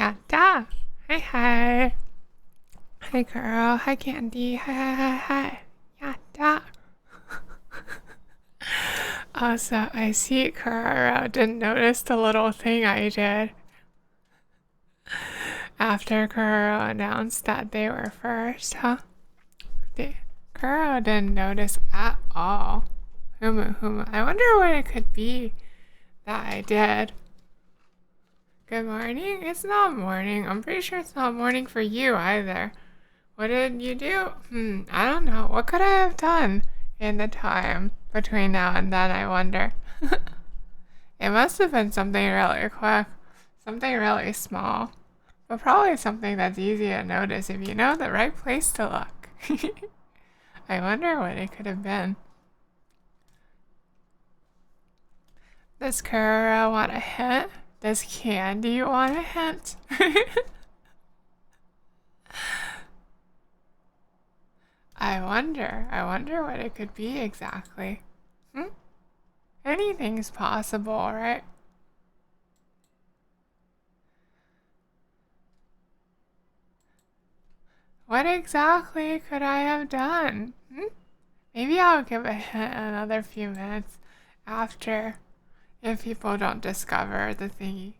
Yatta! Hi, hi. Hi, girl. Hi, Candy. Hi, hi, hi, hi. Yatta! Also, I see Kuro didn't notice the little thing I did after Kuro announced that they were first, huh? Kuro didn't notice at all. Humu. I wonder what it could be that I did. Good morning? It's not morning. I'm pretty sure it's not morning for you either. What did you do? I don't know. What could I have done in the time between now and then, I wonder? It must have been something really quick, something really small, but probably something that's easy to notice if you know the right place to look. I wonder what it could have been. Does Kura want a hint? Does Candy want a hint? I wonder what it could be exactly. Anything's possible, right? What exactly could I have done? Maybe I'll give a hint another few minutes after, if people don't discover the thingy.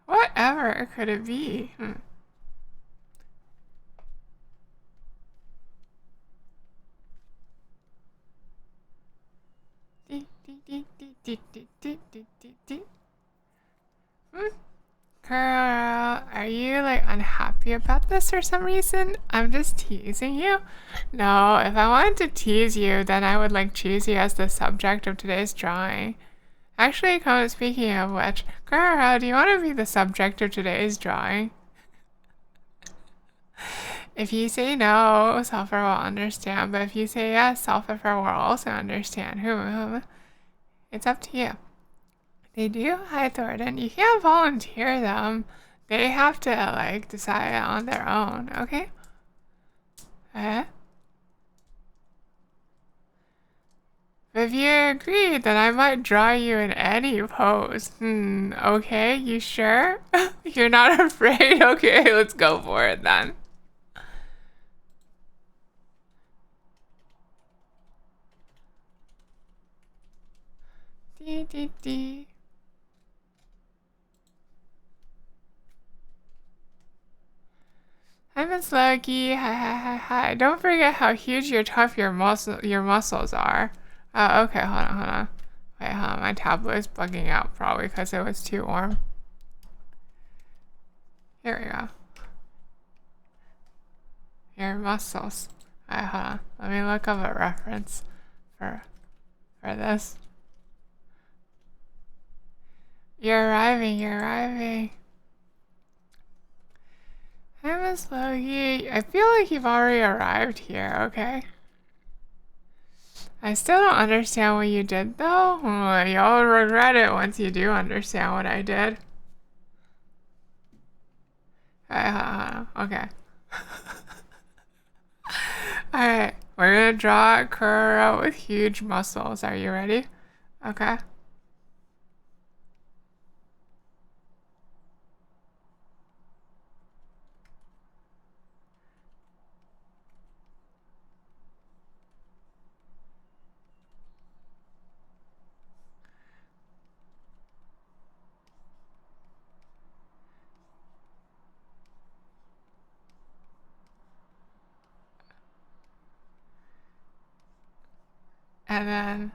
Whatever could it be? Girl, are you like unhappy about this for some reason? I'm just teasing you. No, if I wanted to tease you, then I would like choose you as the subject of today's drawing. Actually, speaking of which, girl, do you want to be the subject of today's drawing? If you say no, Sulfur will understand, but if you say yes, Sulfur will also understand. It's up to you. They do? Hi, Thornton. You can't volunteer them. They have to, like, decide on their own, okay? If you agree, then I might draw you in any pose. Okay, you sure? You're not afraid? Okay, let's go for it then. Dee dee dee. Hi, Miss Loki. Hi. Don't forget how huge or tough your muscles are. Oh, okay, hold on. Wait, hold on. My tablet is bugging out probably because it was too warm. Here we go. Your muscles. Hold on. Let me look up a reference for this. You're arriving. Hi, Miss Logie. I feel like you've already arrived here, okay? I still don't understand what you did, though. You'll regret it once you do understand what I did. Okay. Alright, we're gonna draw a Kuro with huge muscles. Are you ready? Okay. And then,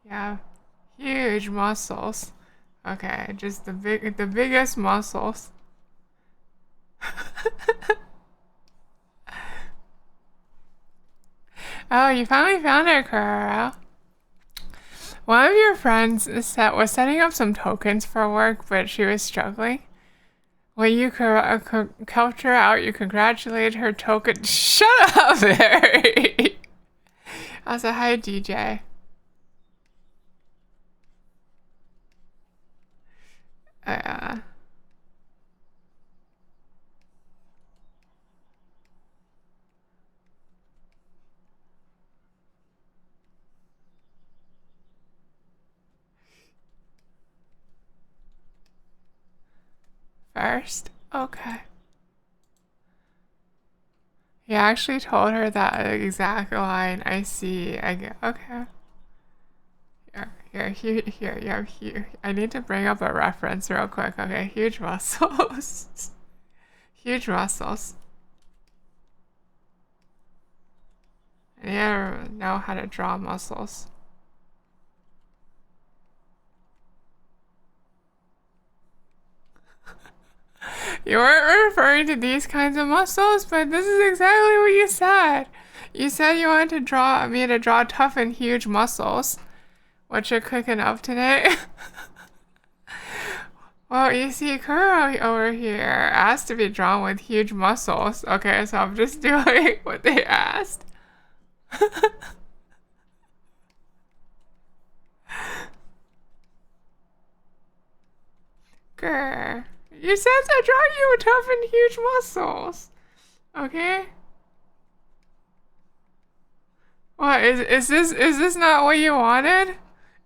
yeah, huge muscles. Okay, just the biggest muscles. Oh, you finally found it, Kuro. One of your friends was setting up some tokens for work, but she was struggling. When you helped her out, you congratulated her token. Shut up, Harry! Also, hi, DJ. Uh, first. Okay. He actually told her that exact line. I see. I get. Okay. Here. You have here. I need to bring up a reference real quick. Okay. Huge muscles. Huge muscles. I need to know how to draw muscles. You weren't referring to these kinds of muscles, but this is exactly what you said. You said you wanted to draw me to draw tough and huge muscles. What you're cooking up today? Well, you see, Kuro over here asked to be drawn with huge muscles. Okay, so I'm just doing what they asked. Grr. You said to draw you with tough and huge muscles. Okay? What is this not what you wanted?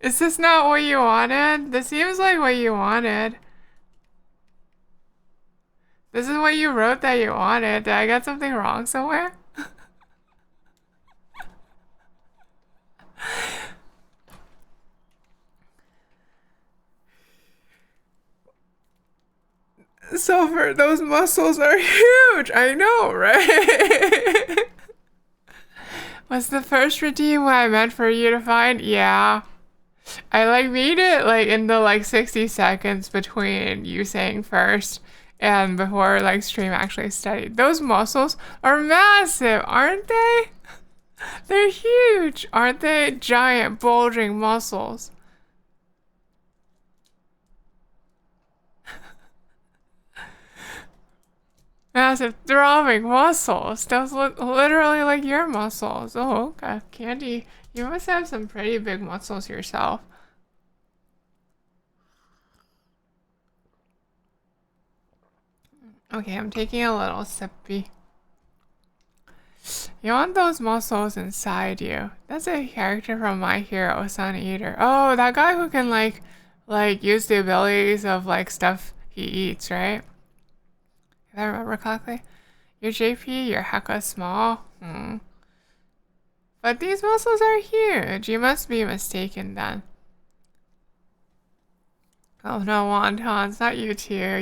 Is this not what you wanted? This seems like what you wanted. This is what you wrote that you wanted. Did I get something wrong somewhere? So for those muscles are huge. I know, right? Was the first routine what I meant for you to find? Yeah. I made it in the 60 seconds between you saying first and before stream actually studied. Those muscles are massive, aren't they? They're huge, aren't they? Giant bulging muscles. Massive throbbing muscles. Those look literally like your muscles. Oh, okay. Candy, you must have some pretty big muscles yourself. Okay, I'm taking a little sippy. You want those muscles inside you. That's a character from My Hero, Sun Eater. Oh, that guy who can use the abilities of stuff he eats, right? If I remember correctly. Your JP, you're hecka small. But these muscles are huge. You must be mistaken then. Oh no, wontons, not you too.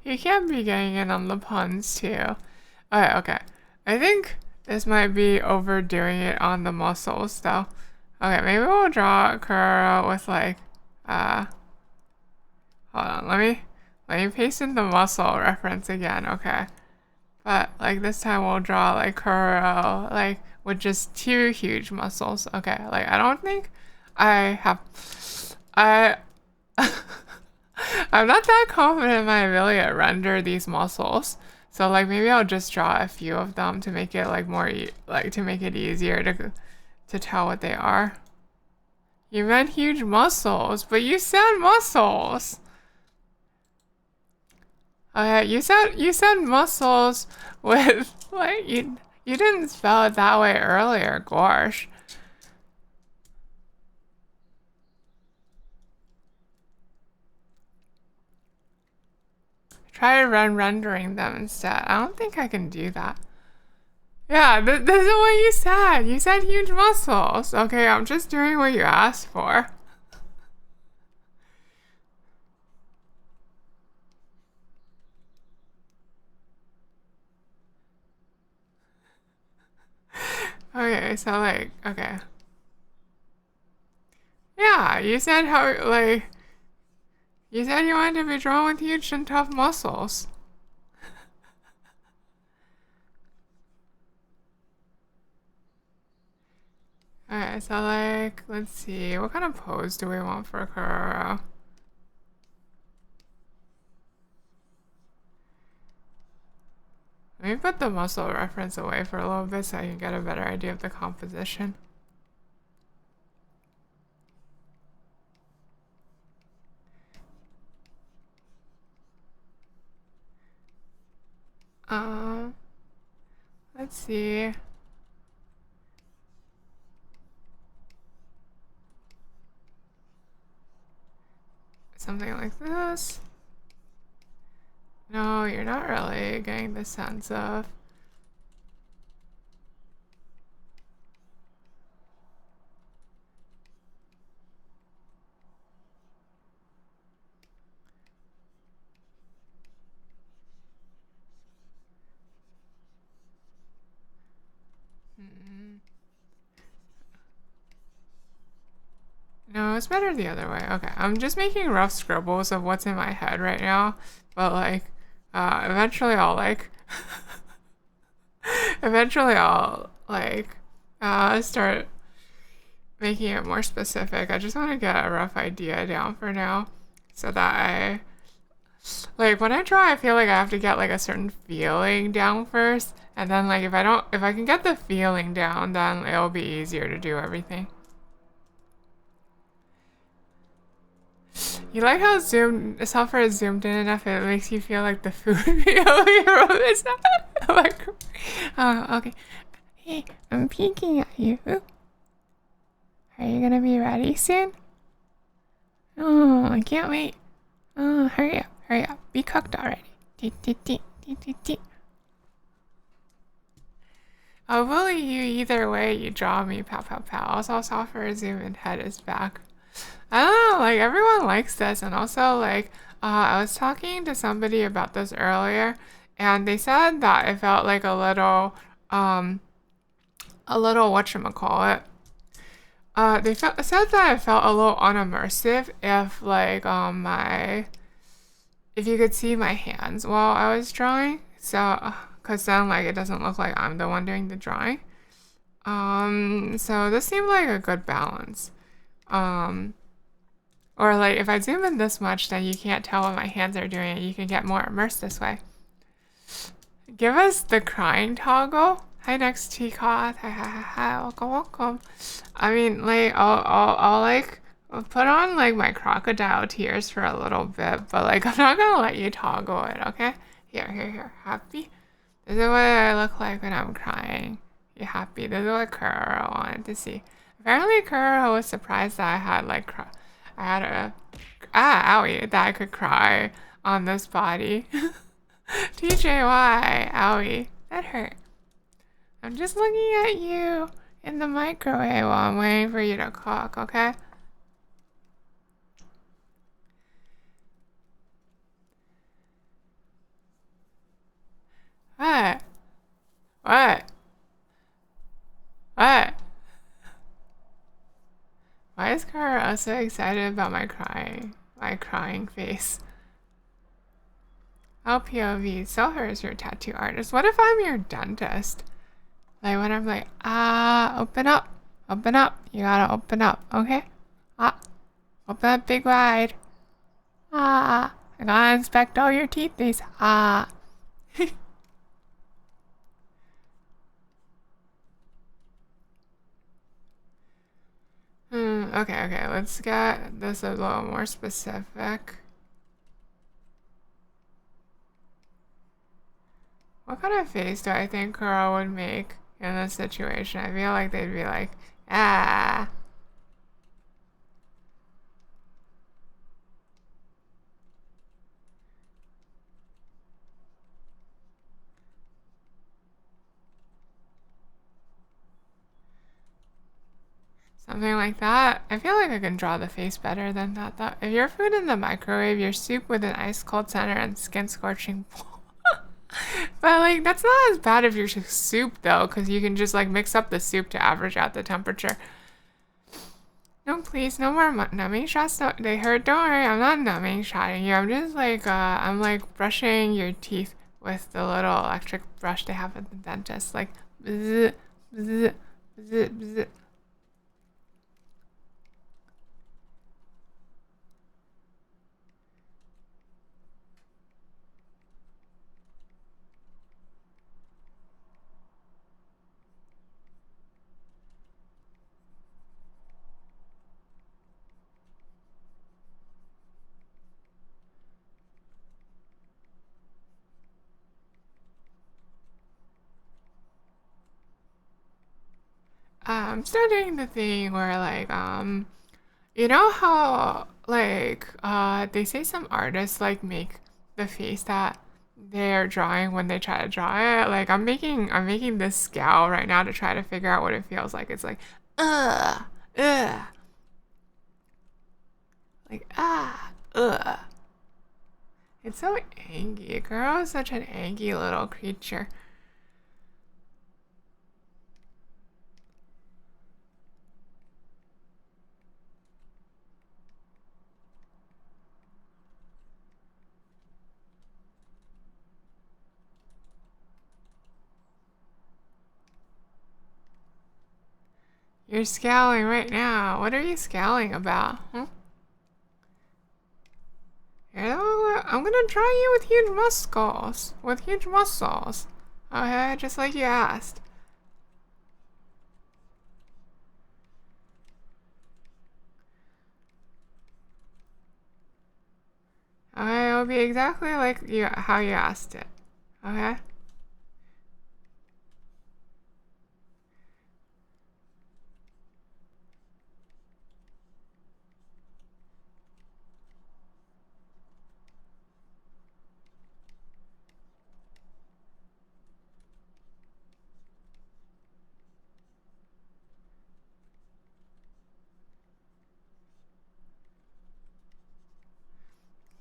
You can't be getting in on the puns too. Okay. I think this might be overdoing it on the muscles though. Okay, maybe we'll draw Kuro with hold on, let me paste in the muscle reference again, okay. But this time we'll draw Kuro with just two huge muscles. Okay, I don't think I have I'm not that confident in my ability to render these muscles. So maybe I'll just draw a few of them to make it more to make it easier to tell what they are. You meant huge muscles, but you said muscles. You said muscles with you didn't spell it that way earlier, gosh. Try rendering them instead. I don't think I can do that. Yeah, this is what you said. You said huge muscles. Okay, I'm just doing what you asked for. Okay, so okay. Yeah, you said you said you wanted to be drawn with huge and tough muscles. Alright, so let's see. What kind of pose do we want for Kuro? Let me put the muscle reference away for a little bit so I can get a better idea of the composition. Let's see. Something like this. No, you're not really getting the sense of. Mm. No, it's better the other way. Okay, I'm just making rough scribbles of what's in my head right now, but like, eventually I'll like, eventually I'll like, start making it more specific. I just want to get a rough idea down for now, so that like when I draw, I feel like I have to get like a certain feeling down first, and then like if I can get the feeling down, then it'll be easier to do everything. You like how software is zoomed in enough it makes you feel like the food below is like, oh, okay. Hey, I'm peeking at you. Are you gonna be ready soon? Oh, I can't wait. Oh, hurry up, hurry up. Be cooked already. Tee, tee, tee, tee, tee, tee. I'll bully you either way you draw me, pow, pow, pow. Also, software zoom in head is back. I don't know, like everyone likes this, and also like I was talking to somebody about this earlier, and they said that it felt like a little whatchamacallit. Said that it felt a little unimmersive if like my if you could see my hands while I was drawing, so because then like it doesn't look like I'm the one doing the drawing. So this seemed like a good balance. Um, Or like if I zoom in this much, then you can't tell what my hands are doing. You can get more immersed this way. Give us the crying toggle. Hi, next teacot. Hi, hi, hi, hi. Welcome, welcome. I mean, like I'll like I'll put on like my crocodile tears for a little bit, but like I'm not gonna let you toggle it. Okay? Here, here, here. Happy. This is what I look like when I'm crying. You happy? This is what Kuro wanted to see. Apparently, Kuro was surprised that I had like I had a owie that I could cry on this body. TJY, owie, that hurt. I'm just looking at you in the microwave while I'm waiting for you to cook, okay? What? What? What? Why is Kara so excited about my crying face? LPOV, sell her as your tattoo artist. What if I'm your dentist? Like when I'm like, open up, open up. You gotta open up, okay? Open up big wide. I gotta inspect all your teeth. These Okay, okay. Let's get this a little more specific. What kind of face do I think Carl would make in this situation? I feel like they'd be like, ah. Something like that. I feel like I can draw the face better than that, though. If your food in the microwave, your soup with an ice cold center and skin scorching bowl. But like that's not as bad if you're just soup though, because you can just like mix up the soup to average out the temperature. No, please, no more numbing shots. No, they hurt. Don't worry, I'm not numbing shotting you. I'm just like I'm like brushing your teeth with the little electric brush they have at the dentist. Like, bzz, bzz, bzz, bzz. I'm still doing the thing where like you know how like they say some artists like make the face that they're drawing when they try to draw it. Like I'm making this scowl right now to try to figure out what it feels like. It's like, ugh, ugh. Like, ugh. It's so angry. Girl is such an angry little creature. You're scowling right now. What are you scowling about? Hmm? I'm gonna draw you with huge muscles. With huge muscles. Okay, just like you asked. Okay, it'll be exactly like how you asked it. Okay?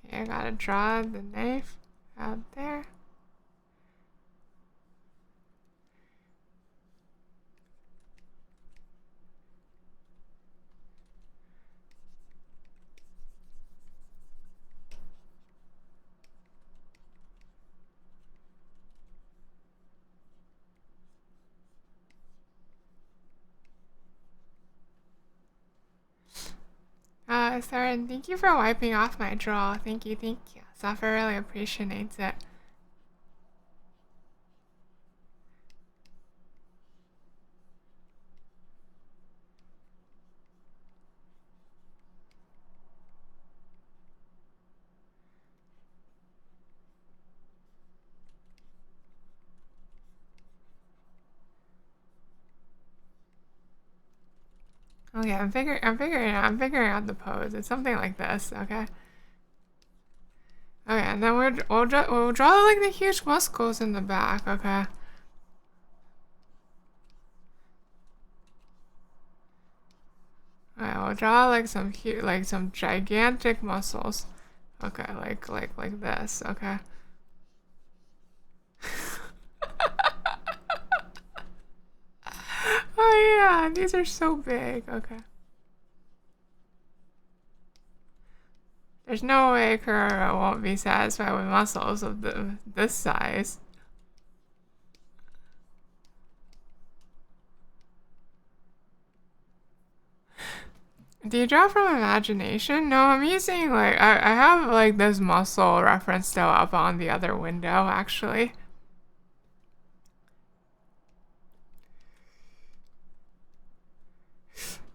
Okay, I gotta draw the knife out there. Sorry, and thank you for wiping off my draw. Thank you, thank you. Zephyr really appreciates it. Okay, I'm figuring out the pose. It's something like this, okay? Okay, and then we'll draw like the huge muscles in the back, okay? Alright, we'll draw like some gigantic muscles. Okay, like this, okay? Oh yeah, these are so big, okay. There's no way Kura won't be satisfied with muscles of this size. Do you draw from imagination? No, I'm using like I have like this muscle reference still up on the other window actually.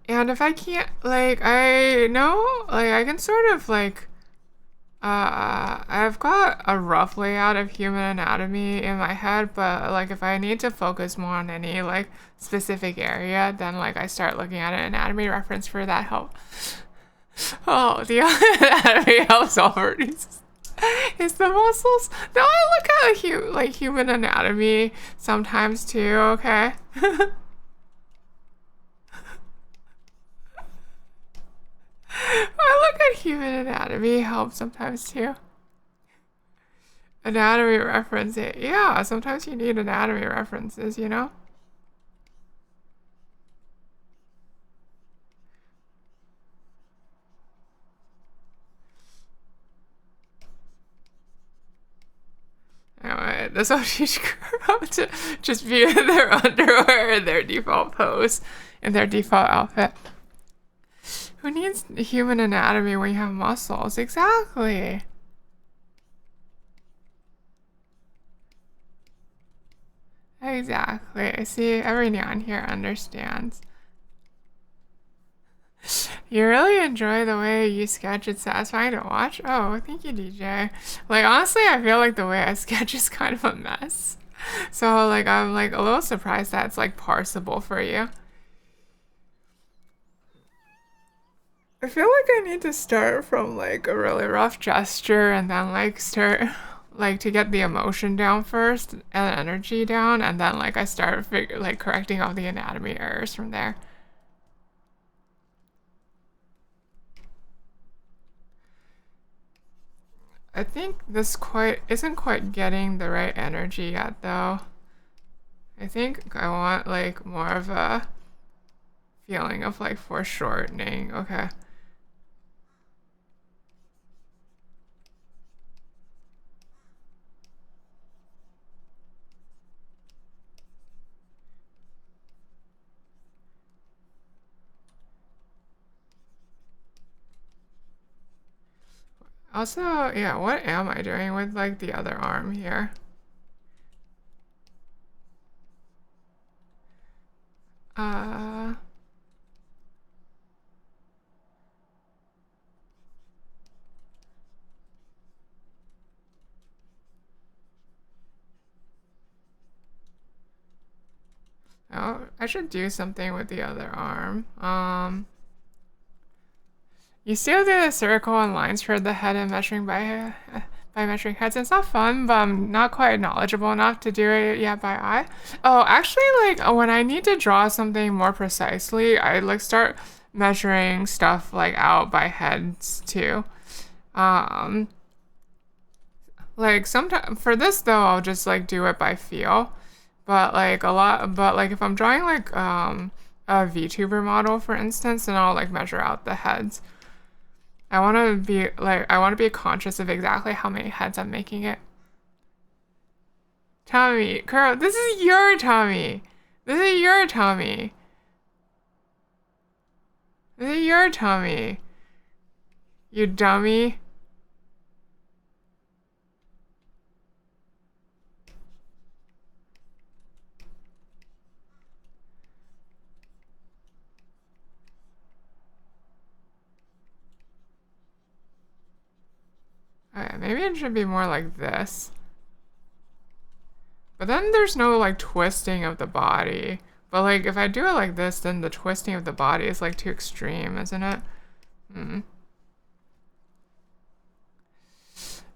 And if I can't like I know like I can sort of like I've got a rough layout of human anatomy in my head, but like if I need to focus more on any like specific area, then like I start looking at an anatomy reference for that help. Oh, the anatomy helps already. Is the muscles? No, I look at like human anatomy sometimes too. Okay. I look at human anatomy helps sometimes too. Anatomy reference it. Yeah, sometimes you need anatomy references, you know? Anyway, this will teach girl to just view their underwear in their default pose, in their default outfit. Who needs human anatomy when you have muscles? Exactly. Exactly. See, everyone here understands. You really enjoy the way you sketch. It's satisfying to watch. Oh, thank you, DJ. Like, honestly, I feel like the way I sketch is kind of a mess. So, like, I'm like a little surprised that it's like parsable for you. I feel like I need to start from like a really rough gesture and then like start like to get the emotion down first and energy down, and then like I start like correcting all the anatomy errors from there. I think this isn't quite getting the right energy yet though. I think I want like more of a feeling of like foreshortening. Okay. Also, yeah, what am I doing with like the other arm here? Uh, oh, I should do something with the other arm. You still do the circle and lines for the head and measuring by measuring heads. It's not fun, but I'm not quite knowledgeable enough to do it yet by eye. Oh, actually, like when I need to draw something more precisely, I like start measuring stuff like out by heads too. Um, like sometimes for this though, I'll just like do it by feel. But like if I'm drawing like a VTuber model, for instance, then I'll like measure out the heads. I want to be conscious of exactly how many heads I'm making it. Tommy, Kuro, this is your Tommy. This is your Tommy. This is your Tommy. You dummy. Okay, maybe it should be more like this. But then there's no like twisting of the body. But like if I do it like this, then the twisting of the body is like too extreme, isn't it?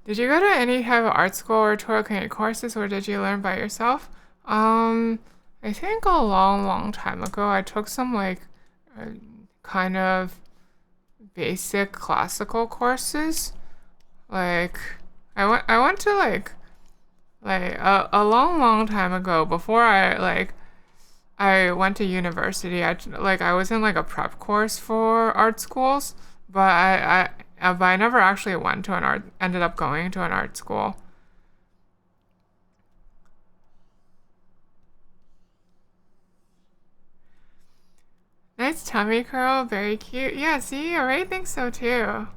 Did you go to any type of art school or tour courses, or did you learn by yourself? I think a long, long time ago, I took some like kind of basic classical courses. Like I went to like a long, long time ago before I went to university. I was in like a prep course for art schools, but I never actually went to ended up going to an art school. Nice tummy curl, very cute. Yeah, see, I already think so too.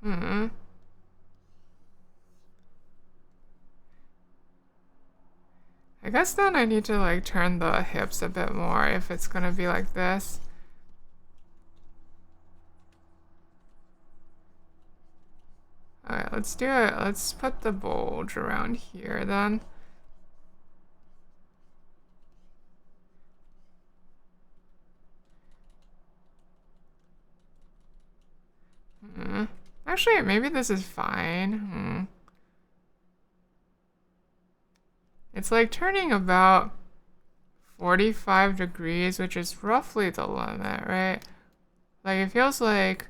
Hmm. I guess then I need to like turn the hips a bit more if it's gonna be like this. Alright, let's do it. Let's put the bulge around here then. Actually, maybe this is fine. It's like turning about 45 degrees, which is roughly the limit, right? Like it feels like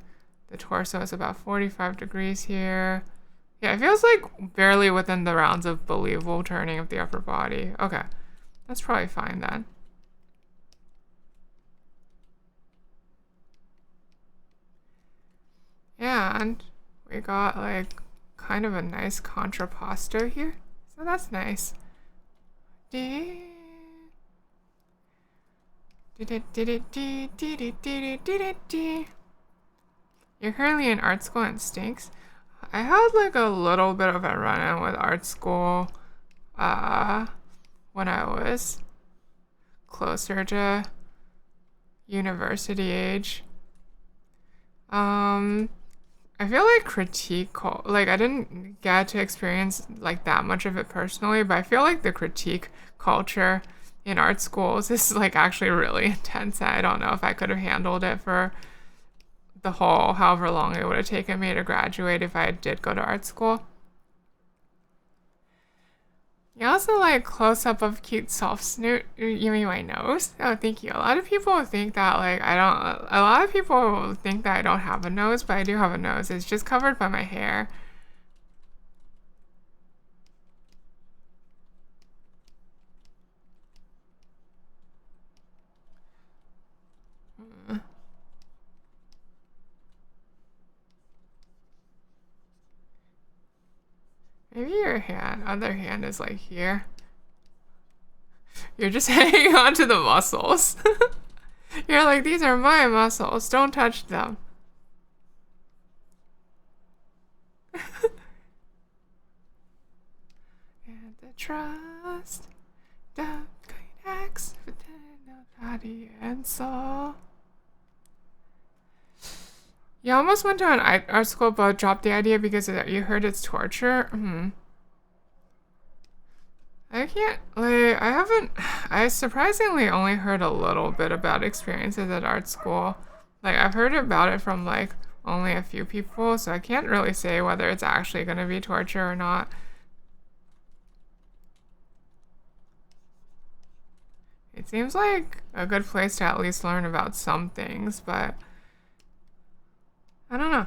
the torso is about 45 degrees here. Yeah, it feels like barely within the rounds of believable turning of the upper body. Okay, that's probably fine then. And we got like kind of a nice contrapposto here, so that's nice. You're currently in art school and it stinks. I had like a little bit of a run-in with art school when I was closer to university age. I feel like like I didn't get to experience like that much of it personally, but I feel like the critique culture in art schools is like actually really intense. I don't know if I could have handled it for the whole however long it would have taken me to graduate if I did go to art school. You also like close up of cute self snoot. You mean my nose? Oh, thank you. A lot of people think that like I don't. A lot of people think that I don't have a nose, but I do have a nose. It's just covered by my hair. Maybe your other hand is like here. You're just hanging on to the muscles. You're like, these are my muscles. Don't touch them. And the trust, the great acts, body and soul. You almost went to an art school but dropped the idea because you heard it's torture? I can't, like, I surprisingly only heard a little bit about experiences at art school. Like, I've heard about it from, like, only a few people, so I can't really say whether it's actually going to be torture or not. It seems like a good place to at least learn about some things, but I don't know.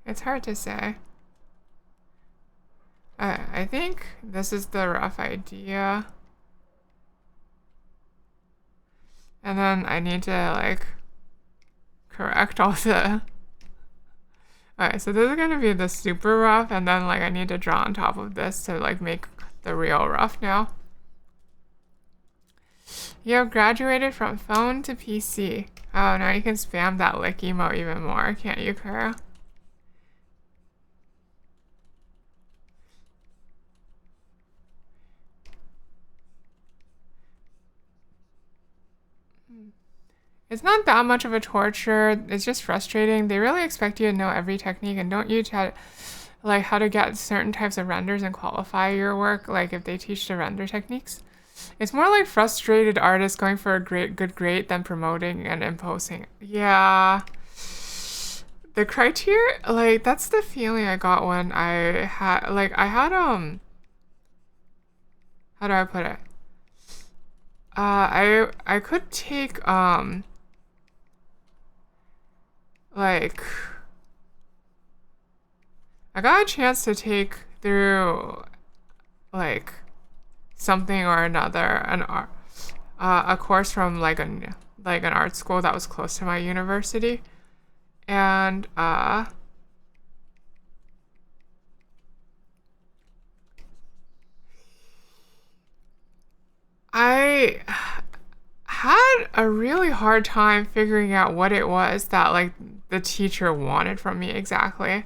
It's hard to say. I think this is the rough idea. And then I need to, like, correct all the... Alright, so this is gonna be the super rough, and then, like, I need to draw on top of this to, like, make the real rough now. You have graduated from phone to PC. Oh, now you can spam that lick emote even more, can't you, Kara? It's not that much of a torture. It's just frustrating. They really expect you to know every technique, and don't you like how to get certain types of renders and qualify your work, like if they teach the render techniques. It's more like frustrated artists going for a good grade than promoting and imposing. Yeah. The criteria, like, that's the feeling I got when I had, how do I put it? I could take, like, I got a chance to take through, like, something or another, a course from like an art school that was close to my university, and I had a really hard time figuring out what it was that like the teacher wanted from me exactly.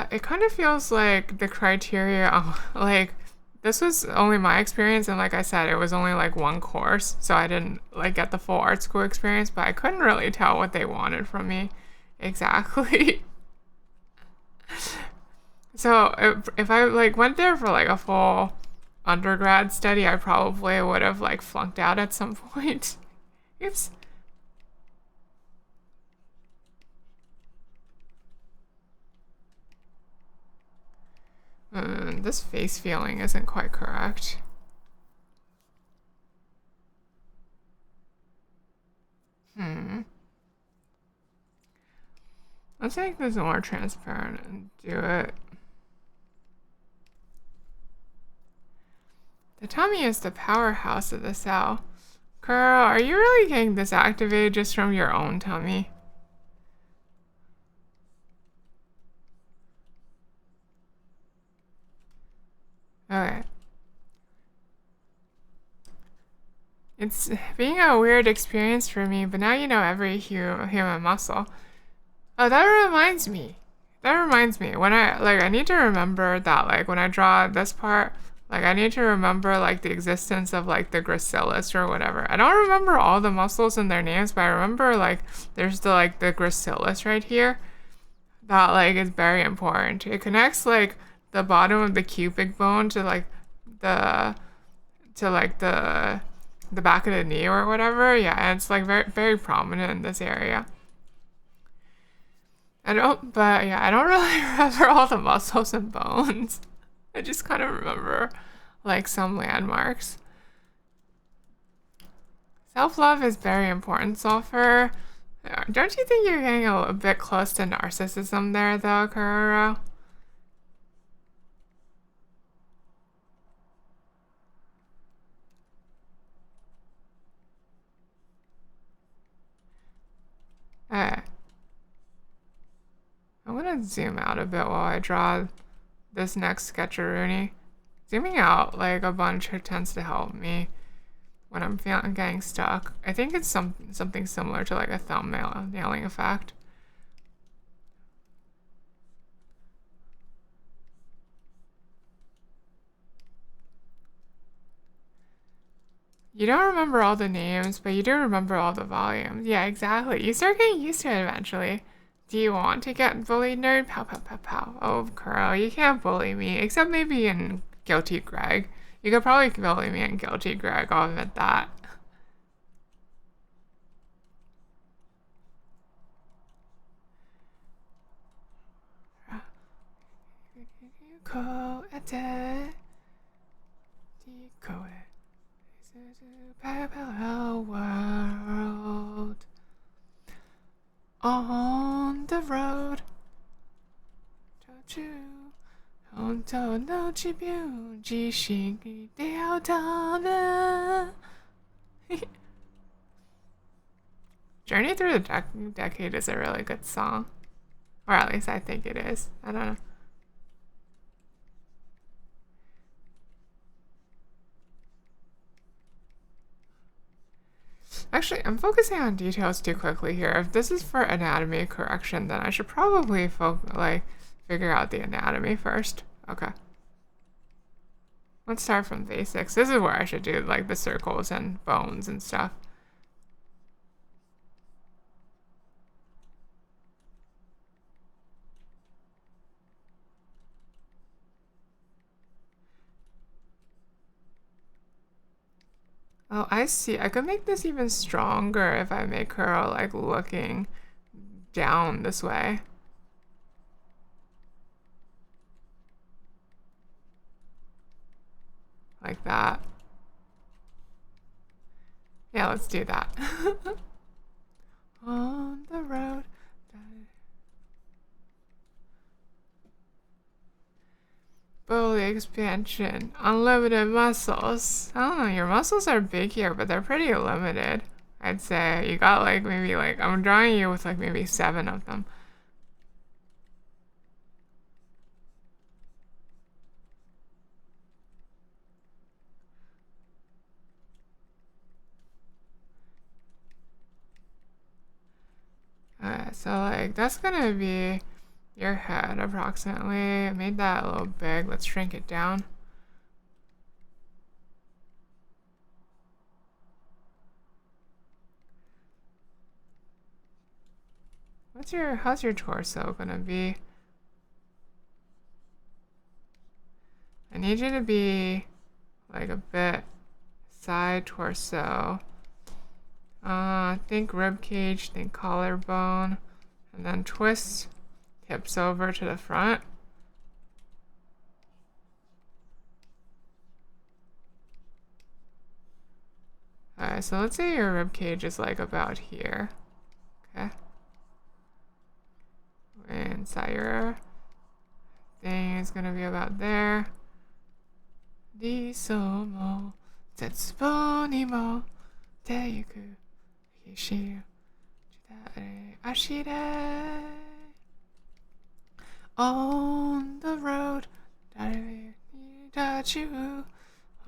It kind of feels like the criteria, like, this was only my experience, and like I said, it was only like one course, so I didn't like get the full art school experience, but I couldn't really tell what they wanted from me exactly. So if I like went there for like a full undergrad study, I probably would have like flunked out at some point. Oops. This face feeling isn't quite correct. Let's make this more transparent and do it. The tummy is the powerhouse of the cell. Girl, are you really getting this activated just from your own tummy? Okay. It's being a weird experience for me, but now you know every human muscle. Oh, that reminds me. When I need to remember that, like, when I draw this part, Like, I need to remember, like, the existence of, like, the gracilis or whatever. I don't remember all the muscles and their names, but I remember, like, there's the, like, the gracilis right here. That, like, is very important. It connects, like, the bottom of the cubic bone to, like, the, the back of the knee or whatever. Yeah, and it's, like, very, very prominent in this area. But yeah, I don't really remember all the muscles and bones. I just kind of remember, like, some landmarks. Self-love is very important, Sulfur. Don't you think you're getting a bit close to narcissism there, though, Kuroro? I'm gonna zoom out a bit while I draw this next sketcheroonie. Zooming out, like, a bunch tends to help me when I'm getting stuck. I think it's something similar to, like, a thumbnail nailing effect. You don't remember all the names, but you do remember all the volumes. Yeah, exactly. You start getting used to it eventually. Do you want to get bullied, nerd? Pow, pow, pow, pow. Oh, Kuro, you can't bully me, except maybe in Guilty Greg. You could probably bully me in Guilty Greg, I'll admit that. World on the road. Journey Through the Decade is a really good song. Or at least I think it is. I don't know. Actually, I'm focusing on details too quickly here. If this is for anatomy correction, then I should probably figure out the anatomy first. Okay. Let's start from basics. This is where I should do, like, the circles and bones and stuff. Oh, I see. I could make this even stronger if I make her, like, looking down this way. Like that. Yeah, let's do that. On the road. Bully expansion. Unlimited muscles. I don't know, your muscles are big here, but they're pretty limited. I'd say you got, like, maybe, like, I'm drawing you with, like, maybe 7 of them. So, like, that's gonna be your head, approximately. I made that a little big. Let's shrink it down. How's your torso gonna be? I need you to be, like, a bit side torso. Think rib cage, think collarbone, and then twist hips over to the front. Alright, so let's say your rib cage is, like, about here. Okay. Inside your thing is gonna be about there. 理想も絶望にもってゆく必死足で On the road 誰に立ちう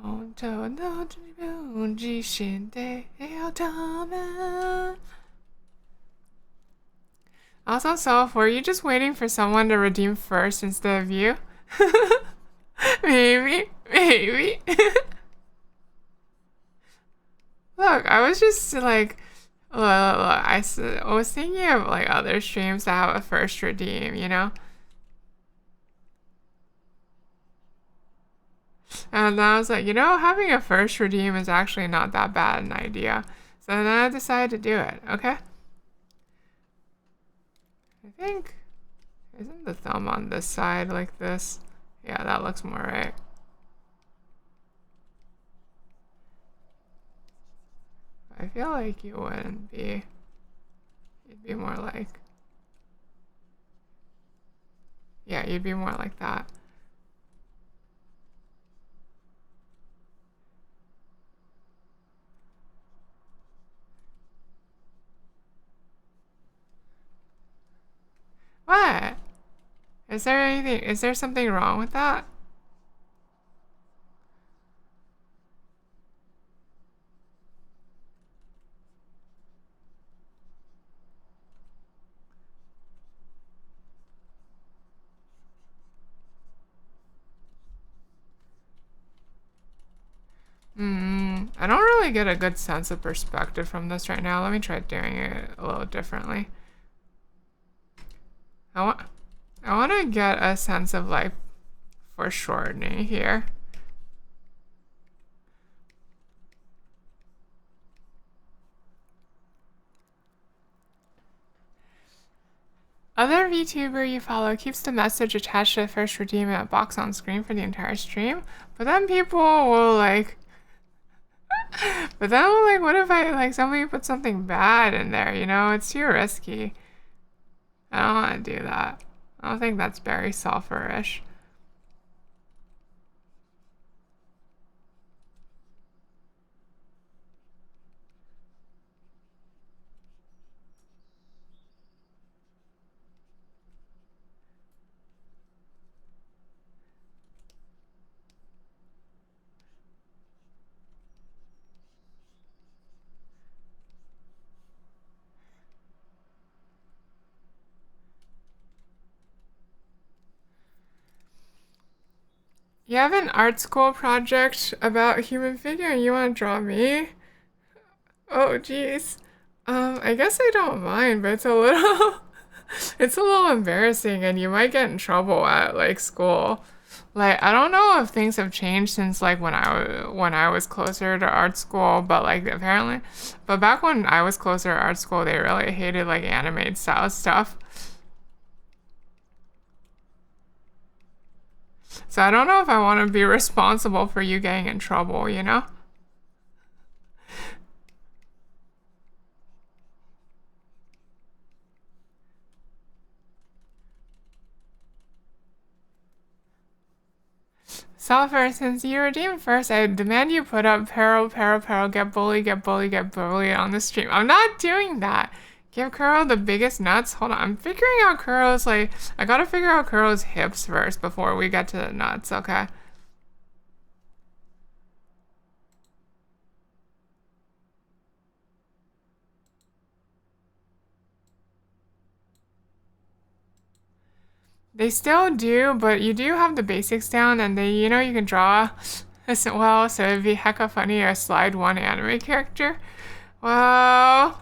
本当の自分自身で得るため Also, Self, were you just waiting for someone to redeem first instead of you? Maybe. Maybe. Look, I was just like, I was thinking of like other streams that have a first redeem, you know? And then I was like, having a first redeem is actually not that bad an idea. So then I decided to do it, okay? I think, isn't the thumb on this side like this? Yeah, that looks more right. I feel like you wouldn't be. You'd be more like, yeah, you'd be more like that. What? Is there something wrong with that? I don't really get a good sense of perspective from this right now. Let me try doing it a little differently. I want, I want to get a sense of like foreshortening here. Other VTuber you follow keeps the message attached to the first redeem in a box on screen for the entire stream, but then people will like, what if I like somebody put something bad in there? It's too risky. I don't want to do that. I don't think that's very sulfurish. You have an art school project about human figure and you want to draw me? Oh, geez. I guess I don't mind, but it's a little, it's a little embarrassing and you might get in trouble at like school. Like, I don't know if things have changed since like when I was closer to art school, but like apparently, but back when I was closer to art school, they really hated like anime style stuff. So I don't know if I want to be responsible for you getting in trouble, you know? Sulfur, since you redeemed first, I demand you put up peril, get bully, get bully on the stream. I'm not doing that. Give Kuro the biggest nuts. Hold on, I'm figuring out Kuro's like, I gotta figure out Kuro's hips first before we get to the nuts, okay? They still do, but you do have the basics down, and you can draw as well, so it'd be hecka funny to slide one anime character. Well,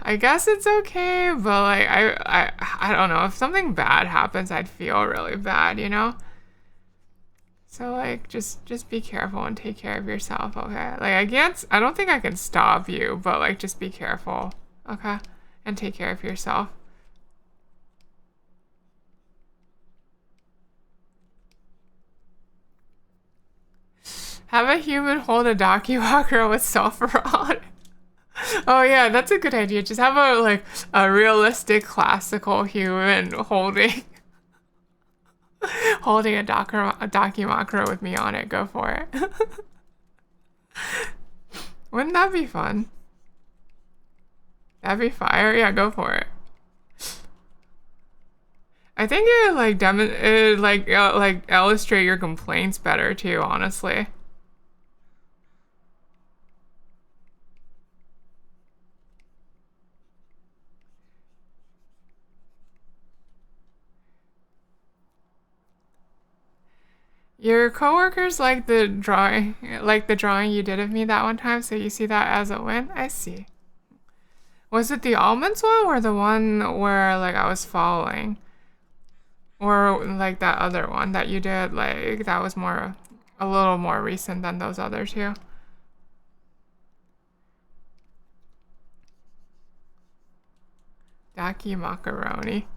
I guess it's okay, but like I don't know. If something bad happens, I'd feel really bad, you know? So like just be careful and take care of yourself, okay? Like I don't think I can stop you, but like just be careful, okay? And take care of yourself. Have a human hold a Dakiwakura with sulfur on. Oh yeah, that's a good idea. Just have a realistic classical human holding a Dakimakura with me on it. Go for it. Wouldn't that be fun? That'd be fire. Yeah, go for it. I think it illustrate your complaints better too, honestly. Your coworkers like the drawing you did of me that one time, so you see that as a win? I see. Was it the almonds one or the one where like I was following? Or like that other one that you did, like that was more a little more recent than those other two? Daki macaroni.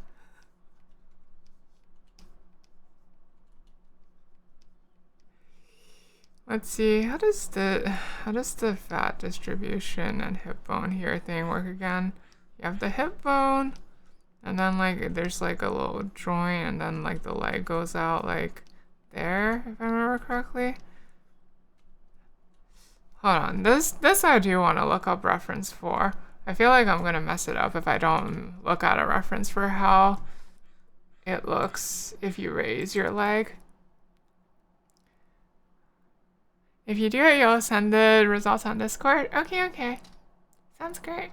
Let's see, how does the fat distribution and hip bone here thing work again? You have the hip bone, and then like there's like a little joint, and then like the leg goes out like there, if I remember correctly. Hold on, this I do want to look up reference for. I feel like I'm gonna mess it up if I don't look at a reference for how it looks if you raise your leg. If you do it, you'll send the results on Discord. Okay. Sounds great.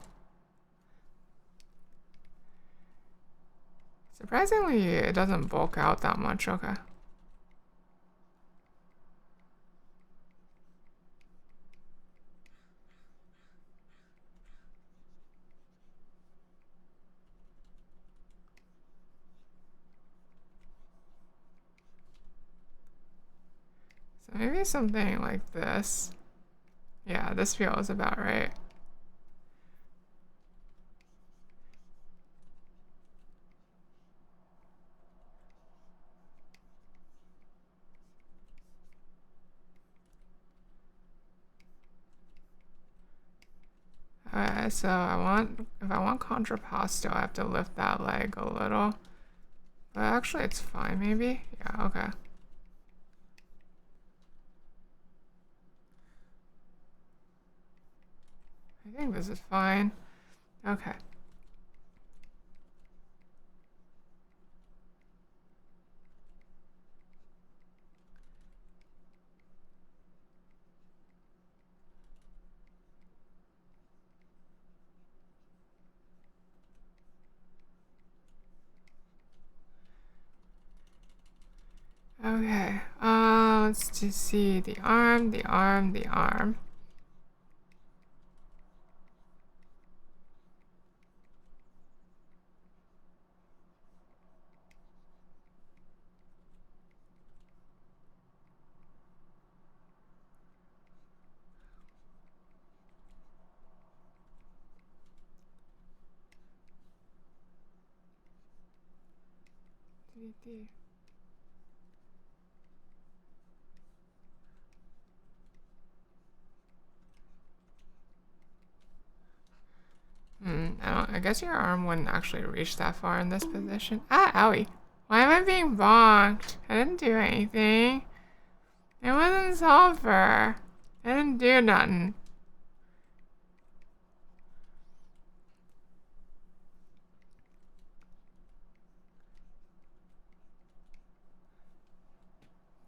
Surprisingly, it doesn't bulk out that much. Okay. So maybe something like this. Yeah, this feels about right. Alright, so if I want contrapposto, I have to lift that leg a little. But actually it's fine maybe? Yeah, okay. I think this is fine. Okay. Okay, let's just see the arm. I guess your arm wouldn't actually reach that far in this position. Ah, owie. Why am I being bonked? I didn't do anything. It wasn't sulfur. I didn't do nothing.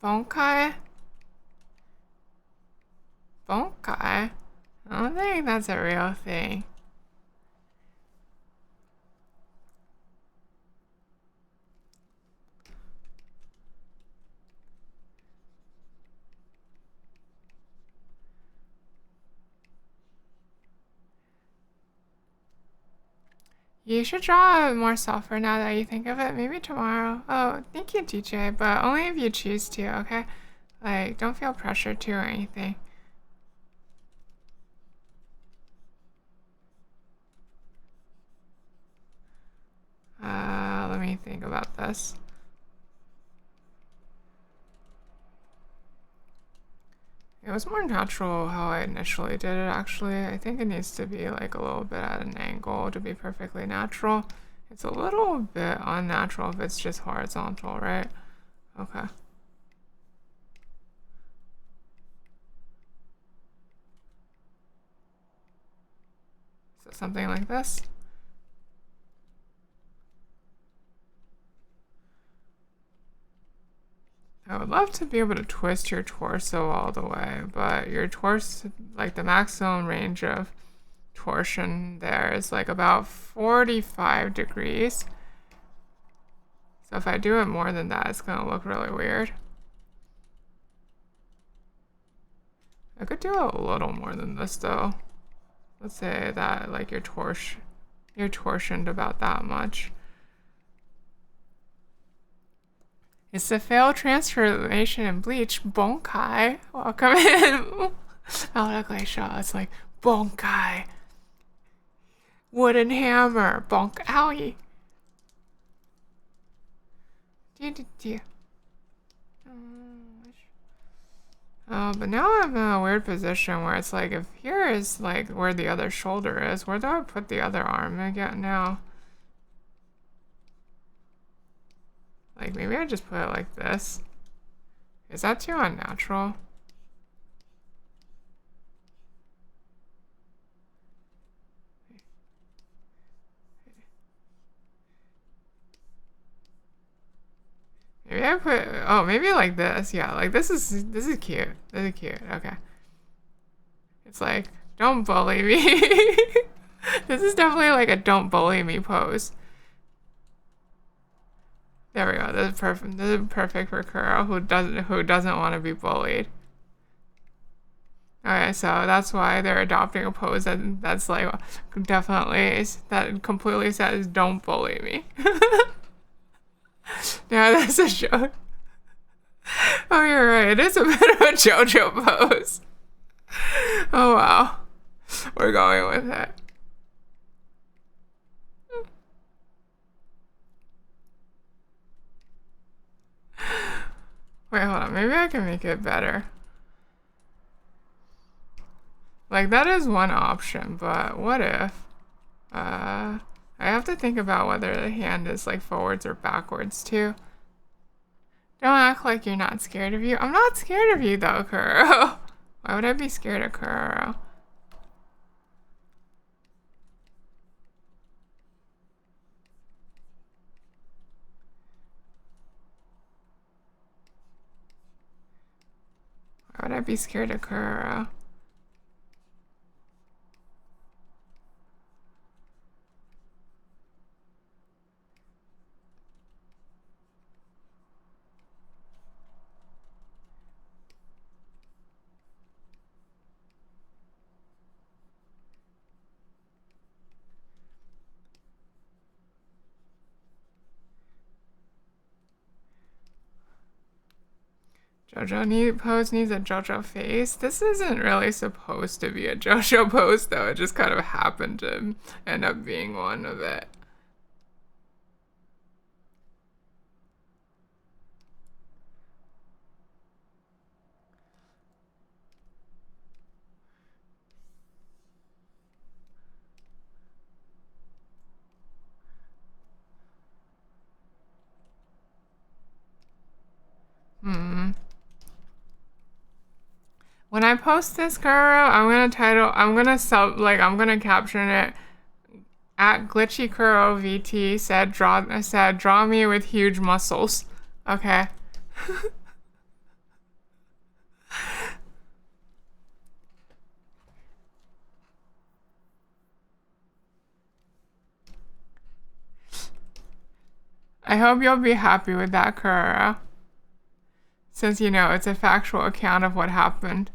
Bonkai? Bonkai? I don't think that's a real thing. You should draw more sulfur now that you think of it. Maybe tomorrow. Oh, thank you, DJ, but only if you choose to, okay? Like, don't feel pressured to or anything. Let me think about this. It was more natural how I initially did it, actually. I think it needs to be like a little bit at an angle to be perfectly natural. It's a little bit unnatural if it's just horizontal, right? Okay. So something like this. I would love to be able to twist your torso all the way, but your torso, like the maximum range of torsion there is like about 45 degrees. So if I do it more than that, it's gonna look really weird. I could do a little more than this though. Let's say that like you're torsioned about that much. It's a failed transformation in Bleach. Bonkai. Welcome in. Oh, look like Shaw. It's like Bonkai. Wooden hammer. Bonk. Owie. Oh, but now I'm in a weird position where it's like, if here is like where the other shoulder is, where do I put the other arm again now? Like, maybe I just put it like this. Is that too unnatural? Maybe I put, oh, maybe like this. Yeah, like this is cute. This is cute. Okay. It's like, don't bully me. This is definitely like a don't bully me pose. There we go. This is perfect. This is perfect for Kuro, who doesn't want to be bullied. Okay, so that's why they're adopting a pose that's like definitely that completely says don't bully me. Yeah, that's a joke. Oh, you're right. It is a bit of a JoJo pose. Oh wow, we're going with it. Wait, hold on. Maybe I can make it better. Like, that is one option, but what if? I have to think about whether the hand is, like, forwards or backwards, too. Don't act like you're not scared of you. I'm not scared of you, though, Kuro. Why would I be scared of Kuro? Why would I be scared of Kuro? JoJo pose needs a JoJo face. This isn't really supposed to be a JoJo pose, though. It just kind of happened to end up being one of it. When I post this, Kuro, I'm gonna caption it at Glitchy Kuro VT said draw me with huge muscles. Okay. I hope you'll be happy with that, Kuro. Since, you know, it's a factual account of what happened.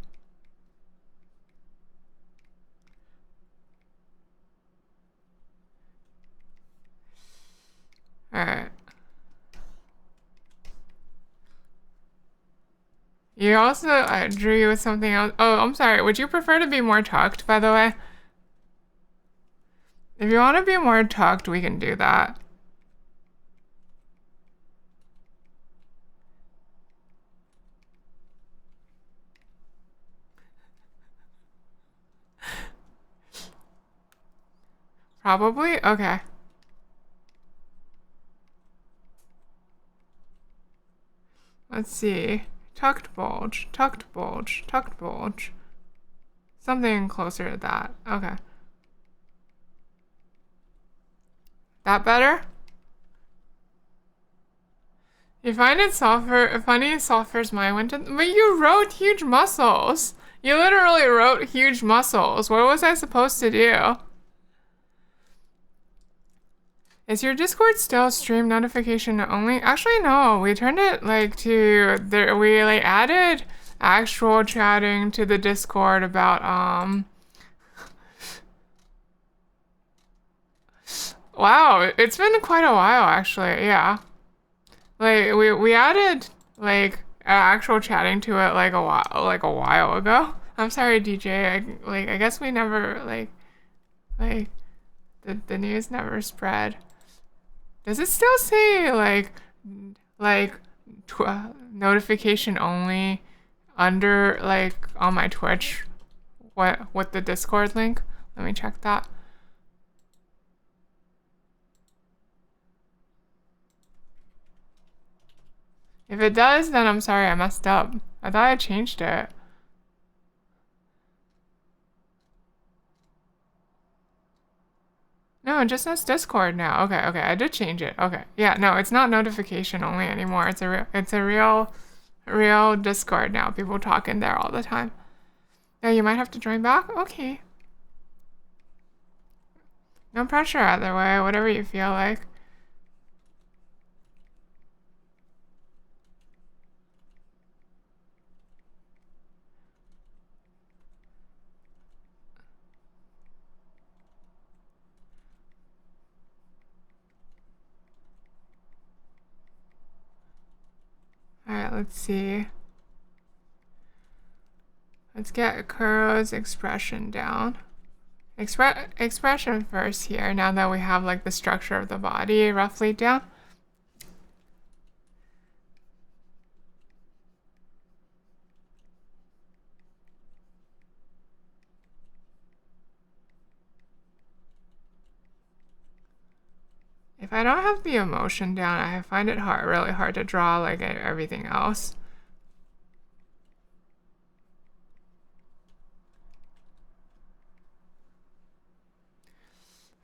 Alright. You also drew you with something else. Oh, I'm sorry. Would you prefer to be more tucked, by the way? If you want to be more tucked, we can do that. Probably? Okay. Let's see. Tucked bulge, tucked bulge, tucked bulge. Something closer to that. Okay. That better? You find it funny Sulfur's mind went to, but you wrote huge muscles. You literally wrote huge muscles. What was I supposed to do? Is your Discord still stream notification only? Actually, no. We turned it like to there. We like added actual chatting to the Discord about wow, it's been quite a while actually. Yeah. Like we added like actual chatting to it like a while ago. I'm sorry, DJ. I guess we never like the news never spread. Does it still say like notification only under like on my Twitch? What with the Discord link? Let me check that. If it does, then I'm sorry, I messed up. I thought I changed it. No, it just says Discord now. Okay, I did change it. Okay. Yeah, no, it's not notification only anymore. It's a real Discord now. People talk in there all the time. Yeah, you might have to join back? Okay. No pressure either way, whatever you feel like. Alright, let's see. Let's get Kuro's expression down. Expression first here, now that we have like the structure of the body roughly down. If I don't have the emotion down, I find it really hard to draw like everything else.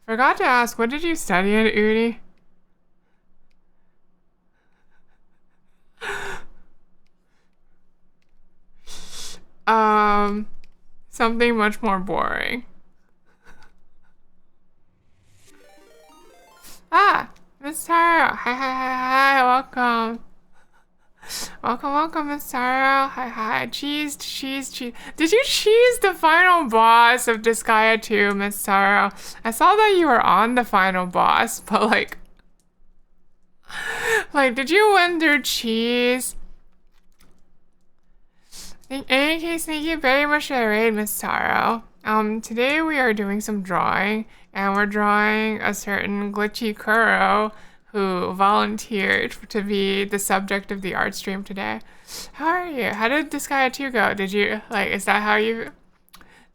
Forgot to ask, what did you study at uni? Something much more boring. Ah, Miss Taro. Hi, welcome. Welcome, Miss Taro. Hi. Cheese. Did you cheese the final boss of Disgaea 2, Miss Taro? I saw that you were on the final boss, but like, did you win through cheese? In any case, thank you very much for the raid, Miss Taro. Today we are doing some drawing, and we're drawing a certain glitchy Kuro who volunteered to be the subject of the art stream today. How are you? How did Disgaea 2 go? Did you, is that how you...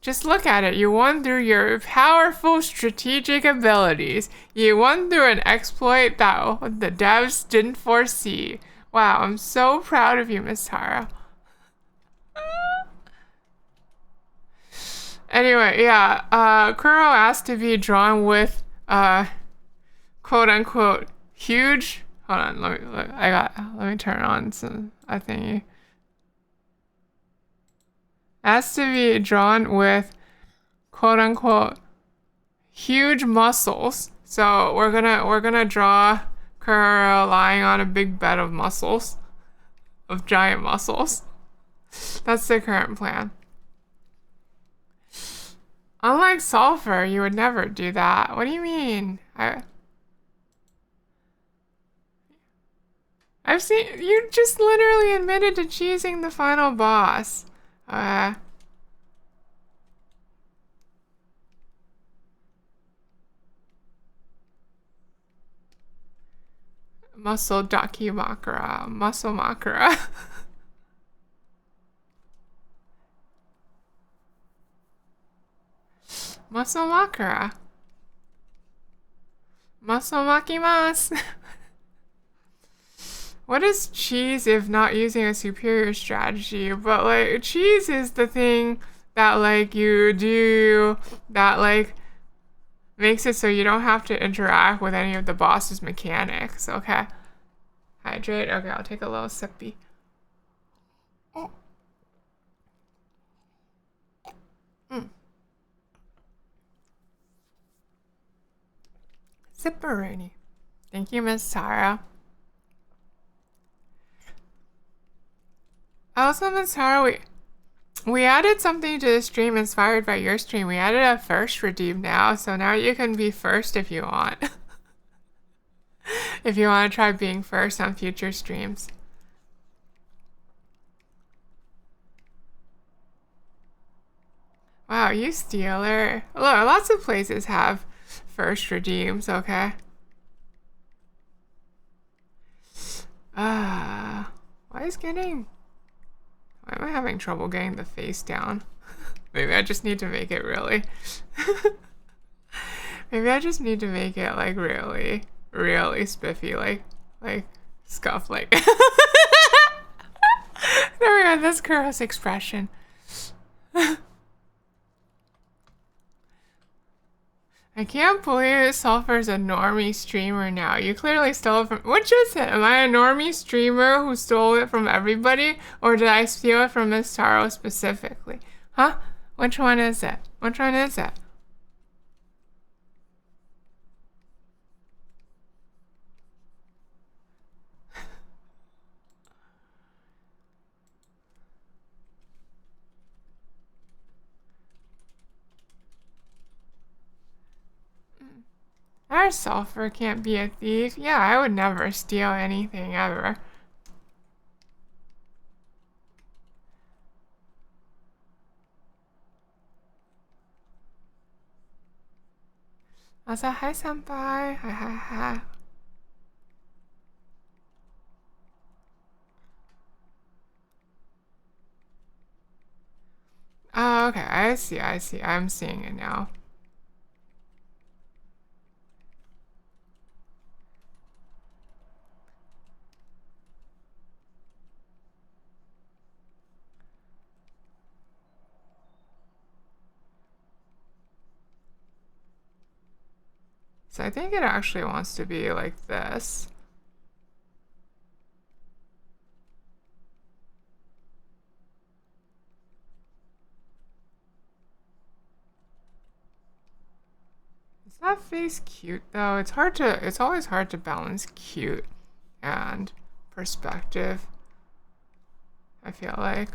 Just look at it. You won through your powerful strategic abilities. You won through an exploit that the devs didn't foresee. Wow, I'm so proud of you, Miss Taro. Anyway, yeah, Kuro asked to be drawn with, quote unquote, huge. Hold on, let me turn on a thingy. Asked to be drawn with, quote unquote, huge muscles. So we're gonna draw Kuro lying on a big bed of muscles, of giant muscles. That's the current plan. Unlike Sulfur, you would never do that. What do you mean? I've seen you just literally admitted to cheesing the final boss. Muscle Dakimakura. Muscle Makura. Muscle Makura. Muscle Makimasu. What is cheese if not using a superior strategy? But like cheese is the thing that like you do that like makes it so you don't have to interact with any of the boss's mechanics. Okay. Hydrate. Okay, I'll take a little sippy. Sipperoonie. Thank you, Miss Tara. Also, Miss Tara, we added something to the stream inspired by your stream. We added a first redeem now, so now you can be first if you want. If you want to try being first on future streams. Wow, you stealer. Look, lots of places have first redeems, okay? Why am I having trouble getting the face down? Maybe I just need to make it really. Maybe I just need to make it like really, really spiffy, like scuff, like. There we go, this girl's expression. I can't believe Sulfur's a normie streamer now. You clearly stole it from— which is it? Am I a normie streamer who stole it from everybody? Or did I steal it from Miss Taro specifically? Huh? Which one is it? Which one is it? Our Sulfur can't be a thief. Yeah, I would never steal anything ever. Also, hi senpai. Hi, hi, hi. Oh, okay. I see. I'm seeing it now. So I think it actually wants to be like this. Is that face cute though? It's always hard to balance cute and perspective, I feel like.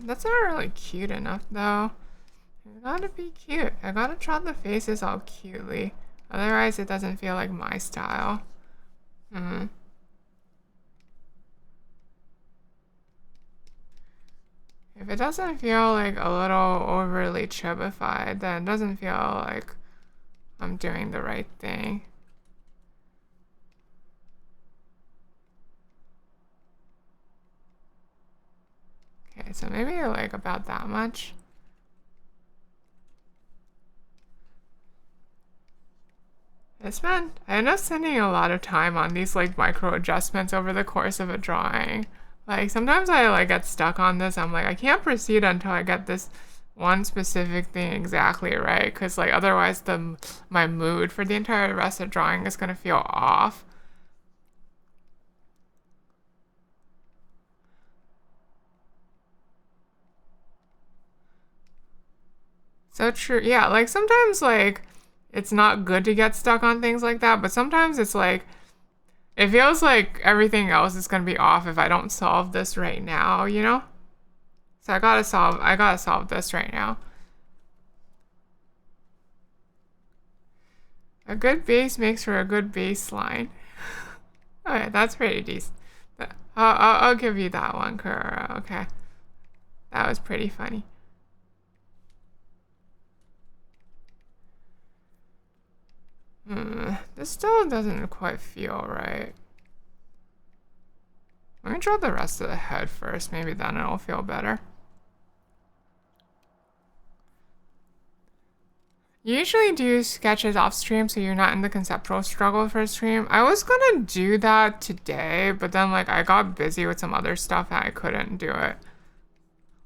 That's not really cute enough though. It gotta be cute. I gotta draw the faces all cutely. Otherwise it doesn't feel like my style. If it doesn't feel like a little overly chubified, then it doesn't feel like I'm doing the right thing. Okay, so maybe like about that much. I end up spending a lot of time on these like micro adjustments over the course of a drawing. Like sometimes I like get stuck on this. I'm like, I can't proceed until I get this one specific thing exactly right, because like otherwise my mood for the entire rest of the drawing is gonna feel off. So true. Yeah, like sometimes like it's not good to get stuck on things like that, but sometimes it's like it feels like everything else is gonna be off if I don't solve this right now, you know? So I gotta solve this right now. A good base makes for a good baseline. Okay, that's pretty decent. I'll give you that one, Kuro. Okay. That was pretty funny. This still doesn't quite feel right. Let me draw the rest of the head first. Maybe then it'll feel better. You usually do sketches off stream so you're not in the conceptual struggle for stream. I was gonna do that today, but then like I got busy with some other stuff and I couldn't do it.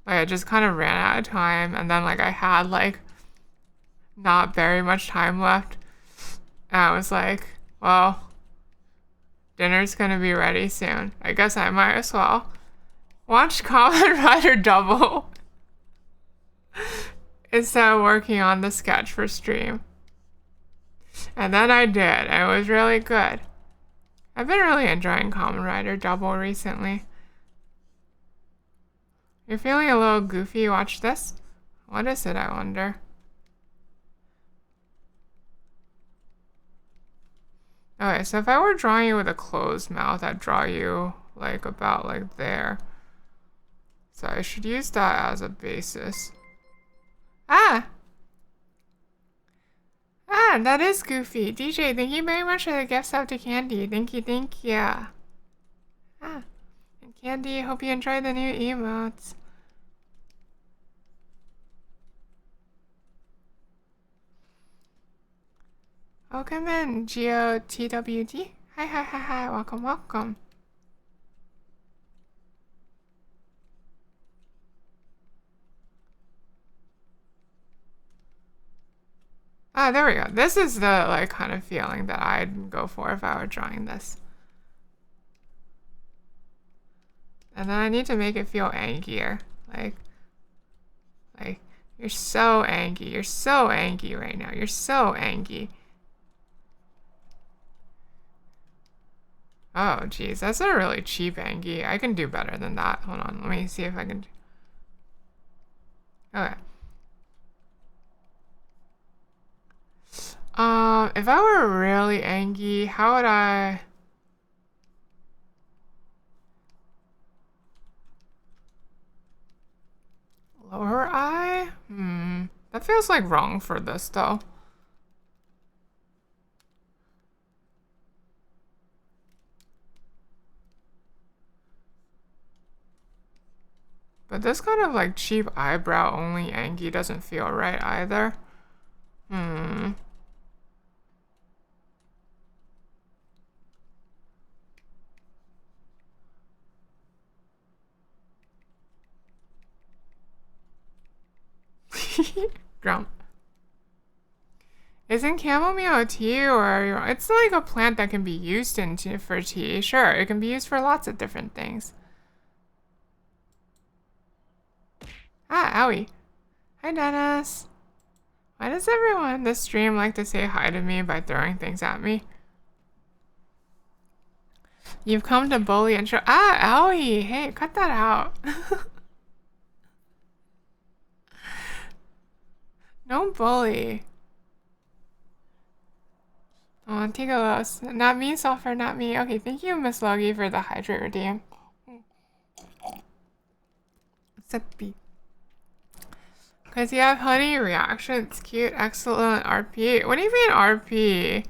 Like I just kind of ran out of time, and then like I had like not very much time left. And I was like, well, dinner's gonna be ready soon. I guess I might as well watch Kamen Rider Double instead of working on the sketch for stream. And then I did. It was really good. I've been really enjoying Kamen Rider Double recently. You're feeling a little goofy? Watch this. What is it, I wonder? Okay, so if I were drawing you with a closed mouth, I'd draw you like about like there. So I should use that as a basis. Ah! Ah, that is goofy. DJ, thank you very much for the gift sub to Candy. Thank you, thank you. Ah. And Candy, hope you enjoy the new emotes. Welcome in, GOTWD. Hi, welcome, welcome. Ah, there we go. This is the like kind of feeling that I'd go for if I were drawing this. And then I need to make it feel angrier. Like, you're so angry. You're so angry right now. You're so angry. Oh, geez. That's a really cheap angry. I can do better than that. Hold on. Let me see if I can. Okay. If I were really angry, how would I... Lower eye? That feels like wrong for this, though. But this kind of like cheap eyebrow only Angie doesn't feel right either. Grump. Isn't chamomile a tea or it's like a plant that can be used for tea? Sure, it can be used for lots of different things. Ah, owie. Hi, Dennis. Why does everyone in this stream like to say hi to me by throwing things at me? You've come to bully and show. Ah, owie. Hey, cut that out. No bully. Oh, Tigalos. Not me, Sulfur, not me. Okay, thank you, Miss Logie, for the hydrate redeem. Sippy. Because you have honey reaction. It's cute. Excellent. RP. What do you mean RP?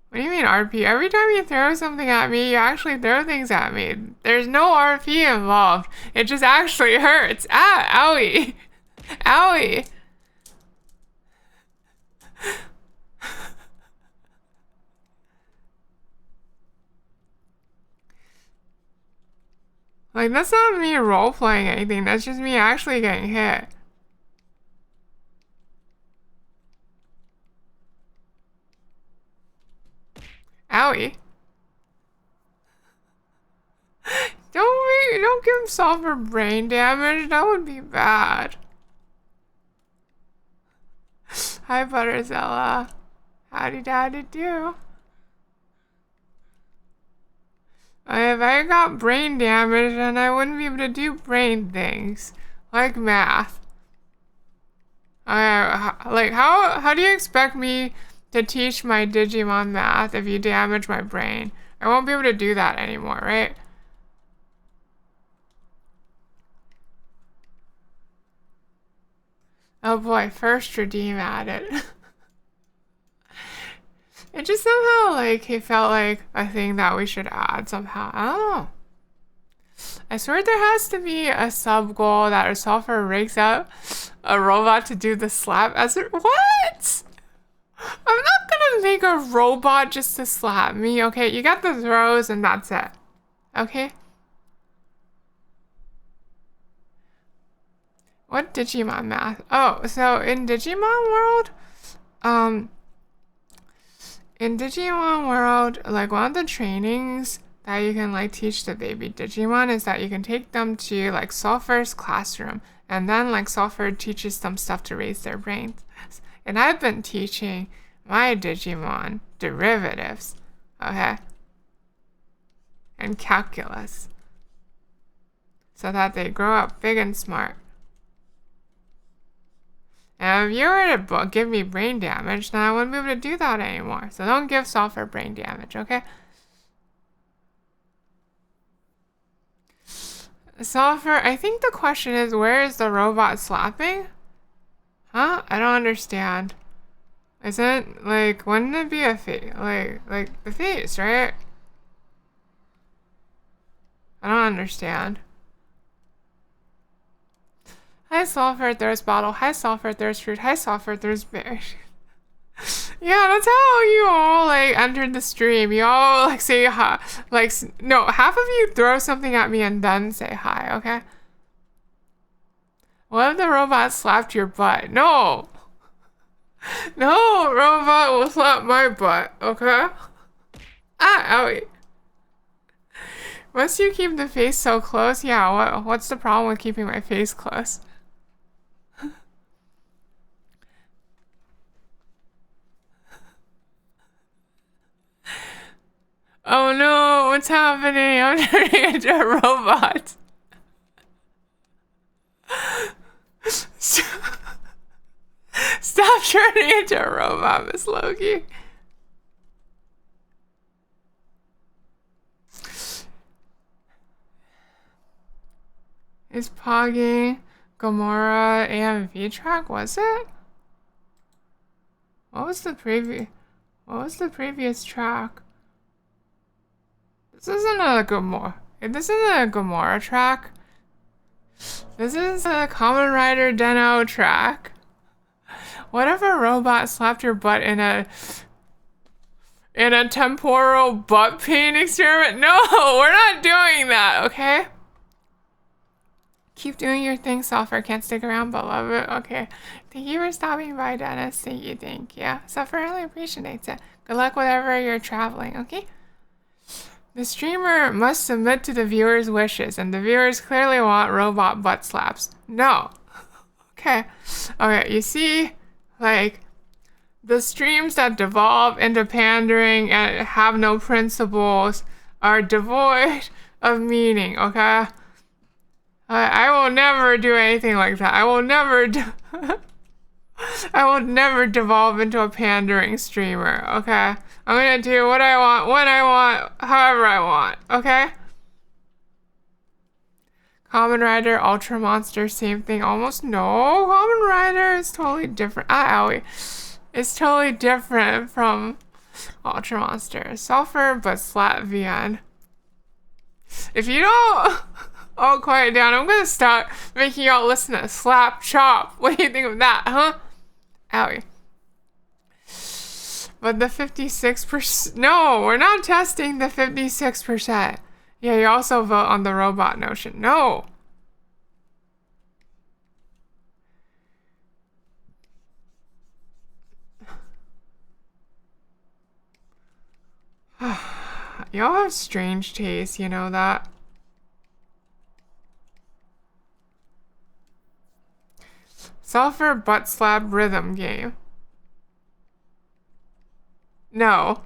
What do you mean RP? Every time you throw something at me, you actually throw things at me. There's no RP involved. It just actually hurts. Ah, owie. Owie. Like, that's not me role-playing anything. That's just me actually getting hit. Owie. Don't give himself for brain damage. That would be bad. Hi, Butterzella. Howdy do. If I got brain damage, then I wouldn't be able to do brain things. Like math. Like, how do you expect me to teach my Digimon math if you damage my brain. I won't be able to do that anymore, right? Oh boy, first redeem added. It just somehow, like, it felt like a thing that we should add somehow. I don't know. I swear there has to be a sub-goal that a software rigs up a robot to do the slap as it— What? I'm not gonna make a robot just to slap me, okay? You got the throws and that's it. Okay? What Digimon math? Oh, so in Digimon World, like one of the trainings that you can like teach the baby Digimon is that you can take them to like Sulfur's classroom, and then like Sulfur teaches them stuff to raise their brains. And I've been teaching my Digimon derivatives, okay? And calculus. So that they grow up big and smart. And if you were to give me brain damage, then I wouldn't be able to do that anymore. So don't give Sulfur brain damage, okay? Sulfur, I think the question is, where is the robot slapping? Huh? I don't understand. Isn't, like, wouldn't it be a face? Like the face, right? I don't understand. High sulfur, thirst bottle. High sulfur, thirst fruit. High sulfur, thirst bear. Yeah, that's how you all, like, entered the stream. You all, like, say hi. Like, no, half of you throw something at me and then say hi, okay? What if the robot slapped your butt? No! No, robot will slap my butt, okay? Ah, owie. Once you keep the face so close, yeah, what's the problem with keeping my face close? Oh no, what's happening? I'm turning into a robot. Stop turning into a robot, Miss Loki. Is Poggy Gamora AMV track, was it? What was the previous track? This isn't a Gamora track. This is a Kamen Rider Den-O track. What if a robot slapped your butt in a temporal butt pain experiment? No, we're not doing that, okay? Keep doing your thing, Sulfur. Can't stick around, but love it. Okay. Thank you for stopping by, Dennis. Thank you. Sulfur really appreciates it. Good luck wherever you're traveling, okay? The streamer must submit to the viewer's wishes, and the viewers clearly want robot butt slaps. No. Okay. Okay, you see, like, the streams that devolve into pandering and have no principles are devoid of meaning, okay? I will never do anything like that. I will never devolve into a pandering streamer, okay? I'm gonna do what I want, when I want, however I want, okay? Kamen Rider, Ultra Monster, same thing, almost. No, Kamen Rider is totally different. Owie. It's totally different from Ultra Monster. Sulfur, but slap VN. If you don't all quiet down, I'm gonna start making y'all listen to Slap Chop. What do you think of that, huh? Owie. But the 56%, no, we're not testing the 56%. Yeah, you also vote on the robot notion. No. Y'all have strange taste, you know that? Sulfur butt slap rhythm game. No.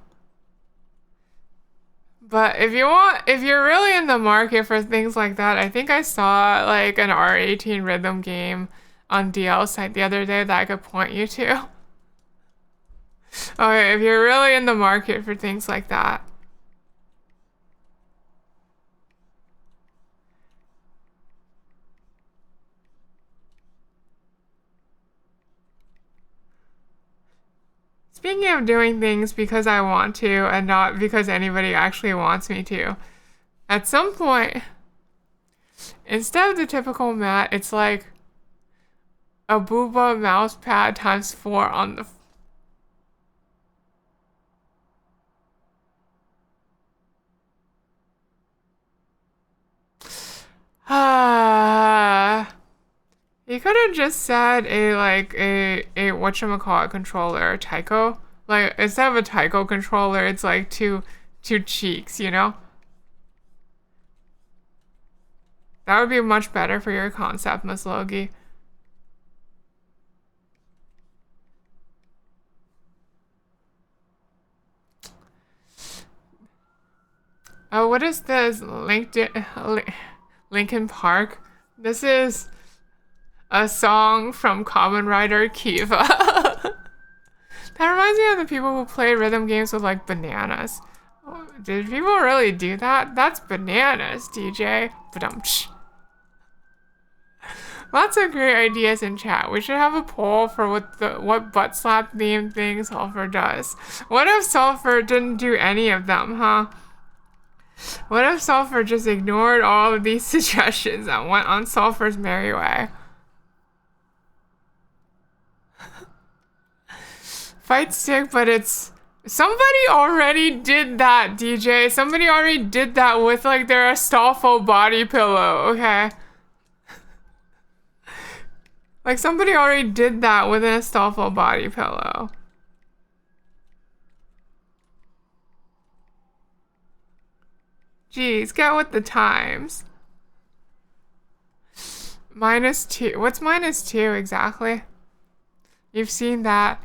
But if you're really in the market for things like that, I think I saw like an R18 rhythm game on DL site the other day that I could point you to. Okay, if you're really in the market for things like that. Speaking of doing things because I want to and not because anybody actually wants me to, at some point, instead of the typical mat, it's like a booba mouse pad times 4 on the. Ah. You could have just said a whatchamacallit controller, Tyco. Like instead of a Tyco controller, it's like two cheeks, you know? That would be much better for your concept, Miss Logie. Oh, what is this? Linkin Park? This is a song from Kamen Rider Kiva. That reminds me of the people who play rhythm games with like bananas. Oh, did people really do that? That's bananas, DJ. Ba-dum-tsh. Lots of great ideas in chat. We should have a poll for what butt slap theme thing Sulfur does. What if Sulfur didn't do any of them, huh? What if Sulfur just ignored all of these suggestions and went on Sulfur's merry way? Fight stick, but it's... Somebody already did that, DJ. Somebody already did that with, like, their Astolfo body pillow, okay? Like, somebody already did that with an Astolfo body pillow. Jeez, get with the times. -2. What's -2 exactly? You've seen that.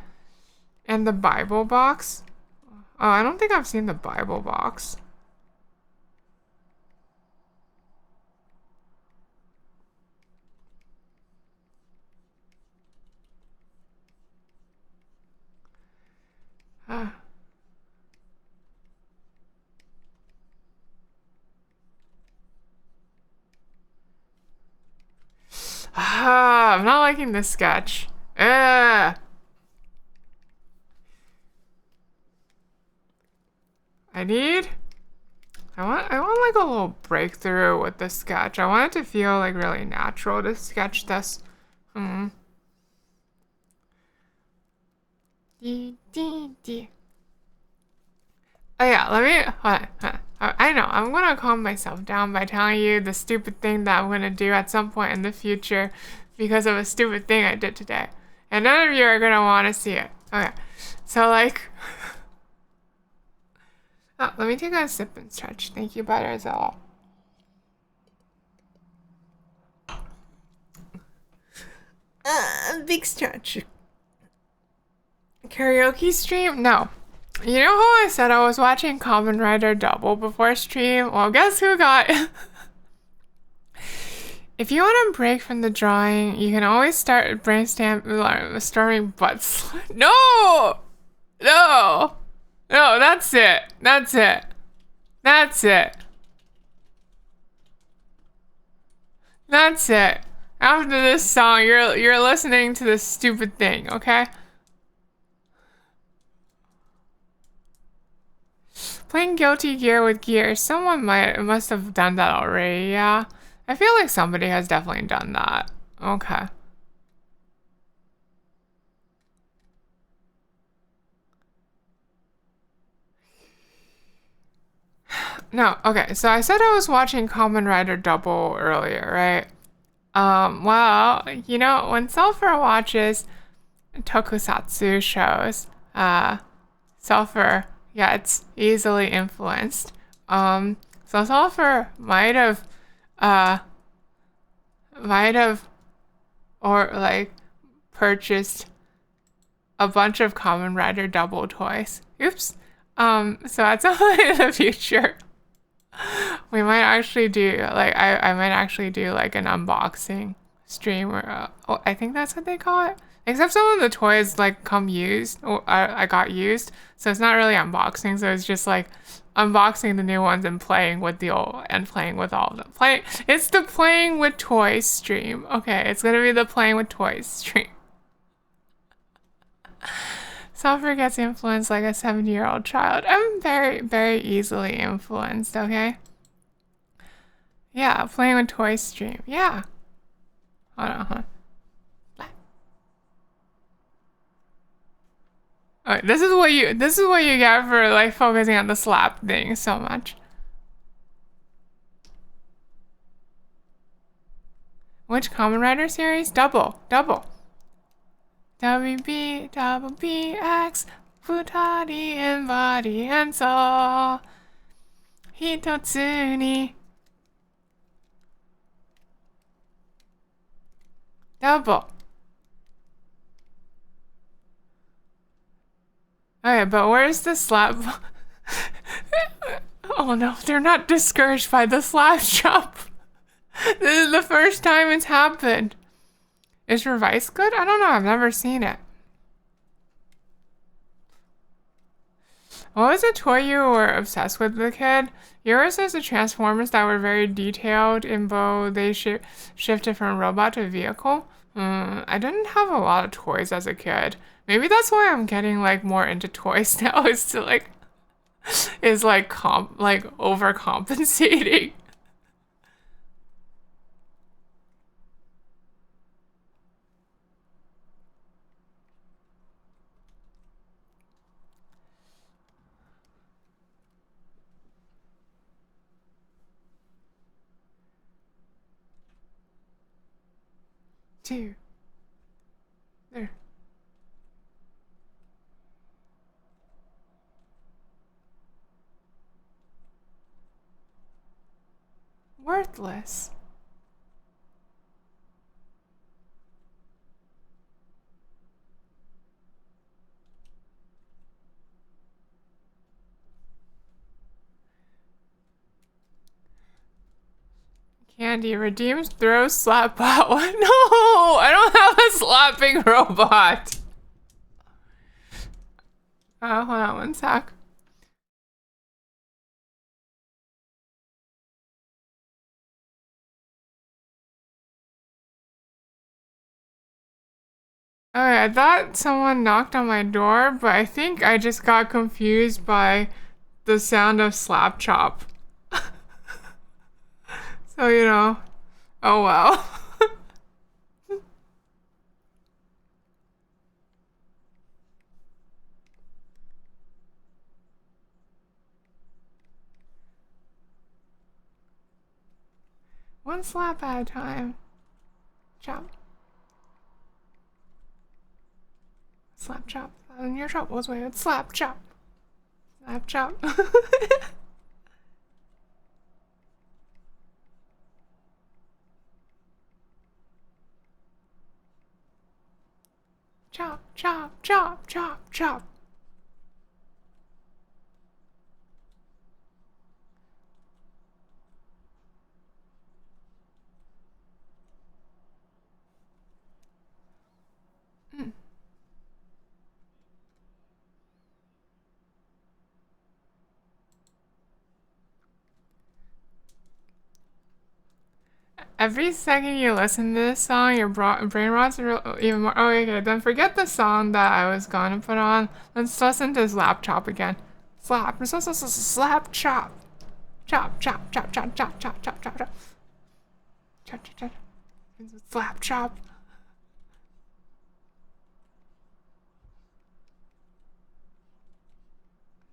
And the Bible box? Oh, I don't think I've seen the Bible box. I'm not liking this sketch. I want like a little breakthrough with the sketch. I want it to feel like really natural to sketch this. Oh yeah, let me, I know, I'm gonna calm myself down by telling you the stupid thing that I'm gonna do at some point in the future because of a stupid thing I did today. And none of you are gonna wanna see it. Okay, so like, oh, let me take a sip and stretch. Thank you, Butterzilla. Big stretch. Karaoke stream? No. You know how I said I was watching Kamen Rider Double before stream? Well, guess who got... If you want to break from the drawing, you can always start brainstorming butts. No! No! No, that's it. That's it. That's it. That's it. After this song, you're listening to this stupid thing, okay? Playing Guilty Gear with Gear. Someone must have done that already, yeah. I feel like somebody has definitely done that. Okay. No, okay, so I said I was watching Kamen Rider Double earlier, right? Well, you know, when Sulfur watches tokusatsu shows, Sulfur gets easily influenced. So Sulfur might have, or like, purchased a bunch of Kamen Rider Double toys. Oops. So at some point in the future, we might actually do, like, I might actually do, like, an unboxing stream, or, oh, I think that's what they call it. Except some of the toys like come used, or I got used, so it's not really unboxing. So it's just like unboxing the new ones and playing with the old and playing with all of them. It's the playing with toys stream. Okay, it's gonna be the playing with toys stream. Software gets influenced like a 70-year-old child. I'm very, very easily influenced. Okay. Yeah, playing with toys stream. Yeah. Hold on, hold on. Alright, this is what you get for like focusing on the slap thing so much. Which Kamen Rider series? Double. WB, double BX, Futari in body and soul. Hitotsuni. Double. Okay, but where's the slap? Oh no, they're not discouraged by the slap chop. This is the first time it's happened. Is Revice good? I don't know, I've never seen it. What was a toy you were obsessed with as a kid? Yours is the Transformers that were very detailed in both they shifted from robot to vehicle. I didn't have a lot of toys as a kid. Maybe that's why I'm getting like more into toys now is to like overcompensating. Two. There. Worthless. Candy redeems throw slap out. No, I don't have a slapping robot. Hold on one sec. Okay, I thought someone knocked on my door, but I think I just got confused by the sound of slap chop. So, you know, oh well. One slap at a time. Chop. Slap chop. And your troubles with slap chop. Slap chop. Chop, chop, chop, chop, chop. Mm. Every second you listen to this song, your brain rots even more. Oh, okay, then forget the song that I was gonna put on. Let's listen to Slap Chop again. Slap, slap, chop. Chop, chop, chop, chop, chop, chop, chop, chop, chop. Chop, chop, chop. Slap, chop.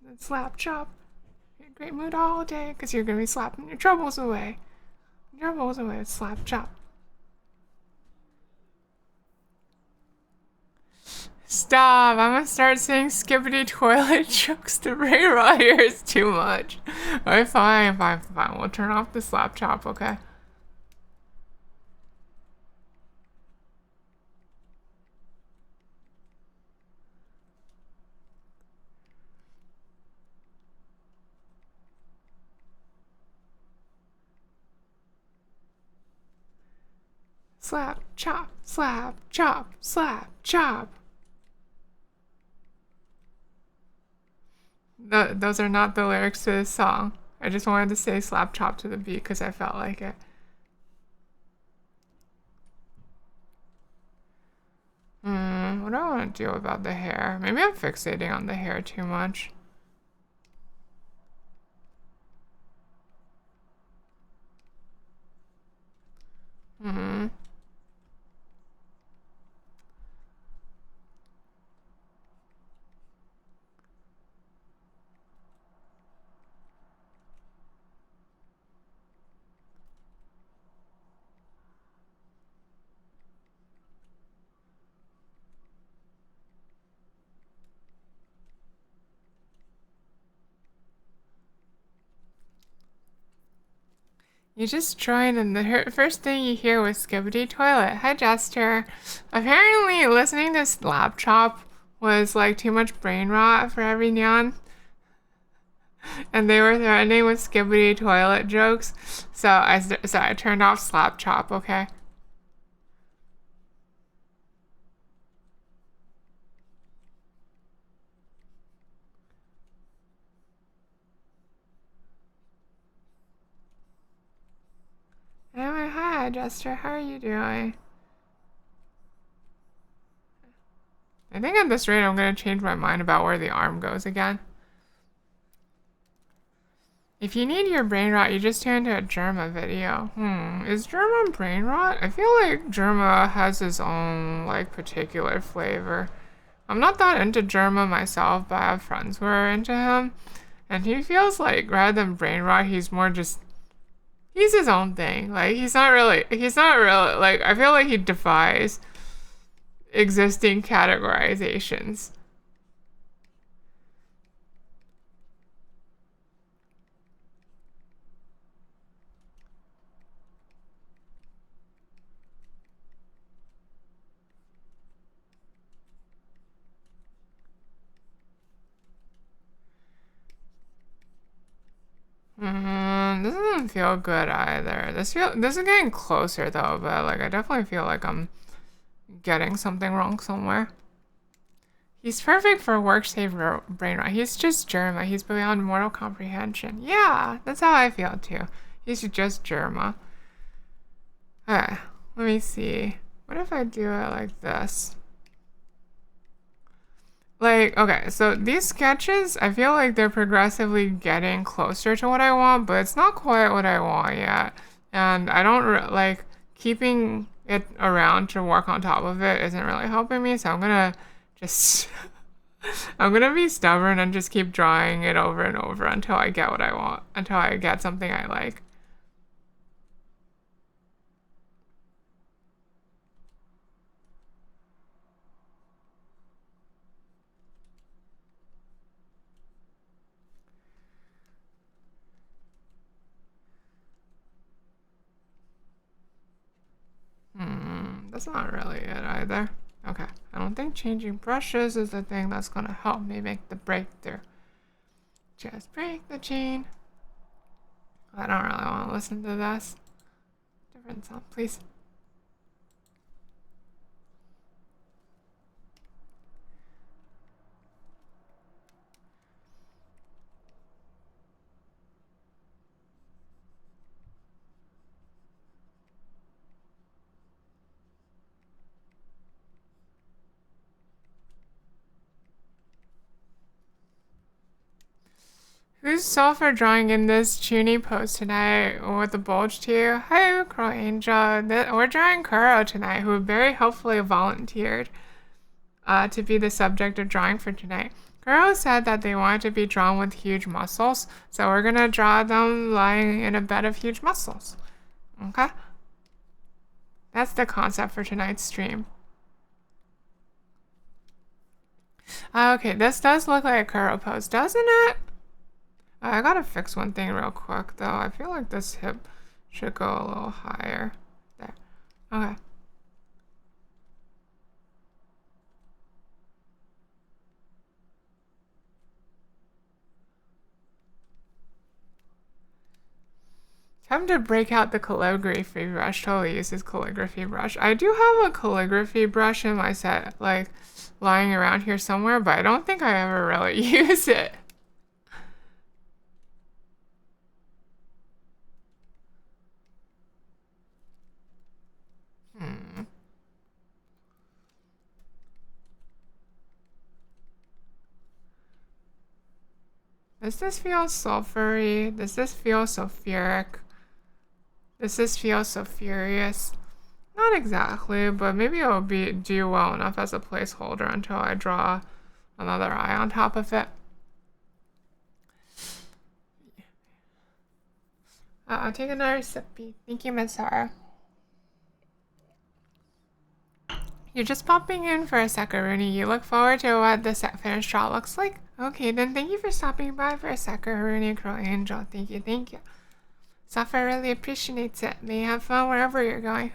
Then slap, chop. You're in a great mood all day, because you're gonna be slapping your troubles away. Your troubles away with slap, chop. Stop! I'm gonna start saying skippity toilet jokes to Ray Ryder. It's too much. Alright, fine. We'll turn off the slap chop, okay? slap, chop, slap, chop, slap, chop. Those are not the lyrics to this song. I just wanted to say slap chop to the beat because I felt like it. What do I want to do about the hair? Maybe I'm fixating on the hair too much. You just joined, and the first thing you hear was Skibbity Toilet. Hi, Jester. Apparently, listening to Slap Chop was like too much brain rot for every neon, and they were threatening with Skibbity Toilet jokes. So I turned off Slap Chop. Okay. Anyway, hi, Jester. How are you doing? I think at this rate, I'm gonna change my mind about where the arm goes again. If you need your brain rot, you just turn to a Germa video. Is Germa brain rot? I feel like Germa has his own, like, particular flavor. I'm not that into Germa myself, but I have friends who are into him. And he feels like, rather than brain rot, he's more just, he's his own thing. Like, he's not really, like, I feel like he defies existing categorizations. This doesn't feel good either. This is getting closer though, but like I definitely feel like I'm getting something wrong somewhere. He's perfect for work-safe brain rot. He's just Germa. He's beyond mortal comprehension. Yeah, that's how I feel too. He's just Germa. Okay, let me see. What if I do it like this? Like, okay, so these sketches, I feel like they're progressively getting closer to what I want, but it's not quite what I want yet. And I don't, like, keeping it around to work on top of it isn't really helping me, so I'm gonna just, I'm gonna be stubborn and just keep drawing it over and over until I get what I want, until I get something I like. That's not really it either. Okay, I don't think changing brushes is the thing that's gonna help me make the breakthrough. Just break the chain. I don't really want to listen to this. Different song, please. Who's software drawing in this Chuny pose tonight with the bulge too? Hi, Crow Angel. We're drawing Kuro tonight, who very helpfully volunteered to be the subject of drawing for tonight. Kuro said that they wanted to be drawn with huge muscles, so we're gonna draw them lying in a bed of huge muscles. Okay? That's the concept for tonight's stream. Okay, this does look like a Kuro pose, doesn't it? I gotta fix one thing real quick, though. I feel like this hip should go a little higher. There. Okay. Time to break out the calligraphy brush. Totally use this calligraphy brush. I do have a calligraphy brush in my set, like, lying around here somewhere, but I don't think I ever really use it. Does this feel sulfury? Does this feel sulfuric? Does this feel sulfurious? Not exactly, but maybe it'll do well enough as a placeholder until I draw another eye on top of it. I'll take another sippy. Thank you, Miss Sarah. You're just popping in for a second, Rooney. You look forward to what the finished draw looks like? Okay, then thank you for stopping by for a second, Rooney Crow Angel. Thank you, thank you. Software really appreciates it. May have fun wherever you're going.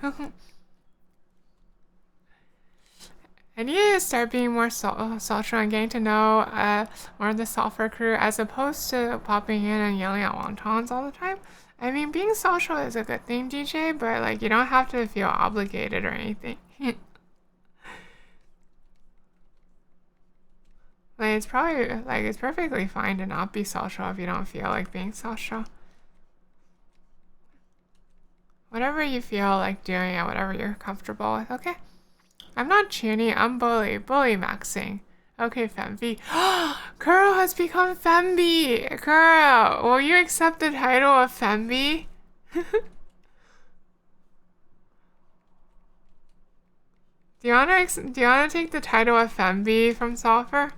I need to start being more social and getting to know more of the software crew as opposed to popping in and yelling at wontons all the time. I mean, being social is a good thing, DJ, but like you don't have to feel obligated or anything. Like it's probably like it's perfectly fine to not be social if you don't feel like being social. Whatever you feel like doing and whatever you're comfortable with, okay? I'm not Chuny, I'm bully maxing. Okay, Femby. Kuro has become Femby! Kuro, will you accept the title of Femby? Do you wanna take the title of Femby from Sulfur?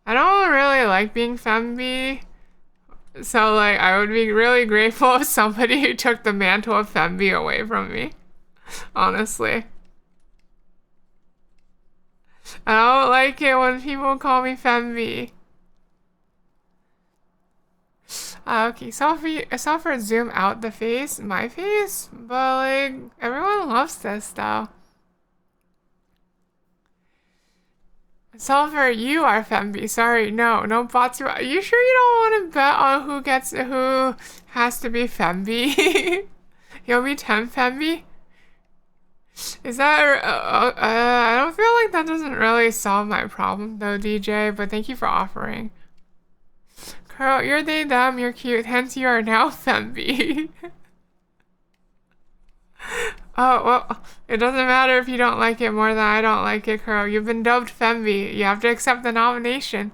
I don't really like being Femby, so like I would be really grateful if somebody who took the mantle of Femby away from me. Honestly. I don't like it when people call me Femby. Okay, Sulfur zoom out the face, my face, but like everyone loves this though. Sulfur, you are Femby. Sorry, no bots. Are you sure you don't want to bet on who has to be Femby? You'll be 10 Femby? Is that I don't feel like that doesn't really solve my problem though, DJ, but thank you for offering. Girl, you're they, them, you're cute, hence you are now Femby. Oh, well, it doesn't matter if you don't like it more than I don't like it, Kuro. You've been dubbed Femby. You have to accept the nomination.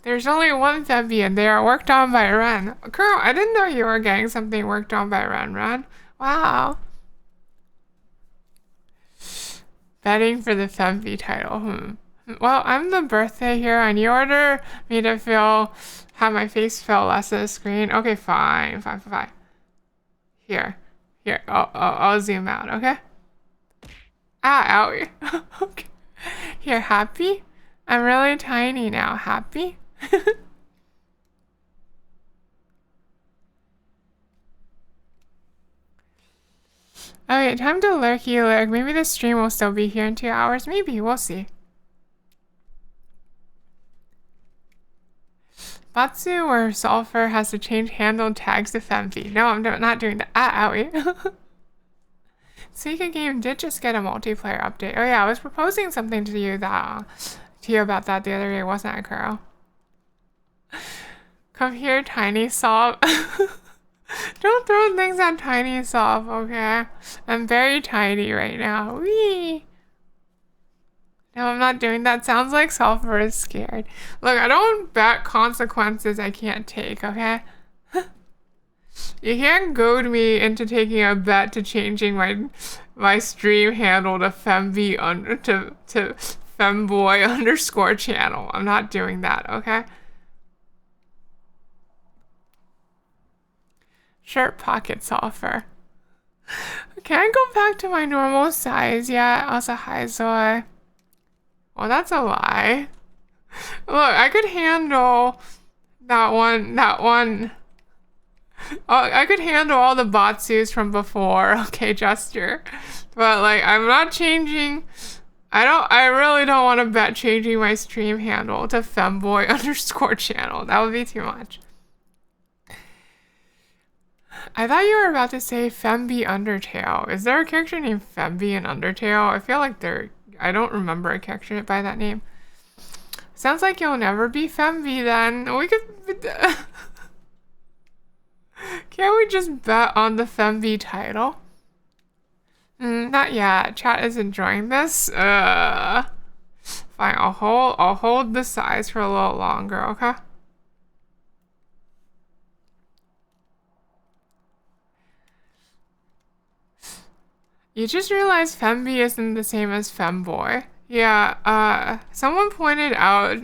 There's only one Femby, and they are worked on by Ren. Kuro, I didn't know you were getting something worked on by Ren. Wow. Betting for the Femby title. Well, I'm the birthday hero, and you order me to have my face feel less of the screen. Okay, fine. Here, I'll zoom out, okay? Owie. Okay. Here, happy? I'm really tiny now. Happy? Okay, time to lurky lurk. Maybe the stream will still be here in 2 hours. Maybe, we'll see. Batsu or Sulfur has to change handle tags to Femby. No, I'm not doing that. Owie. Suika Game did just get a multiplayer update. Oh yeah, I was proposing something to you about that the other day, wasn't I, Kuro? Come here, Tiny Solve. Don't throw things at Tiny Solve, okay? I'm very tiny right now. Whee! No, I'm not doing that. Sounds like Sulfur is scared. Look, I don't bet consequences I can't take, okay? You can't goad me into taking a bet to changing my stream handle to Femby to femboy _channel. I'm not doing that, okay? Shirt pocket Sulfur. Can I go back to my normal size yet? Also, hi Zoe. Well, that's a lie. Look, I could handle that one. Oh, I could handle all the Batsus from before. Okay, Jester. But, like, I'm not changing I really don't want to bet changing my stream handle to femboy_channel. That would be too much. I thought you were about to say Femby Undertale. Is there a character named Femby in Undertale? I feel like I don't remember a character by that name. Sounds like you'll never be Femby then. We could... Can't we just bet on the Femby title? Not yet. Chat is enjoying this. Fine, I'll hold the size for a little longer, okay? You just realized Femby isn't the same as Femboy. Yeah, someone pointed out,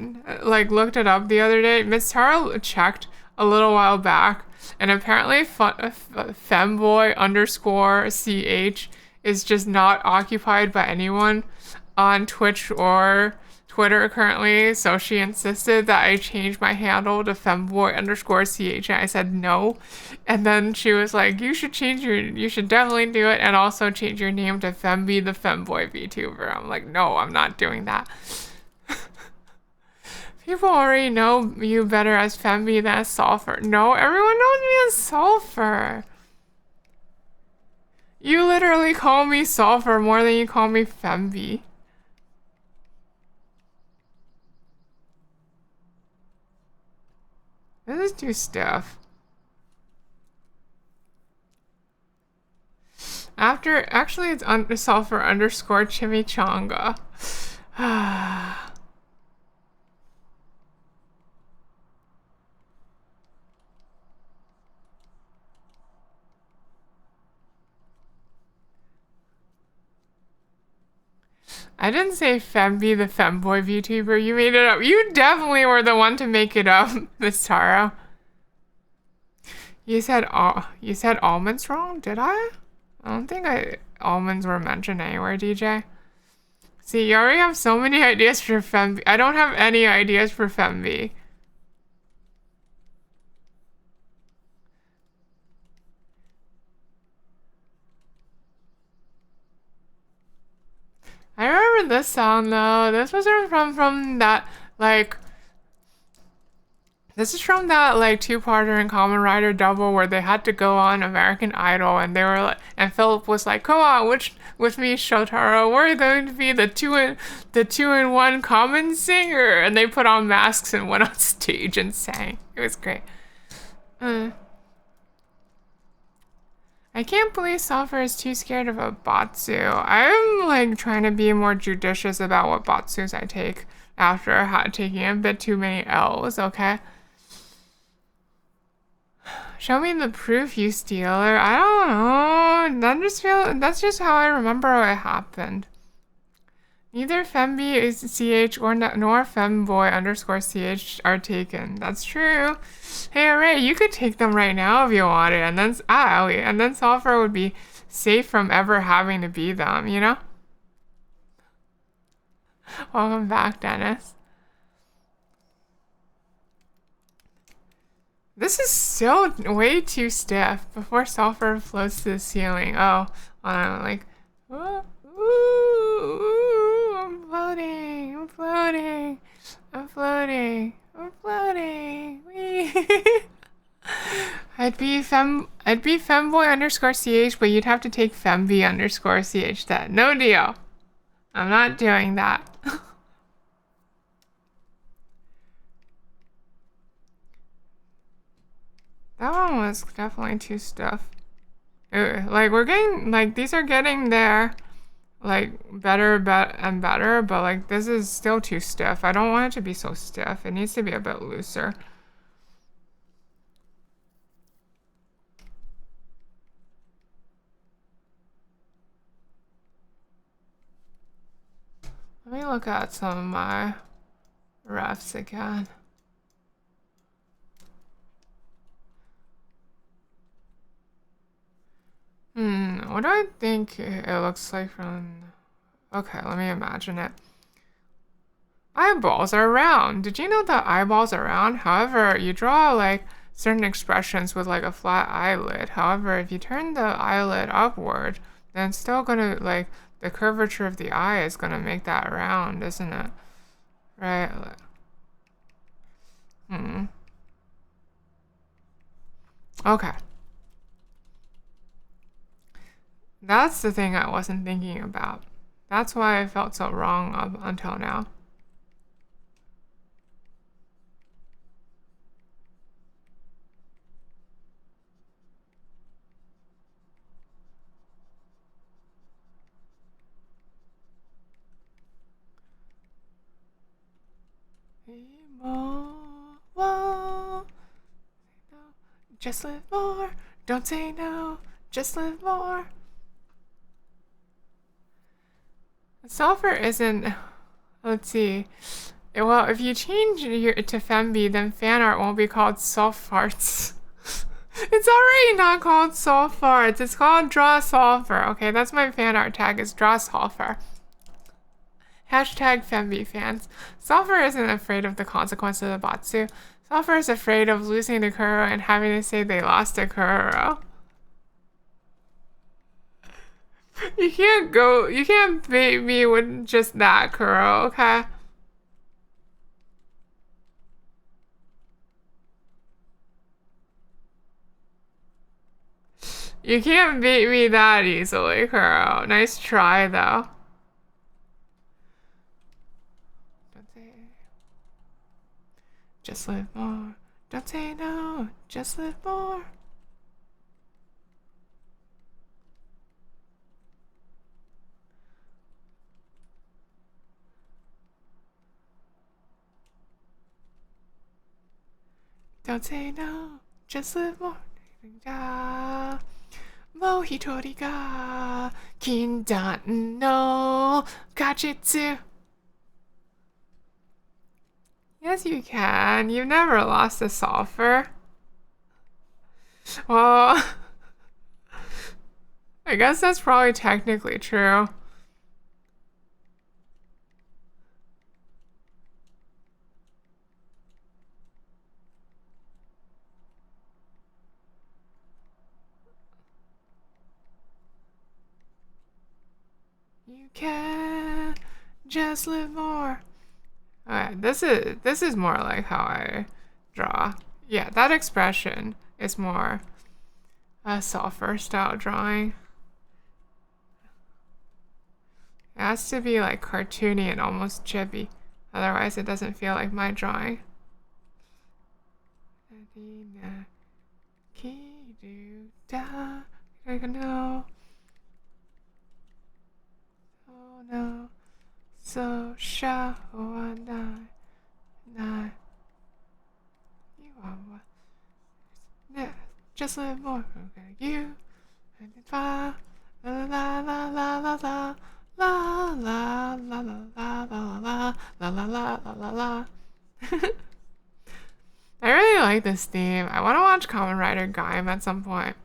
like, looked it up the other day. Miss Tara checked a little while back, and apparently femboy_ch is just not occupied by anyone on Twitch or Twitter currently, so she insisted that I change my handle to femboy_ch, and I said no. And then she was like, you should definitely do it, and also change your name to Femby the Femboy VTuber. I'm like, no, I'm not doing that. People already know you better as Femby than as Sulfur. No, everyone knows me as Sulfur. You literally call me Sulfur more than you call me Femby. This is too stiff. Actually it's sulfur_chimichanga. I didn't say Femby the Femboy VTuber. You made it up. You definitely were the one to make it up, Miss Taro. You said almonds wrong? Did I? I don't think almonds were mentioned anywhere, DJ. See, you already have so many ideas for Femby. I don't have any ideas for Femby. I remember this song though. This was from that like. This is from that like two-parter in Kamen Rider Double where they had to go on American Idol and they were like, and Philip was like, "Come on, with me, Shotaro. We're going to be the two-in-one common singer." And they put on masks and went on stage and sang. It was great. I can't believe Sulfur is too scared of a Batsu. I'm like trying to be more judicious about what Batsus I take after taking a bit too many L's, okay? Show me the proof, you stealer. I don't know. That's just how I remember what happened. Neither Femby is CH nor Femboy_CH are taken. That's true. Hey, Ray, you could take them right now if you wanted, and then Sulfur would be safe from ever having to be them, you know? Welcome back, Dennis. This is still way too stiff before Sulfur floats to the ceiling. Oh, like, ooh, I'm floating. I'd be Femboy_CH, but you'd have to take Femby_CH then. No deal. I'm not doing that. That one was definitely too stiff. Like, we're getting, like, these are getting there, like, better and better, but, like, this is still too stiff. I don't want it to be so stiff. It needs to be a bit looser. Let me look at some of my refs again. What do I think it looks like from... Okay, let me imagine it. Eyeballs are round. Did you know that eyeballs are round? However, you draw like certain expressions with like a flat eyelid. However, if you turn the eyelid upward, then it's still gonna, like, the curvature of the eye is gonna make that round, isn't it? Right? Hmm. Okay. That's the thing I wasn't thinking about. That's why I felt so wrong up until now. Just live more. Don't say no. Just live more. Sulfur isn't. Let's see. Well, if you change it to Femby, then fan art won't be called soft farts. It's already not called soft farts. It's called draw sulfur. Okay, that's my fan art tag. Is draw sulfur. Hashtag Femby fans. Sulfur isn't afraid of the consequence of the Batsu. Sulfur is afraid of losing the Kuro and having to say they lost a Kuro. You can't bait me with just that Kuro, okay? You can't beat me that easily, Kuro. Nice try, though. Just live more. Don't say no. Just live more. Don't say no. Just live more. Mo hitori ga kindan no kachitsu. Yes, you can. You've never lost a sulfur. Well, I guess that's probably technically true. You can just live more. Alright, this is more like how I draw. Yeah, that expression is more a sulfur style drawing. It has to be like cartoony and almost chibi. Otherwise it doesn't feel like my drawing. No. Oh no. So shall I you are what? Yeah, just live more. Okay, you and la la la la la la la la la la la la la la la la. I really like this theme. I want to watch Kamen Rider Gaim at some point.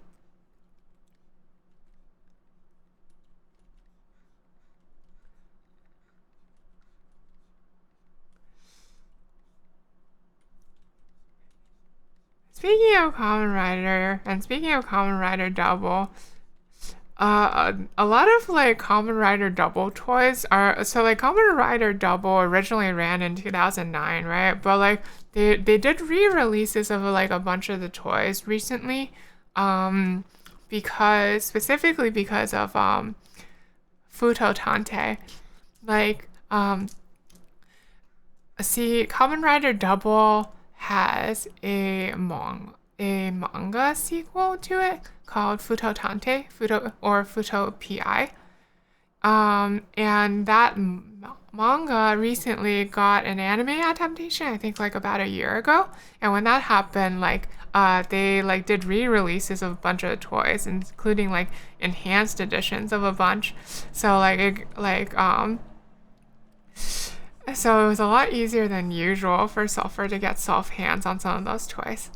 Speaking of Kamen Rider, and speaking of Kamen Rider Double, a lot of like Kamen Rider Double toys are so like Kamen Rider Double originally ran in 2009, right? But like they did re-releases of like a bunch of the toys recently, because specifically because of Futo Tante, like see Kamen Rider Double has a manga sequel to it called Futo Tante, Futo PI. And that manga recently got an anime adaptation, I think like about a year ago. And when that happened, like they like did re-releases of a bunch of toys, including like enhanced editions of a bunch. So so it was a lot easier than usual for Sulfur to get soft hands on some of those toys.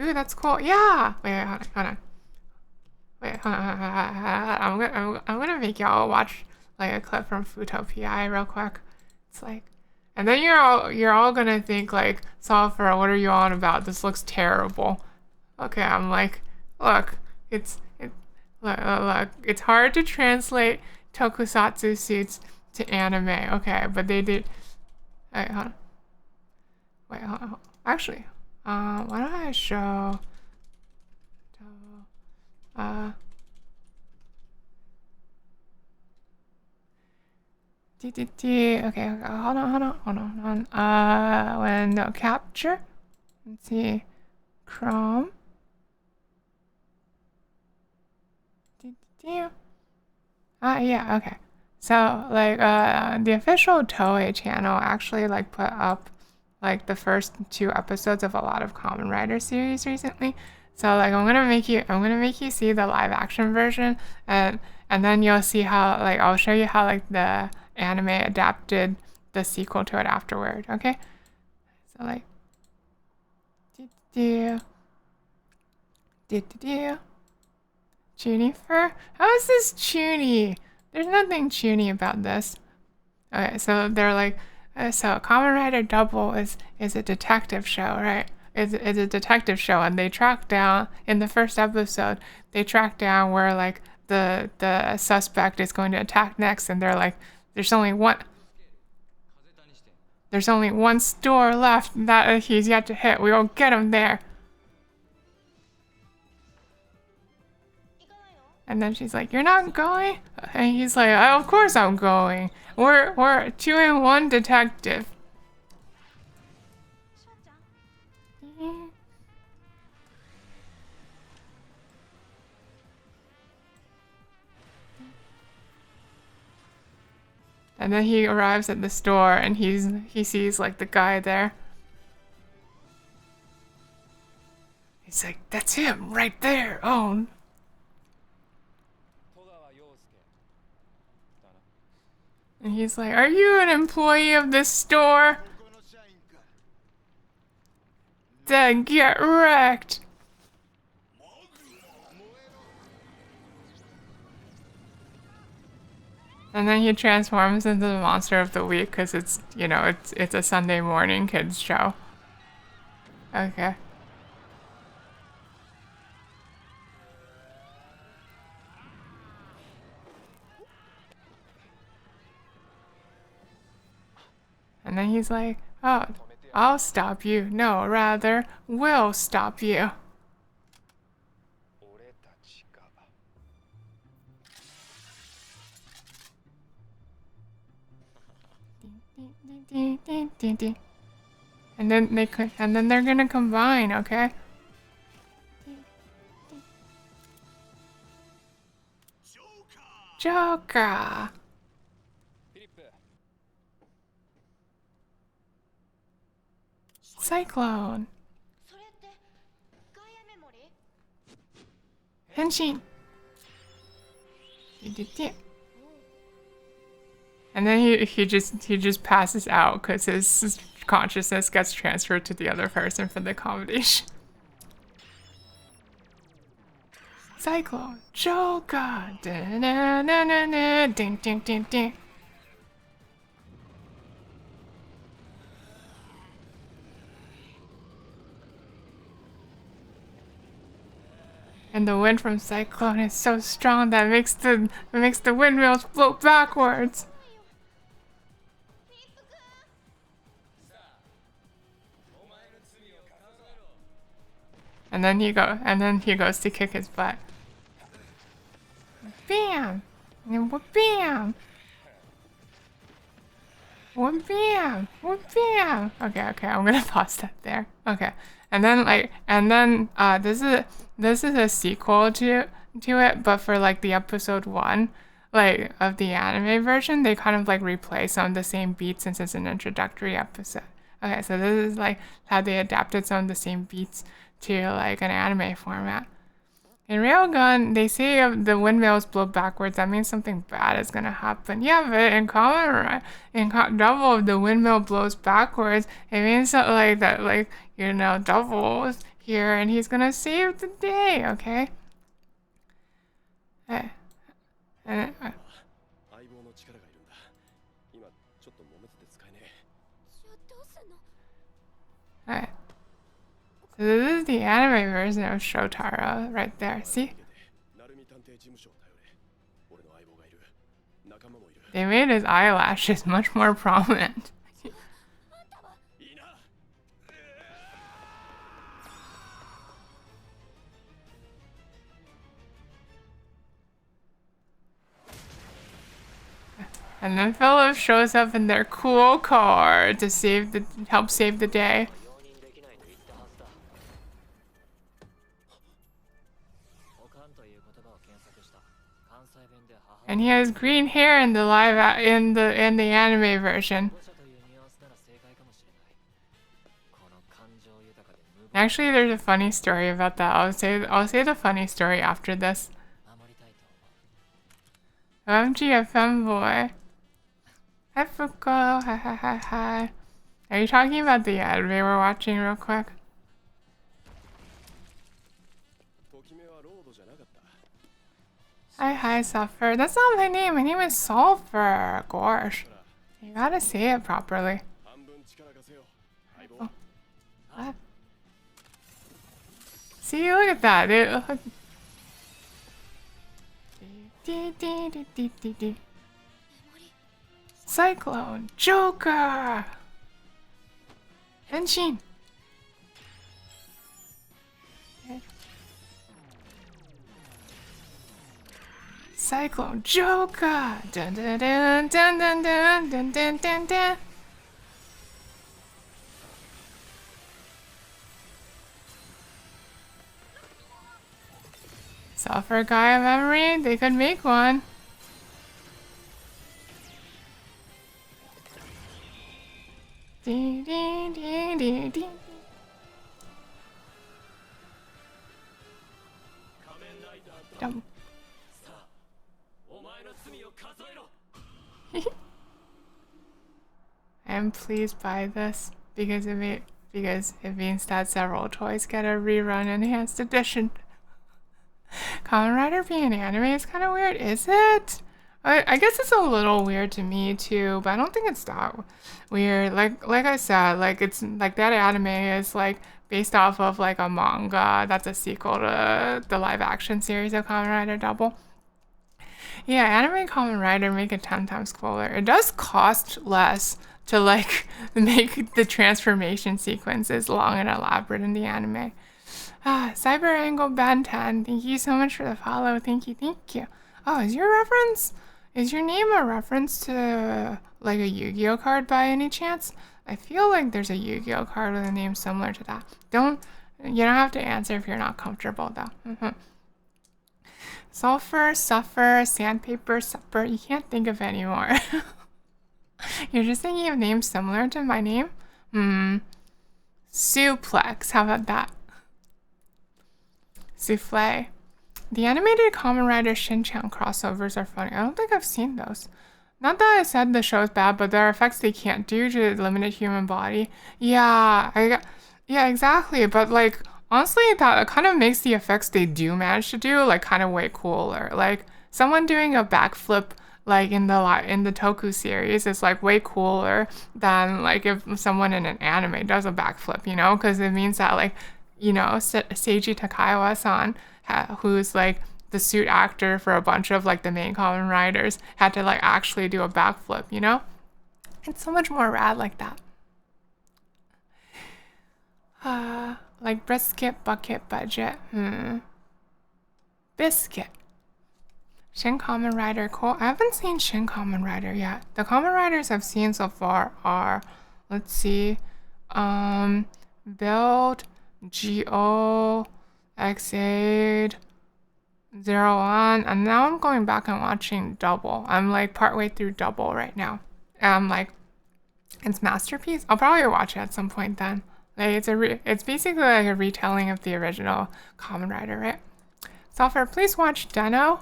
Ooh, that's cool. Yeah. Wait, hold on. Wait, hold on. I'm gonna make y'all watch like a clip from Futopia real quick. It's like, and then you're all gonna think like, Sulfur, what are you on about? This looks terrible. Okay, I'm like, look, it's Look. It's hard to translate tokusatsu suits to anime. Okay, but they did. Wait, hold on. Wait, hold on. Actually, why don't I show? Uh. Okay, hold on. Window capture. Let's see. Chrome. Yeah, okay. So, like, the official Toei channel actually, like, put up, like, the first 2 episodes of a lot of Kamen Rider series recently. So, like, I'm gonna make you see the live action version, and then you'll see how, like, I'll show you how, like, the anime adapted the sequel to it afterward, okay? So, like, Junifer? How is this Chuny? There's nothing Chuny about this. Okay, so they're like, so Kamen Rider Double is a detective show, right? It's a detective show, and they track down in the first episode. They track down where like the suspect is going to attack next, and they're like, there's only one store left that he's yet to hit. We will get him there. And then she's like, "You're not going?" And he's like, "Oh, of course I'm going. We're 2-in-1 detective." And then he arrives at the store and he sees like the guy there. He's like, "That's him right there. Oh." And he's like, "Are you an employee of this store?" Then get wrecked. And then he transforms into the monster of the week because it's, you know, it's a Sunday morning kids show. Okay. And then he's like, "Oh, I'll stop you. No, rather, we'll stop you." And then they're gonna combine, okay? Joker. Cyclone. Henshin. And then he just passes out because his consciousness gets transferred to the other person for the accommodation. Cyclone. Joker. Ding ding ding ding. And the wind from Cyclone is so strong that it makes the windmills float backwards. And then he goes to kick his butt. Bam! And bam! Bam! Bam! Okay, I'm gonna pause that there. Okay. And then this is a sequel to it, but for like the episode 1, like of the anime version, they kind of like replay some of the same beats since it's an introductory episode. Okay, so this is like how they adapted some of the same beats to like an anime format. In Railgun, they say if the windmills blow backwards, that means something bad is gonna happen. Yeah, but Double, if the windmill blows backwards, it means that like you know, Double's here and he's gonna save the day. Okay. Hey. Alright. So this is the anime version of Shotaro right there. See? They made his eyelashes much more prominent. And then Philip shows up in their cool car to help save the day. And he has green hair in the in the anime version. Actually, there's a funny story about that. I'll say the funny story after this. OMG, a femboy. Hi, Fuko. Hi, hi, hi, hi. Are you talking about the anime we're watching real quick? Hi, hi, Sulfur. That's not my name. My name is Sulfur. Gosh. You gotta say it properly. Oh. What? See, look at that. Cyclone, Joker, Henshin. Cyclone, Joker. Dun dun dun dun dun dun dun dun dun dun. Sulfur Gaia memory, they could make one. Dee, dee, dee, dee, dee. Dumb. I am pleased by this because it means that several toys get a rerun enhanced edition. Kamen Rider being anime is kind of weird, is it? I guess it's a little weird to me too, but I don't think it's that weird. Like I said, like it's like that anime is like based off of like a manga that's a sequel to the live action series of Kamen Rider Double. Yeah, anime Kamen Rider make it 10 times cooler. It does cost less to like make the transformation sequences long and elaborate in the anime. Cyber Angle Ben 10, thank you so much for the follow. Thank you. Oh, is your name a reference to like a Yu-Gi-Oh card by any chance? I feel like there's a Yu-Gi-Oh card with a name similar to that. You don't have to answer if you're not comfortable though. Sulfur, Suffer, Sandpaper, Supper. You can't think of any more. You're just thinking of names similar to my name? Suplex, how about that? Souffle. The animated Kamen Rider Shin-chan crossovers are funny. I don't think I've seen those. Not that I said the show's bad, but there are effects they can't do to the limited human body. Yeah, exactly. But like, honestly, that kind of makes the effects they do manage to do like kind of way cooler. Like someone doing a backflip like in the Toku series is like way cooler than like if someone in an anime does a backflip, you know, because it means that like, you know, Seiji Takaiwa-san, who's like the suit actor for a bunch of like the main Kamen Riders, had to like actually do a backflip, you know? It's so much more rad like that. Like brisket bucket budget. Biscuit. Shin Kamen Rider cool. I haven't seen Shin Kamen Rider yet. The Kamen Riders I've seen so far are, let's see, Build, G.O., X-Aid, 01, and now I'm going back and watching Double. I'm like partway through Double right now. I'm like, it's Masterpiece. I'll probably watch it at some point then. Like it's basically like a retelling of the original Kamen Rider, right? Sulfur, please watch Den-O.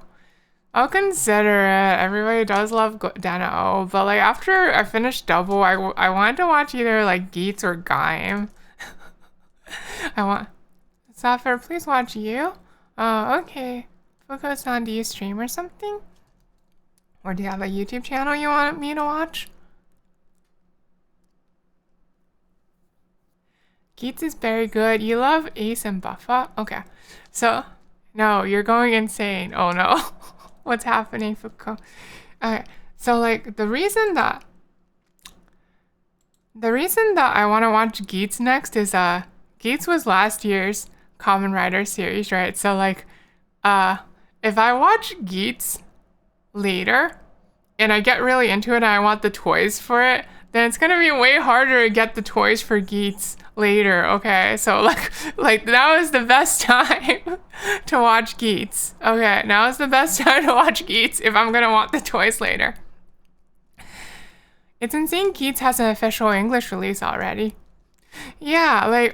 I'll consider it. Everybody does love Den-O, but like after I finished Double, I wanted to watch either like Geats or Gaim. Sulfur, please watch you. Oh, okay. Focus-san, do you stream or something? Or do you have a YouTube channel you want me to watch? Geats is very good. You love Ace and Buffa? Okay. So, No, you're going insane. Oh no. What's happening, Fuko? Okay, so like the reason that I want to watch Geats next is Geats was last year's Kamen Rider series, right? So like if I watch Geats later and I get really into it and I want the toys for it, then it's gonna be way harder to get the toys for Geats later, okay? So like now is the best time to watch Geats. Okay, now is the best time to watch Geats if I'm gonna want the toys later. It's insane Geats has an official English release already. Yeah, like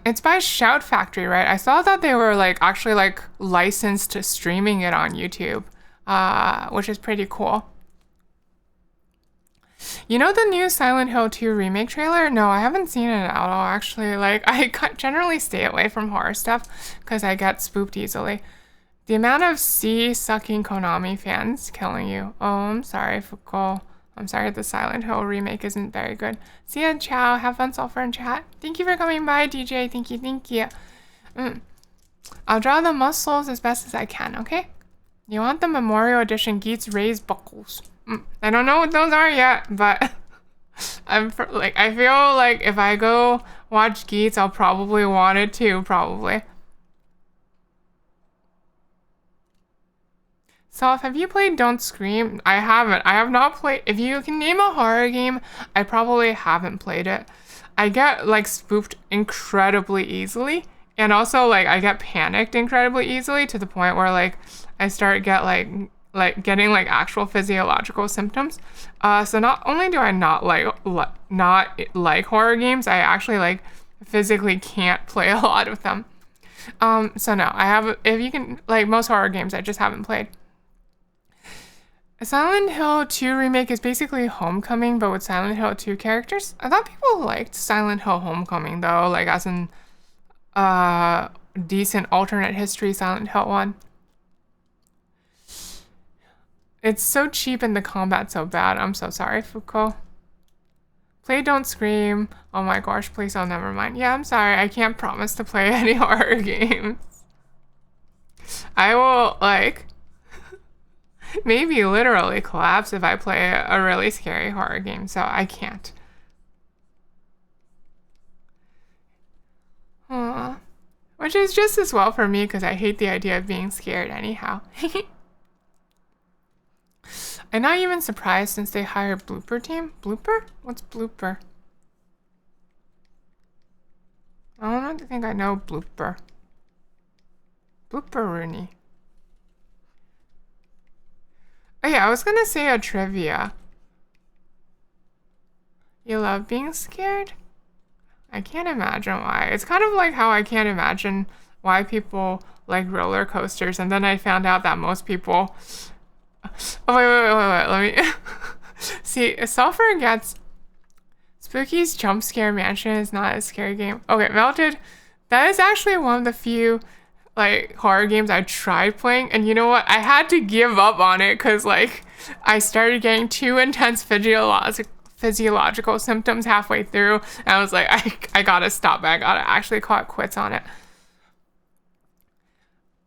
it's by Shout Factory, right? I saw that they were like actually like licensed to streaming it on YouTube, which is pretty cool. You know the new Silent Hill 2 remake trailer? No, I haven't seen it at all, actually. Like, I generally stay away from horror stuff because I get spooked easily. The amount of sea-sucking Konami fans killing you. Oh, I'm sorry, Fuko. I'm sorry the Silent Hill remake isn't very good. See ya, ciao. Have fun, Sulfur, in chat. Thank you for coming by, DJ. Thank you, thank you. I'll draw the muscles as best as I can, okay? You want the Memorial Edition Geats Raised Buckles. I don't know what those are yet, but I feel like if I go watch Geats, I'll probably want it too, probably. Self, have you played Don't Scream? I haven't. I have not played. If you can name a horror game, I probably haven't played it. I get like spooked incredibly easily, and also like I get panicked incredibly easily to the point where like I start getting like actual physiological symptoms. So not only do I not like horror games, I actually like physically can't play a lot of them. So no, I have, if you can, like most horror games I just haven't played. Silent Hill 2 remake is basically Homecoming, but with Silent Hill 2 characters. I thought people liked Silent Hill Homecoming though, like as in decent alternate history Silent Hill 1. It's so cheap and the combat's so bad. I'm so sorry, Fuko. Play Don't Scream. Oh my gosh, please, oh, never mind. Yeah, I'm sorry. I can't promise to play any horror games. I will, like, maybe literally collapse if I play a really scary horror game, so I can't. Aww. Which is just as well for me because I hate the idea of being scared anyhow. I'm not even surprised since they hired Blooper Team. Blooper? What's Blooper? I don't think I know Blooper. Blooper Rooney. Oh yeah, I was gonna say a trivia. You love being scared? I can't imagine why. It's kind of like how I can't imagine why people like roller coasters, and then I found out that most people... Oh, wait, let me... See, Sulfur gets... Spooky's Jump Scare Mansion is not a scary game. Okay, Melted, that is actually one of the few, like, horror games I tried playing, and you know what? I had to give up on it, because, like, I started getting too intense physiological symptoms halfway through, and I was like, I gotta stop. I gotta actually call it quits on it.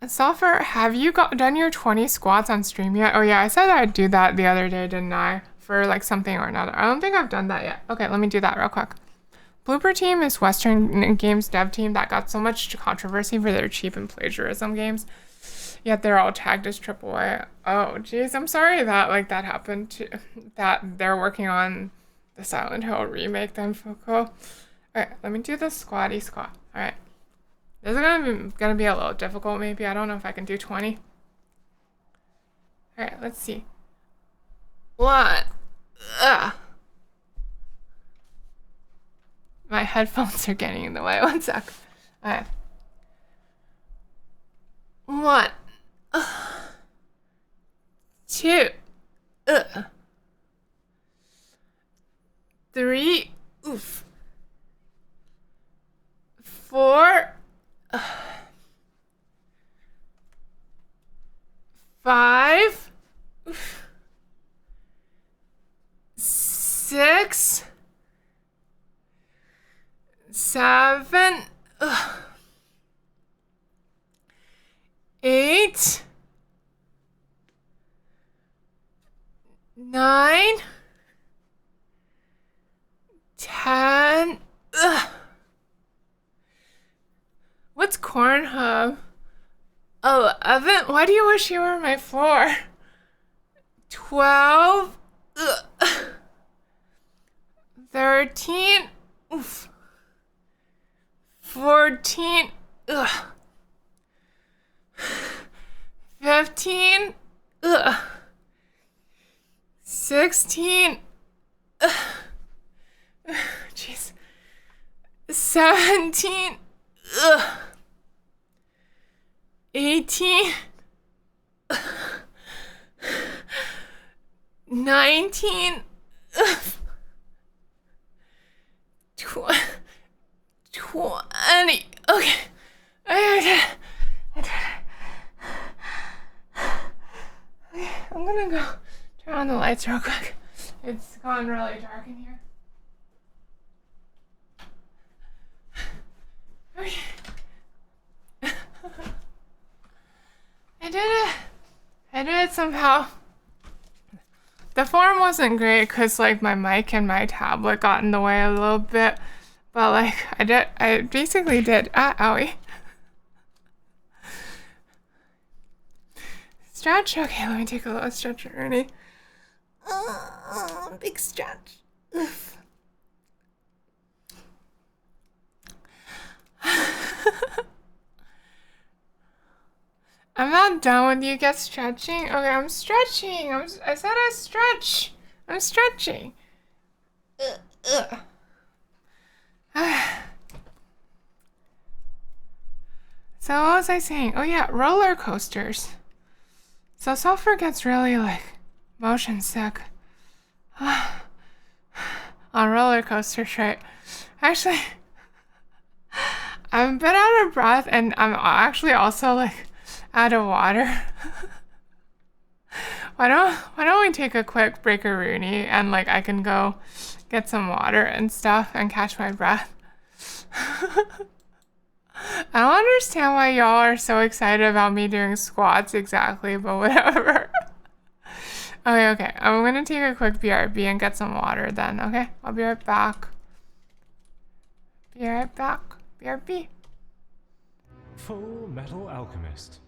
Sulfur, have you done your 20 squats on stream yet? Oh yeah, I said I'd do that the other day, didn't I? For like something or another. I don't think I've done that yet. Okay, let me do that real quick. Blooper Team is Western Games dev team that got so much controversy for their cheap and plagiarism games. Yet they're all tagged as AAA. Oh, geez, I'm sorry that like that happened to that they're working on the Silent Hill remake then, Fuko. Alright, let me do the squatty squat. Alright. This is gonna be a little difficult maybe. I don't know if I can do 20. Alright, let's see. What? Ugh. My headphones are getting in the way. One sec. Alright. 1. 2. 3. Oof. 4. 5. 6. 7. 8, 9, 10. Ugh. What's corn hub? 11. Why do you wish you were my floor? 12. Ugh. 13. Oof. 14. Ugh. 15. Ugh. 16. Ugh. Jeez. 17. Ugh. 18. 19. Ugh. 20. Okay. I did it. Okay, I'm gonna go turn on the lights real quick. It's gone really dark in here. Okay. I did it. I did it somehow. The form wasn't great because like my mic and my tablet got in the way a little bit. But like I basically did. Owie. Stretch? Okay, let me take a little stretch, Ernie. Big stretch. Oof. I'm not done with you guys stretching. Okay, I'm stretching. I said I stretch. I'm stretching. So what was I saying? Oh yeah, roller coasters. So sulfur gets really like motion sick on roller coasters, right? Actually, I'm a bit out of breath and I'm actually also like out of water. Why don't we take a quick breakaroonie and like I can go get some water and stuff and catch my breath. I don't understand why y'all are so excited about me doing squats exactly, but whatever. Okay. I'm gonna take a quick BRB and get some water then, okay? I'll be right back. Be right back. BRB. Full Metal Alchemist.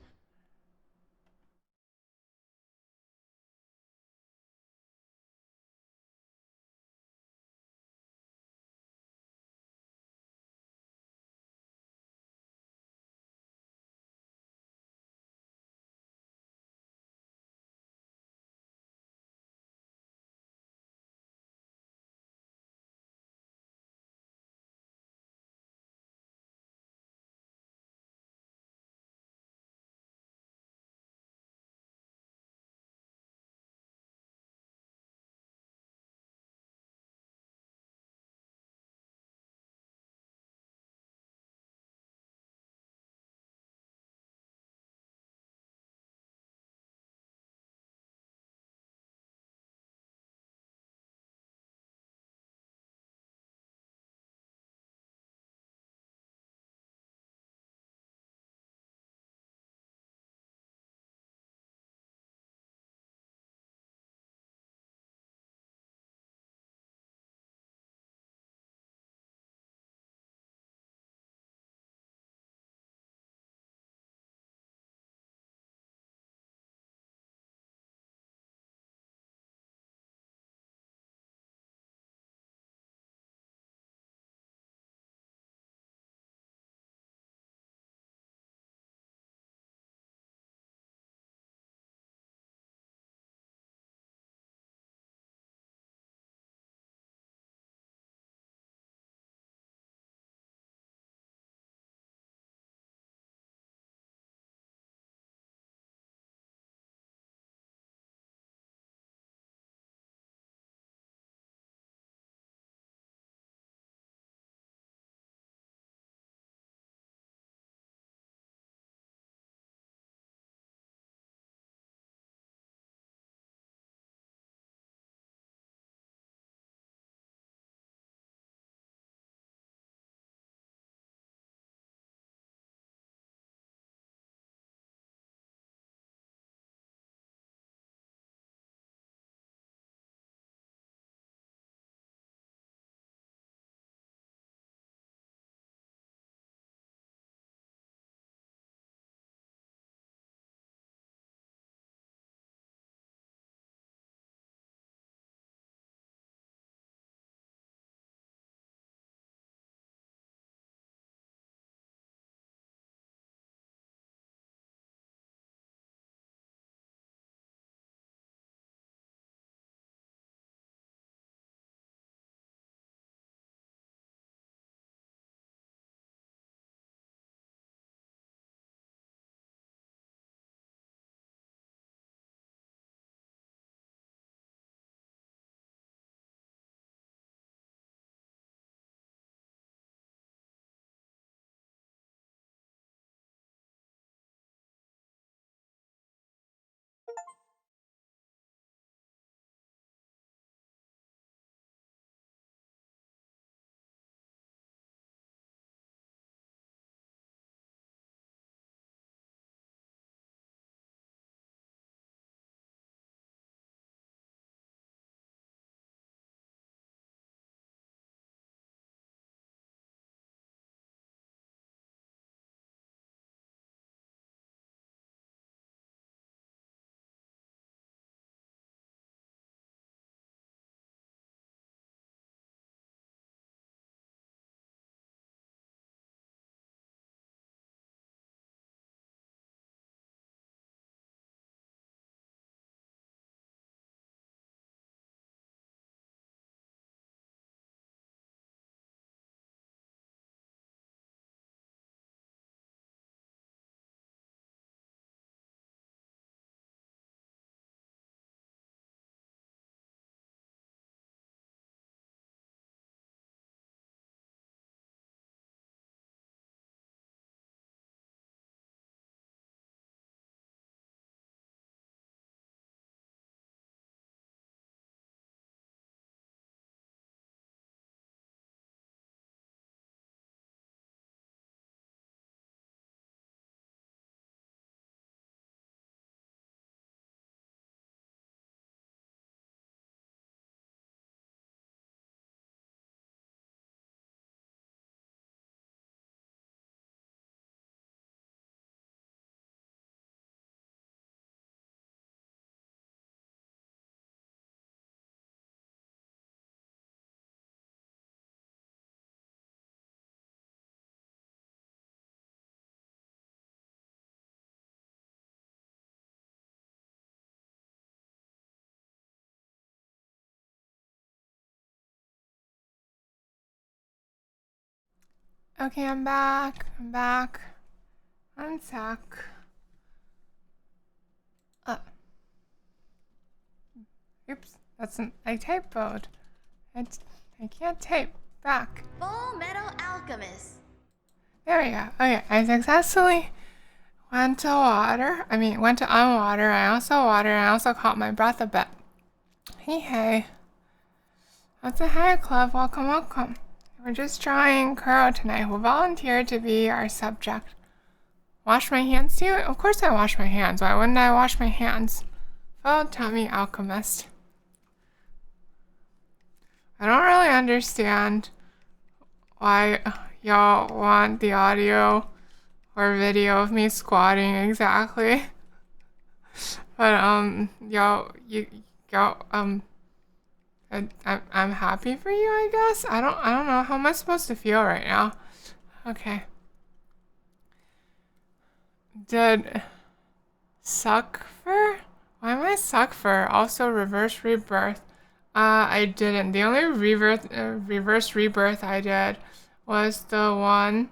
Okay, I'm back. One sec. Oops, I typoed. I can't type back. Full Metal Alchemist. There we go. Okay, I successfully went to water. Went to unwater. I also caught my breath a bit. Hey. What's a Hi Club? Welcome. We're just trying Kuro tonight, who volunteered to be our subject. Wash my hands too? Of course I wash my hands. Why wouldn't I wash my hands? Full tummy alchemist. I don't really understand why y'all want the audio or video of me squatting exactly. But I'm happy for you, I guess. I don't know, how am I supposed to feel right now? Okay. Did Suckfer? Why am I Suckfer? Also reverse rebirth. I didn't. The only reverse rebirth I did was the one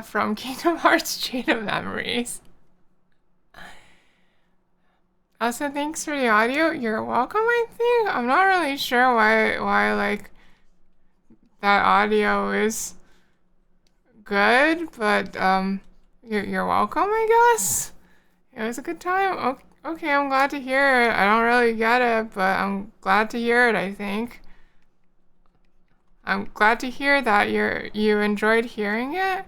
from Kingdom Hearts Chain of Memories. Also, thanks for the audio. You're welcome, I think. I'm not really sure why like that audio is good, but you're welcome, I guess. It was a good time. Okay, I'm glad to hear it. I don't really get it, but I'm glad to hear it, I think. I'm glad to hear that you enjoyed hearing it.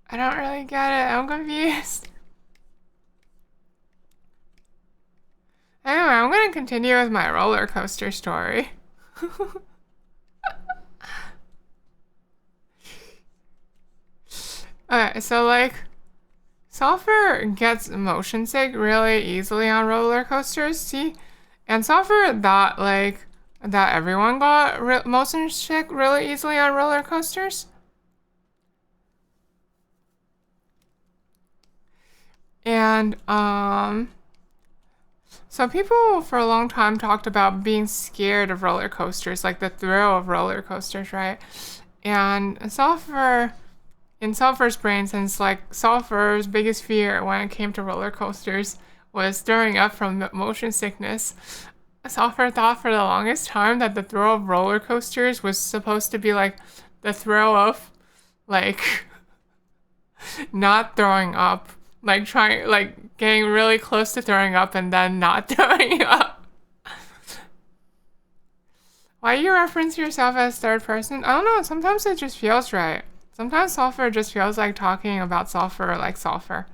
I don't really get it. I'm confused. Anyway, I'm gonna continue with my roller coaster story. Okay, so like, Sulfur gets motion sick really easily on roller coasters, see? And Sulfur thought like that everyone got motion sick really easily on roller coasters. And so people for a long time talked about being scared of roller coasters, like the thrill of roller coasters, right? And in Sulfur's brain, since like Sulfur's biggest fear when it came to roller coasters was throwing up from motion sickness, Sulfur thought for the longest time that the thrill of roller coasters was supposed to be like the thrill of like not throwing up, like getting really close to throwing up and then not throwing up. Why you reference yourself as third person? I don't know, sometimes it just feels right. Sometimes Sulfur just feels like talking about Sulfur like Sulfur.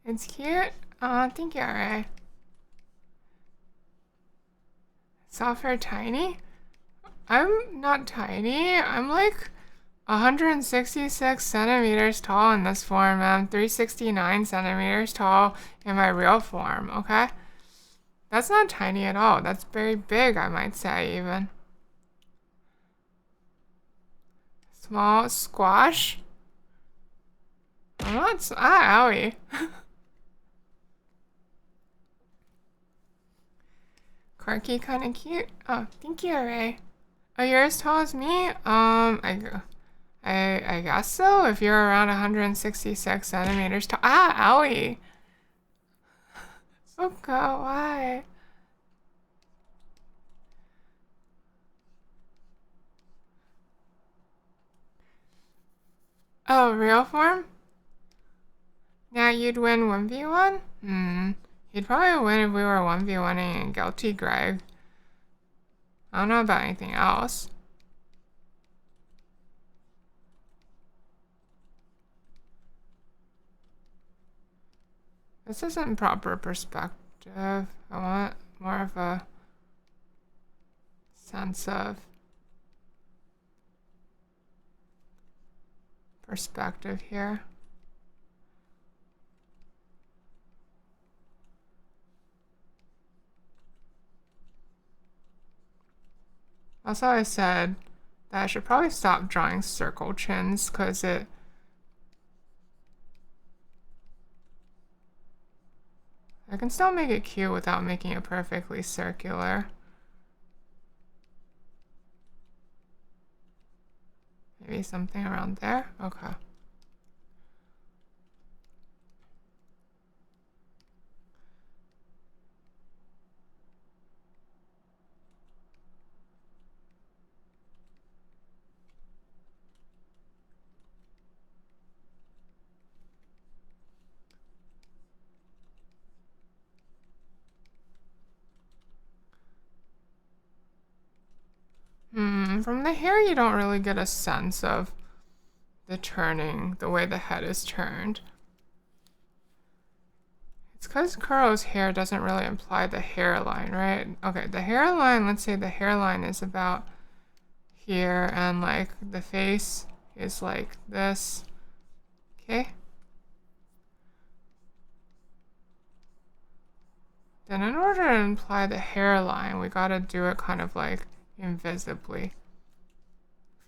It's cute. Thank you, alright. Sulfur tiny? I'm not tiny. I'm like 166 centimeters tall in this form. I'm 369 centimeters tall in my real form, okay? That's not tiny at all. That's very big, I might say, even. Small squash? I'm not. Owie. Quirky, kind of cute. Oh, thank you, Ray. Oh, you're as tall as me? I guess so. If you're around 166 centimeters tall. Owie. So go, why? Oh, real form? Now you'd win 1v1? You'd probably win if we were 1v1ing in Guilty Greg. I don't know about anything else. This isn't proper perspective. I want more of a sense of perspective here. Also, I said that I should probably stop drawing circle chins because I can still make it cute without making it perfectly circular. Maybe something around there? Okay. From the hair you don't really get a sense of the turning, the way the head is turned. It's because Kuro's hair doesn't really imply the hairline, right? Okay, the hairline, let's say the hairline is about here and like the face is like this. Okay? Then in order to imply the hairline, we gotta do it kind of like invisibly.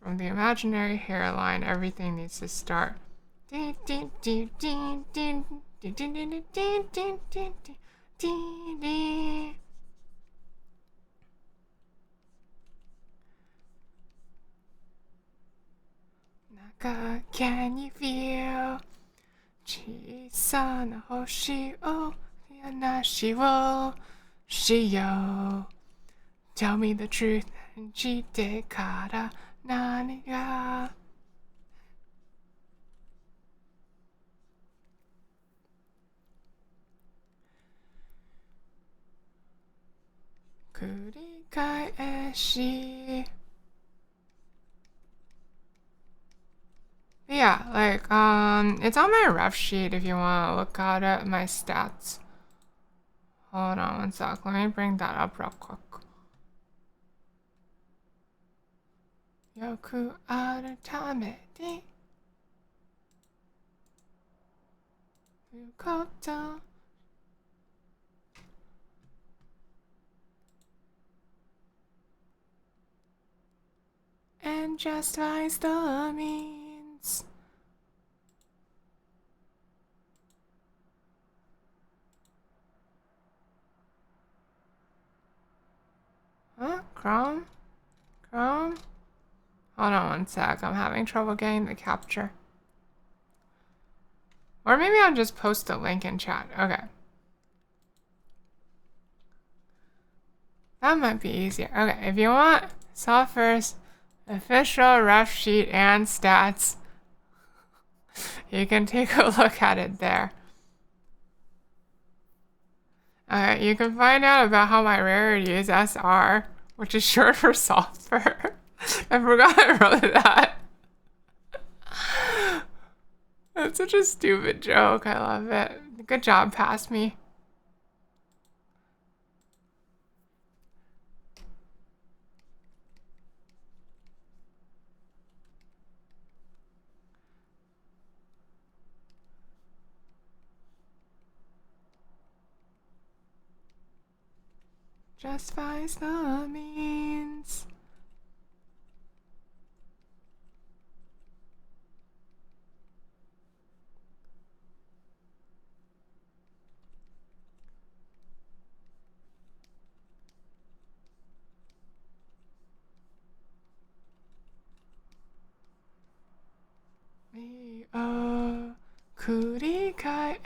From the imaginary hairline, everything needs to start. Naka, can you feel? 小さな星を話をしよう Tell me the truth 信じてから何が繰り返し Yeah, like, it's on my ref sheet if you want to look at it, my stats. Hold on one sec, let me bring that up real quick. Yoku aru tame ni koto and justifies the means. Huh? Chrome? Chrome? Hold on one sec, I'm having trouble getting the capture. Or maybe I'll just post the link in chat. Okay. That might be easier. Okay, if you want Software's official ref sheet and stats, you can take a look at it there. You can find out about how my rarity is SR, which is short for Software. I forgot I wrote that. That's such a stupid joke. I love it. Good job, pass me. Justifies the means. Me o kurikaeshi.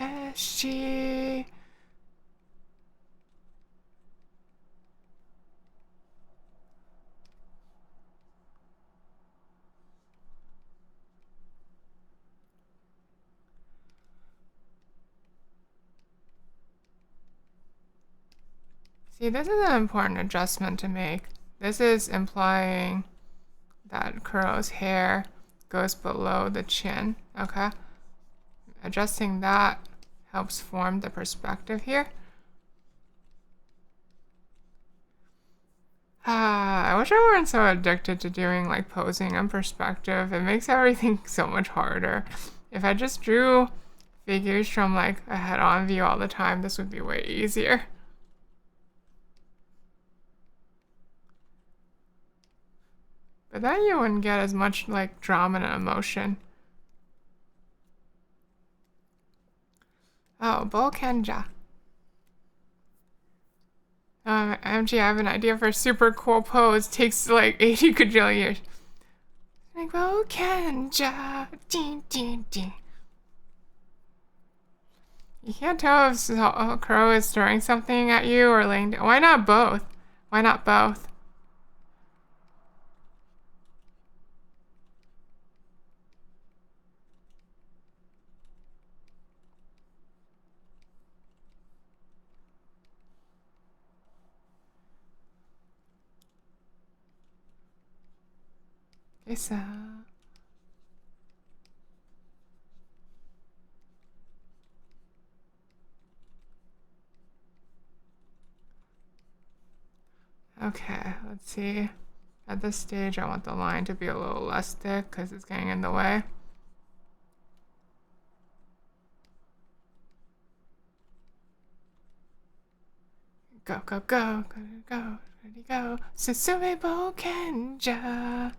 See, this is an important adjustment to make. This is implying that Kuro's hair goes below the chin, okay? Adjusting that helps form the perspective here. I wish I weren't so addicted to doing like posing and perspective. It makes everything so much harder. If I just drew figures from like a head-on view all the time, this would be way easier. But then you wouldn't get as much like drama and emotion. Oh, Bokenja. MG, I have an idea for a super cool pose. Takes like 80 gajillion years. Like Bokenja. Ding, ding, ding. You can't tell if a crow is throwing something at you or laying down. Why not both? Why not both? Isa. Okay, let's see. At this stage, I want the line to be a little less thick because it's getting in the way. Go, go, go, go, go, ready, go. Susume Bokenja.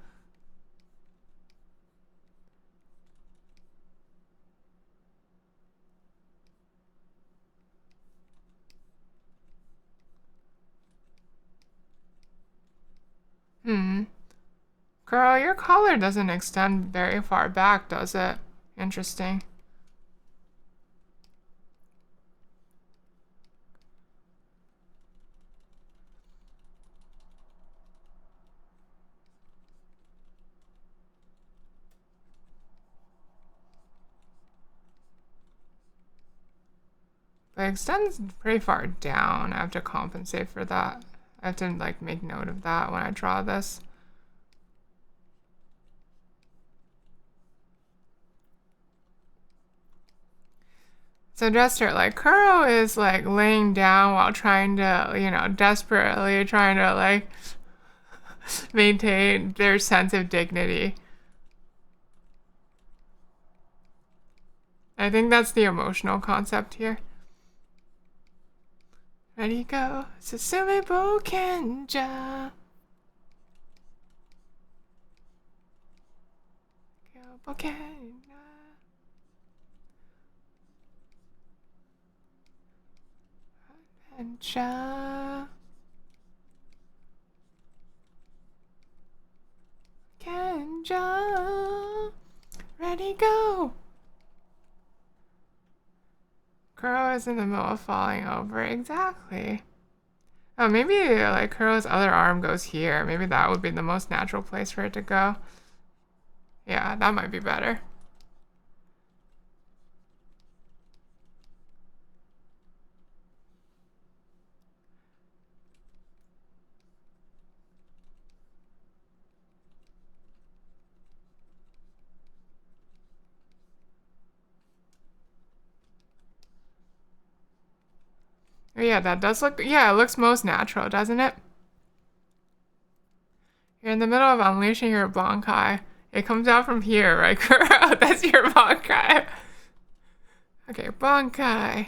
Girl, your collar doesn't extend very far back, does it? Interesting. But it extends pretty far down. I have to compensate for that. I have to like make note of that when I draw this. So gesture, like Kuro is like laying down while trying to, you know, desperately trying to like maintain their sense of dignity. I think that's the emotional concept here. Ready, go. Susume Bokenja. Go Bokenja. Kenja. Kenja. Ready, go. Kuro is in the middle of falling over. Exactly. Oh, maybe like Kuro's other arm goes here. Maybe that would be the most natural place for it to go. Yeah, that might be better. Oh, yeah, that does look, yeah, it looks most natural, doesn't it? You're in the middle of unleashing your Bankai. It comes out from here, right, Kuro? That's your Bankai. Okay, Bankai.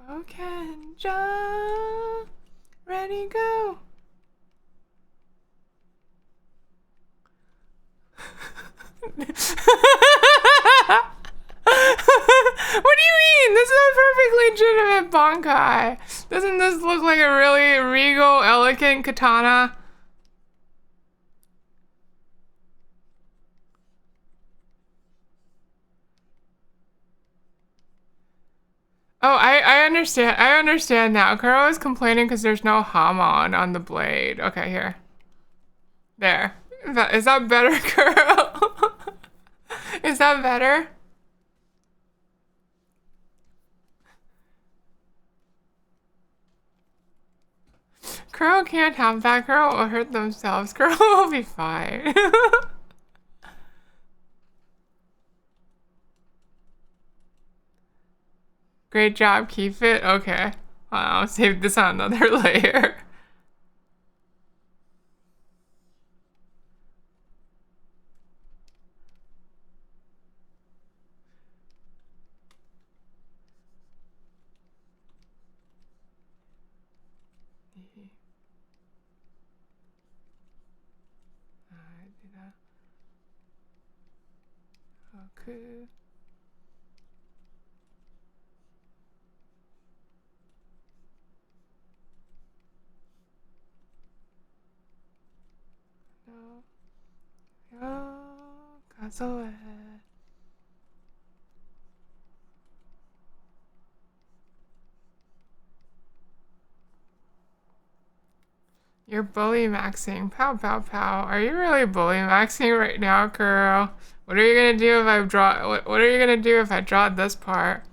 Bokenja. Ready, go. What do you mean? This is a perfectly legitimate Bankai. Doesn't this look like a really regal, elegant katana? Oh, I understand. I understand now. Kuro is complaining because there's no hamon on the blade. Okay, here. There. Is that better, Kuro? Is that better? Crow can't have that. Crow will hurt themselves. Crow will be fine. Great job, keep it. Okay. I'll save this on another layer. Okay. 가져와. You're bully maxing. Pow pow pow. Are you really bully maxing right now, girl? What are you gonna do if I draw? What are you gonna do if I draw this part?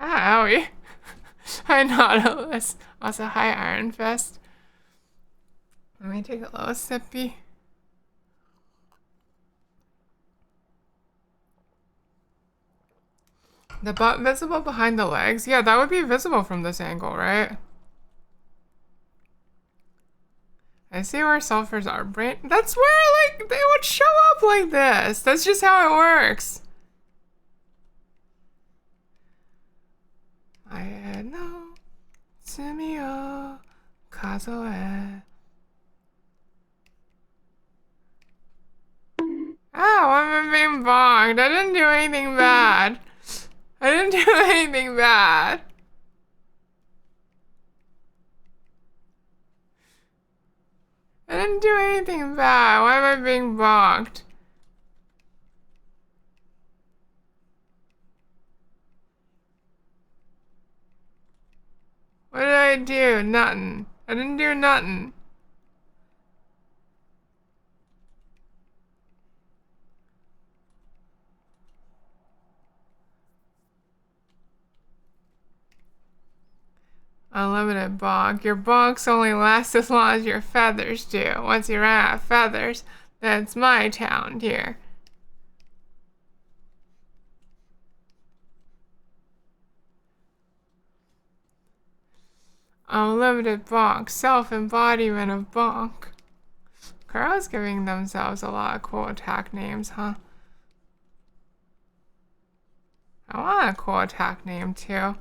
Ah, owie. Hi, Nautilus. Also, hi, Iron Fist. Let me take a little sippy. The butt visible behind the legs? Yeah, that would be visible from this angle, right? I see where sulfurs are. Brain. That's where, like, they would show up like this. That's just how it works. I know. Sumio. Kazoe. Oh, I'm being bonked. I didn't do anything bad. I didn't do anything bad. I didn't do anything bad. Why am I being bonked? What did I do? Nothing. I didn't do nothing. Unlimited bonk. Your bonks only last as long as your feathers do. Once you run out of feathers, then it's my town, dear. Unlimited bonk. Self-embodiment of bonk. Girls giving themselves a lot of cool attack names, huh? I want a cool attack name, too.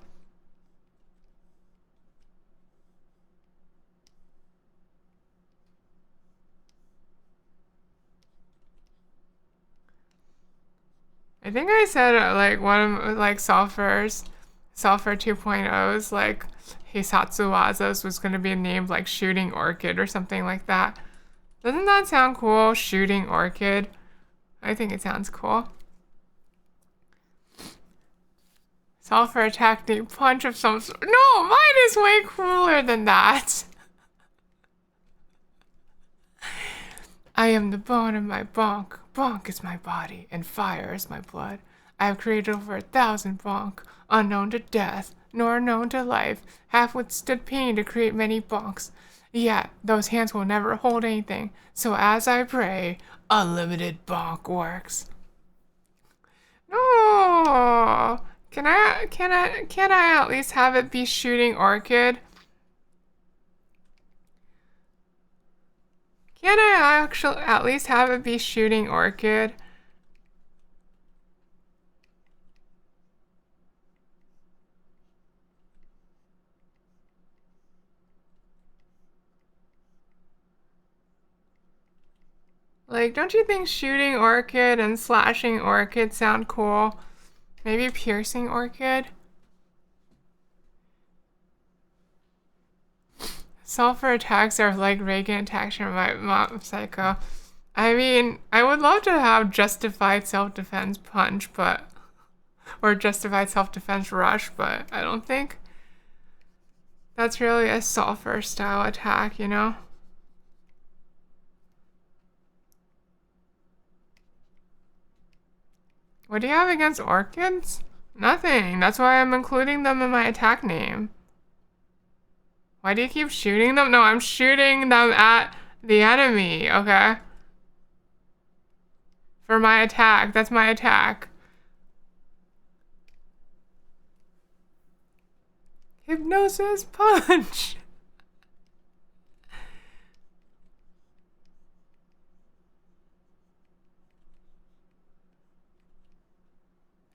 I think I said like one of like Sulfur 2.0's like Hisatsu Waza's was gonna be named like Shooting Orchid or something like that. Doesn't that sound cool? Shooting Orchid. I think it sounds cool. Sulfur attack name punch of some sort. No, mine is way cooler than that. I am the bone of my bonk. Bonk is my body, and fire is my blood. I have created over 1,000 bonk, unknown to death, nor known to life, have withstood pain to create many bonks. Yet, those hands will never hold anything, so as I pray, unlimited bonk works. No! Can I at least have it be Shooting Orchid? Can I actually at least have it be Shooting Orchid? Like, don't you think Shooting Orchid and Slashing Orchid sound cool? Maybe Piercing Orchid? Sulfur attacks are like Reagan attacks from my mom psycho. I mean, I would love to have justified self-defense punch, but or justified self-defense rush, but I don't think that's really a sulfur style attack, you know? What do you have against orchids? Nothing. That's why I'm including them in my attack name. Why do you keep shooting them? No, I'm shooting them at the enemy, okay? For my attack. That's my attack. Hypnosis punch.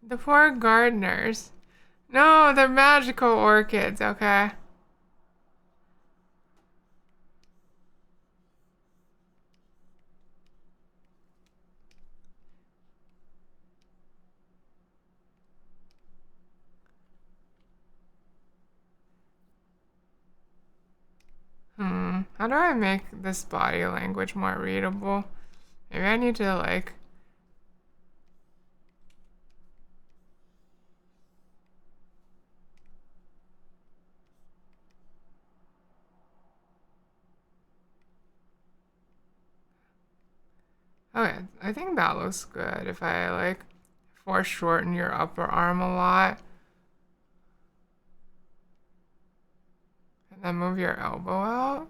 The poor gardeners. No, they're magical orchids, okay? How do I make this body language more readable? Maybe I need to like... Okay, I think that looks good if I like foreshorten your upper arm a lot. And then move your elbow out.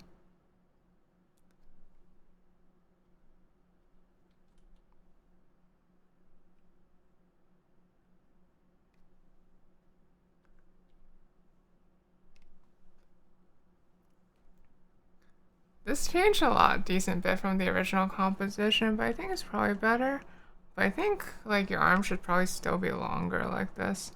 This changed a lot, decent bit from the original composition, but I think it's probably better. But I think like your arm should probably still be longer like this.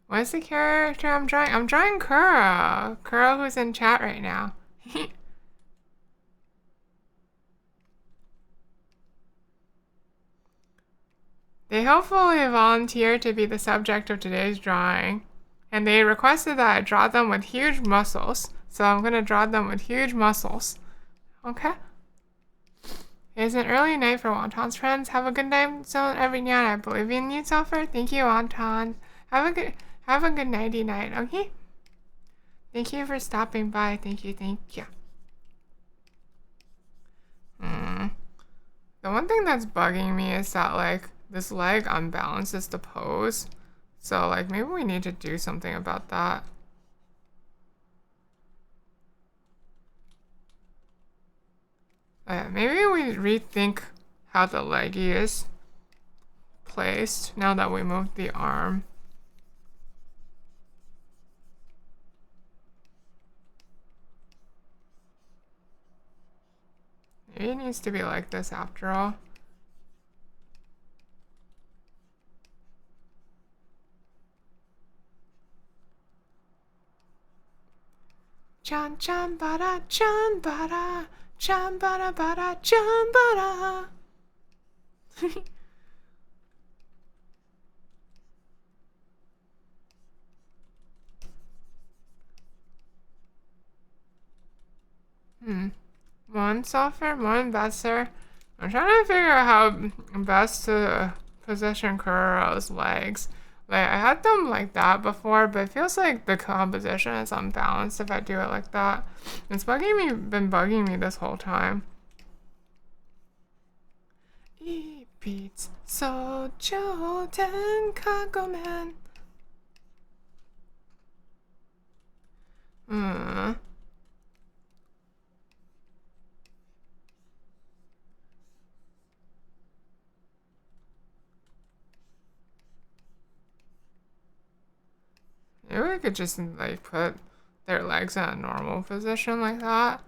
What's the character I'm drawing? I'm drawing Kuro. Kuro who's in chat right now. They hopefully volunteered to be the subject of today's drawing, and they requested that I draw them with huge muscles, so I'm gonna draw them with huge muscles. Okay? It is an early night for Wonton's friends. Have a good night zone every night. I believe in you, Sulfur. Thank you, Wonton. Have a good nighty night, okay? Thank you for stopping by. Thank you. The one thing that's bugging me is that like this leg unbalances the pose. So like maybe we need to do something about that. Maybe we rethink how the leg is placed now that we moved the arm. Maybe it needs to be like this after all. Chan chan bara chan bara chan bara bara chan bara. One softer, one better. I'm trying to figure out how best to position Kuro's legs. Like, I had them like that before, but it feels like the composition is unbalanced if I do it like that. It's been bugging me this whole time. It beats so Joten Kagoman. Maybe we could just like put their legs in a normal position like that.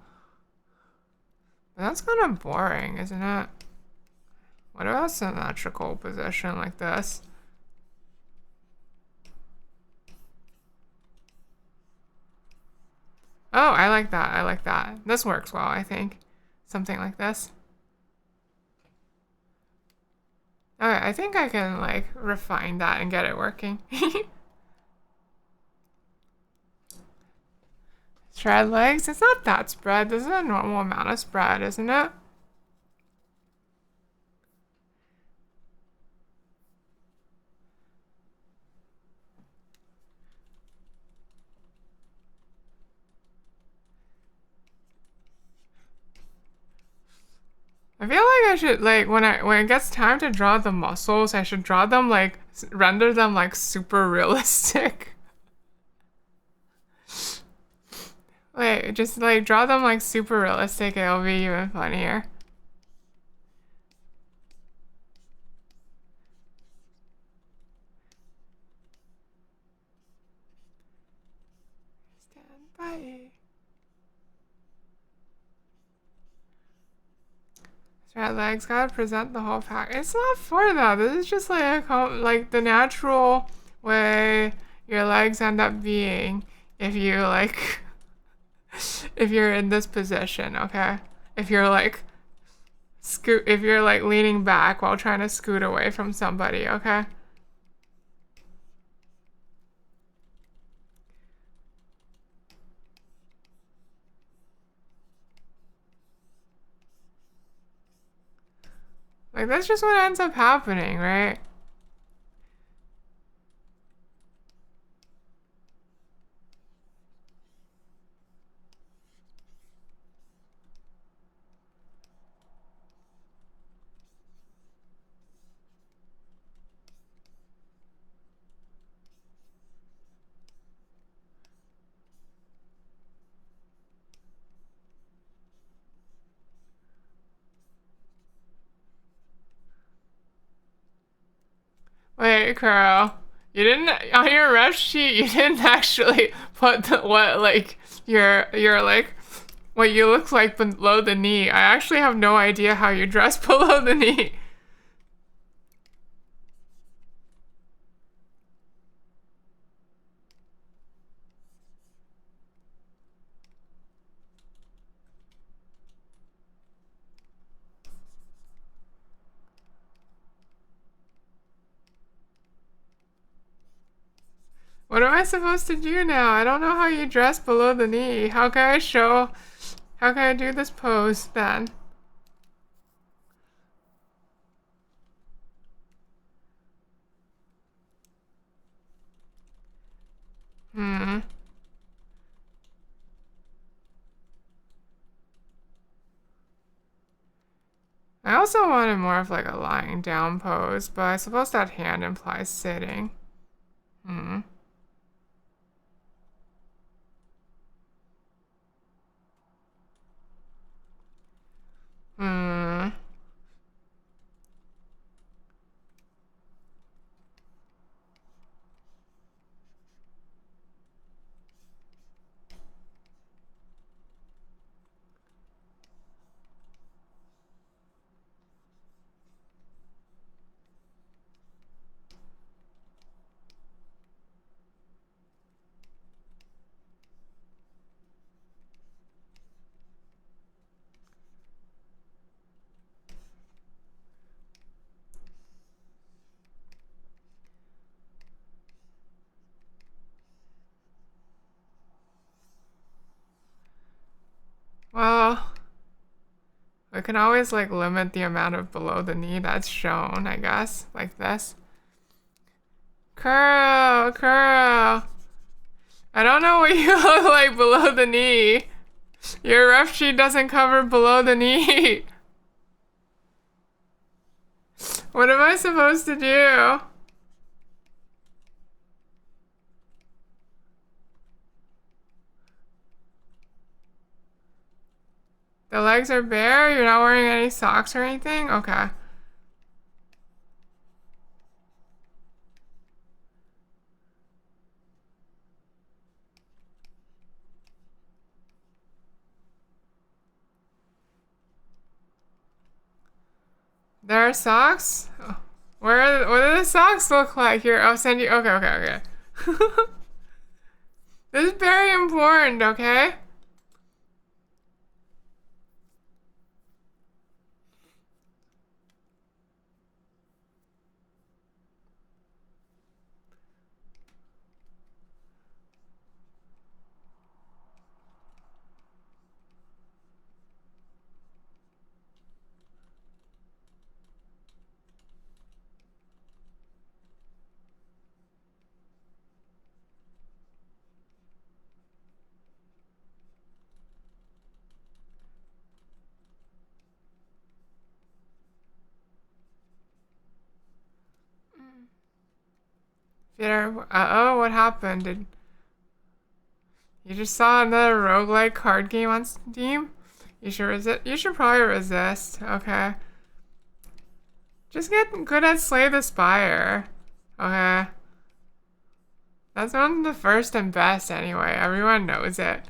But that's kind of boring, isn't it? What about a symmetrical position like this? Oh, I like that. I like that. This works well, I think. Something like this. Okay, I think I can like refine that and get it working. Spread legs? It's not that spread. This is a normal amount of spread, isn't it? I feel like I should like when it gets time to draw the muscles, I should draw them like render them like super realistic. Like just like draw them like super realistic, it'll be even funnier. Stand by. Straight legs, gotta present the whole pack. It's not for that. This is just like like the natural way your legs end up being if you like if you're in this position, okay? If you're like if you're like leaning back while trying to scoot away from somebody, okay? Like that's just what ends up happening, right? Wait, Carl, you didn't on your ref sheet. You didn't actually put what like your like what you look like below the knee. I actually have no idea how you dress below the knee. What am I supposed to do now? I don't know how you dress below the knee. How can I show? How can I do this pose then? Hmm. I also wanted more of like a lying down pose, but I suppose that hand implies sitting. Hmm. Hmm. Well, we can always like limit the amount of below the knee that's shown, I guess, like this. Curl, curl. I don't know what you look like below the knee. Your ref sheet doesn't cover below the knee. What am I supposed to do? The legs are bare? You're not wearing any socks or anything? Okay. There are socks? What do the socks look like? Here, I'll send you. Okay, okay, okay. This is very important, okay? Peter, uh-oh, what happened? You just saw another roguelike card game on Steam? You should resist. You should probably resist. Okay. Just get good at Slay the Spire. Okay. That's one of the first and best anyway. Everyone knows it.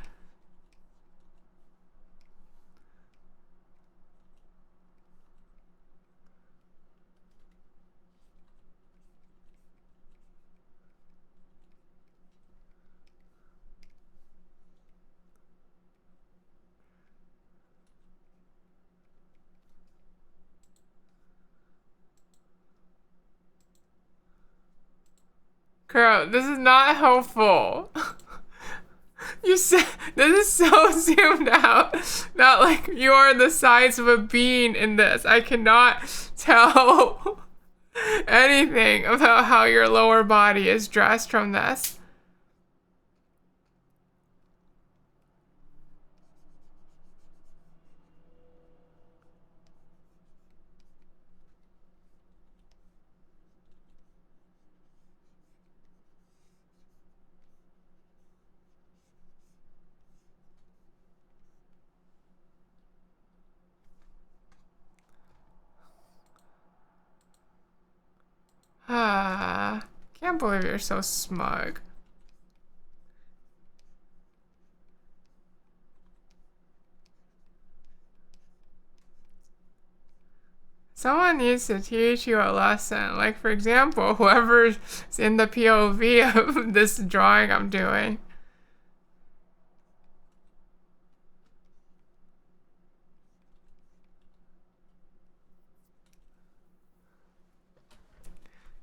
Girl, this is not helpful. You said this is so zoomed out. Not like you are the size of a bean in this. I cannot tell anything about how your lower body is dressed from this. Ah, can't believe you're so smug. Someone needs to teach you a lesson. Like, for example, whoever's in the POV of this drawing I'm doing.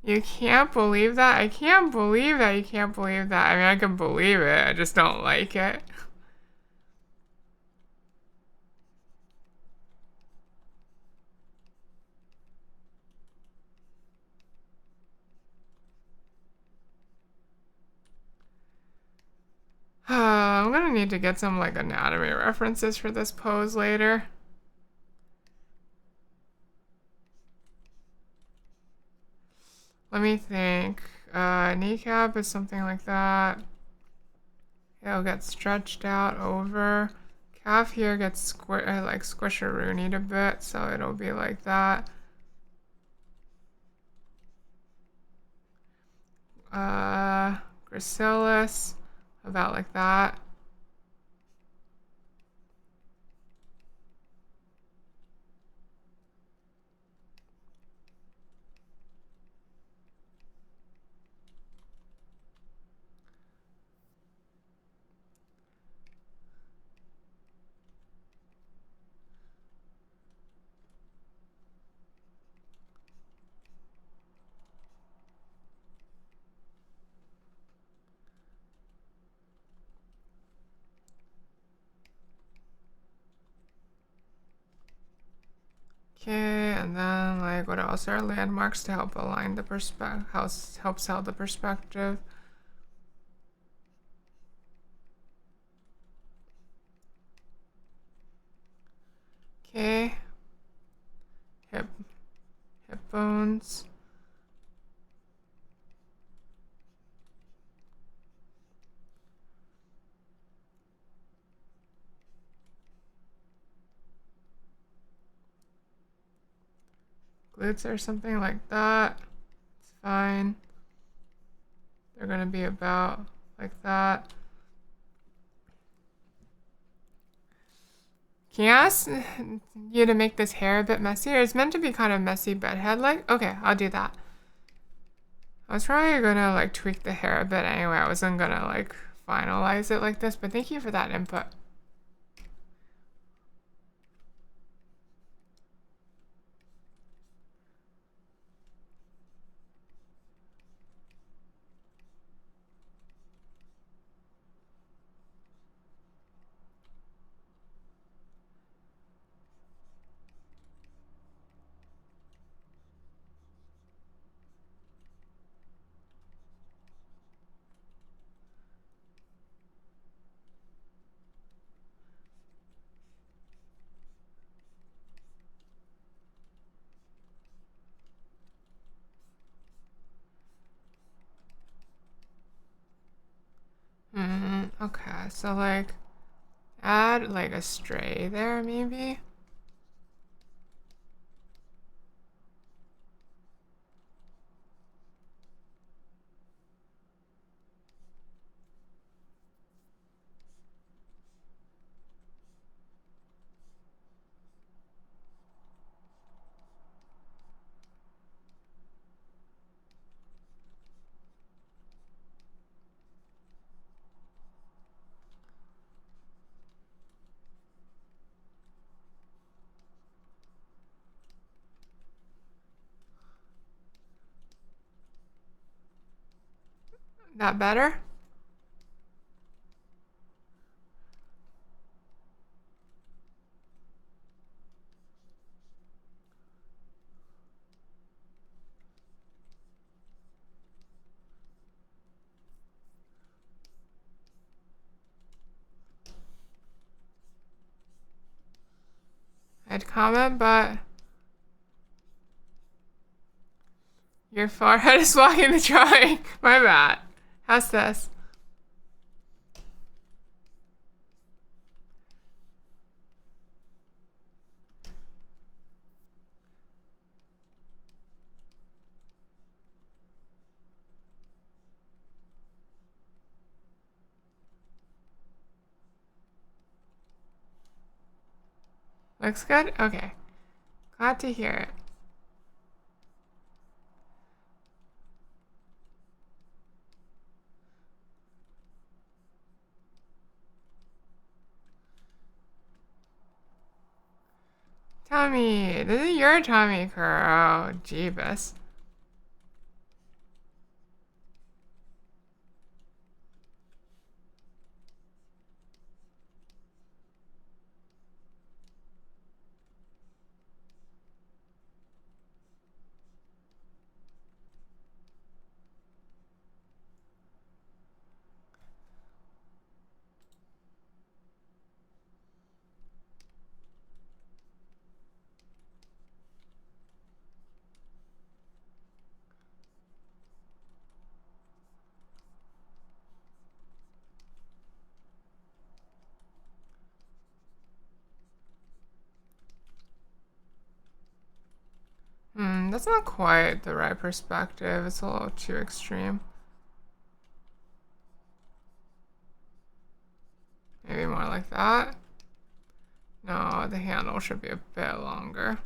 You can't believe that? I can't believe that you can't believe that. I mean, I can believe it. I just don't like it. I'm gonna need to get some like anatomy references for this pose later. Let me think. Kneecap is something like that. It'll get stretched out over. Calf here gets like squisheroonied a bit, so it'll be like that. Gracilis, about like that. Okay, and then like what else are landmarks to help align the perspective? Helps out the perspective. Okay. Hip bones. Glutes or something like that. It's fine. They're gonna be about like that. Can you ask you to make this hair a bit messier? It's meant to be kind of messy bedhead like. Okay, I'll do that. I was probably gonna like tweak the hair a bit anyway. I wasn't gonna like finalize it like this, but thank you for that input. Okay, so like add like a stray there maybe. That better? I'd comment, but your forehead is blocking the drawing. My bad. How's this? Looks good? Okay. Glad to hear it. Tommy, this is your Tommy girl. Oh, Jeebus. That's not quite the right perspective. It's a little too extreme. Maybe more like that. No, the handle should be a bit longer.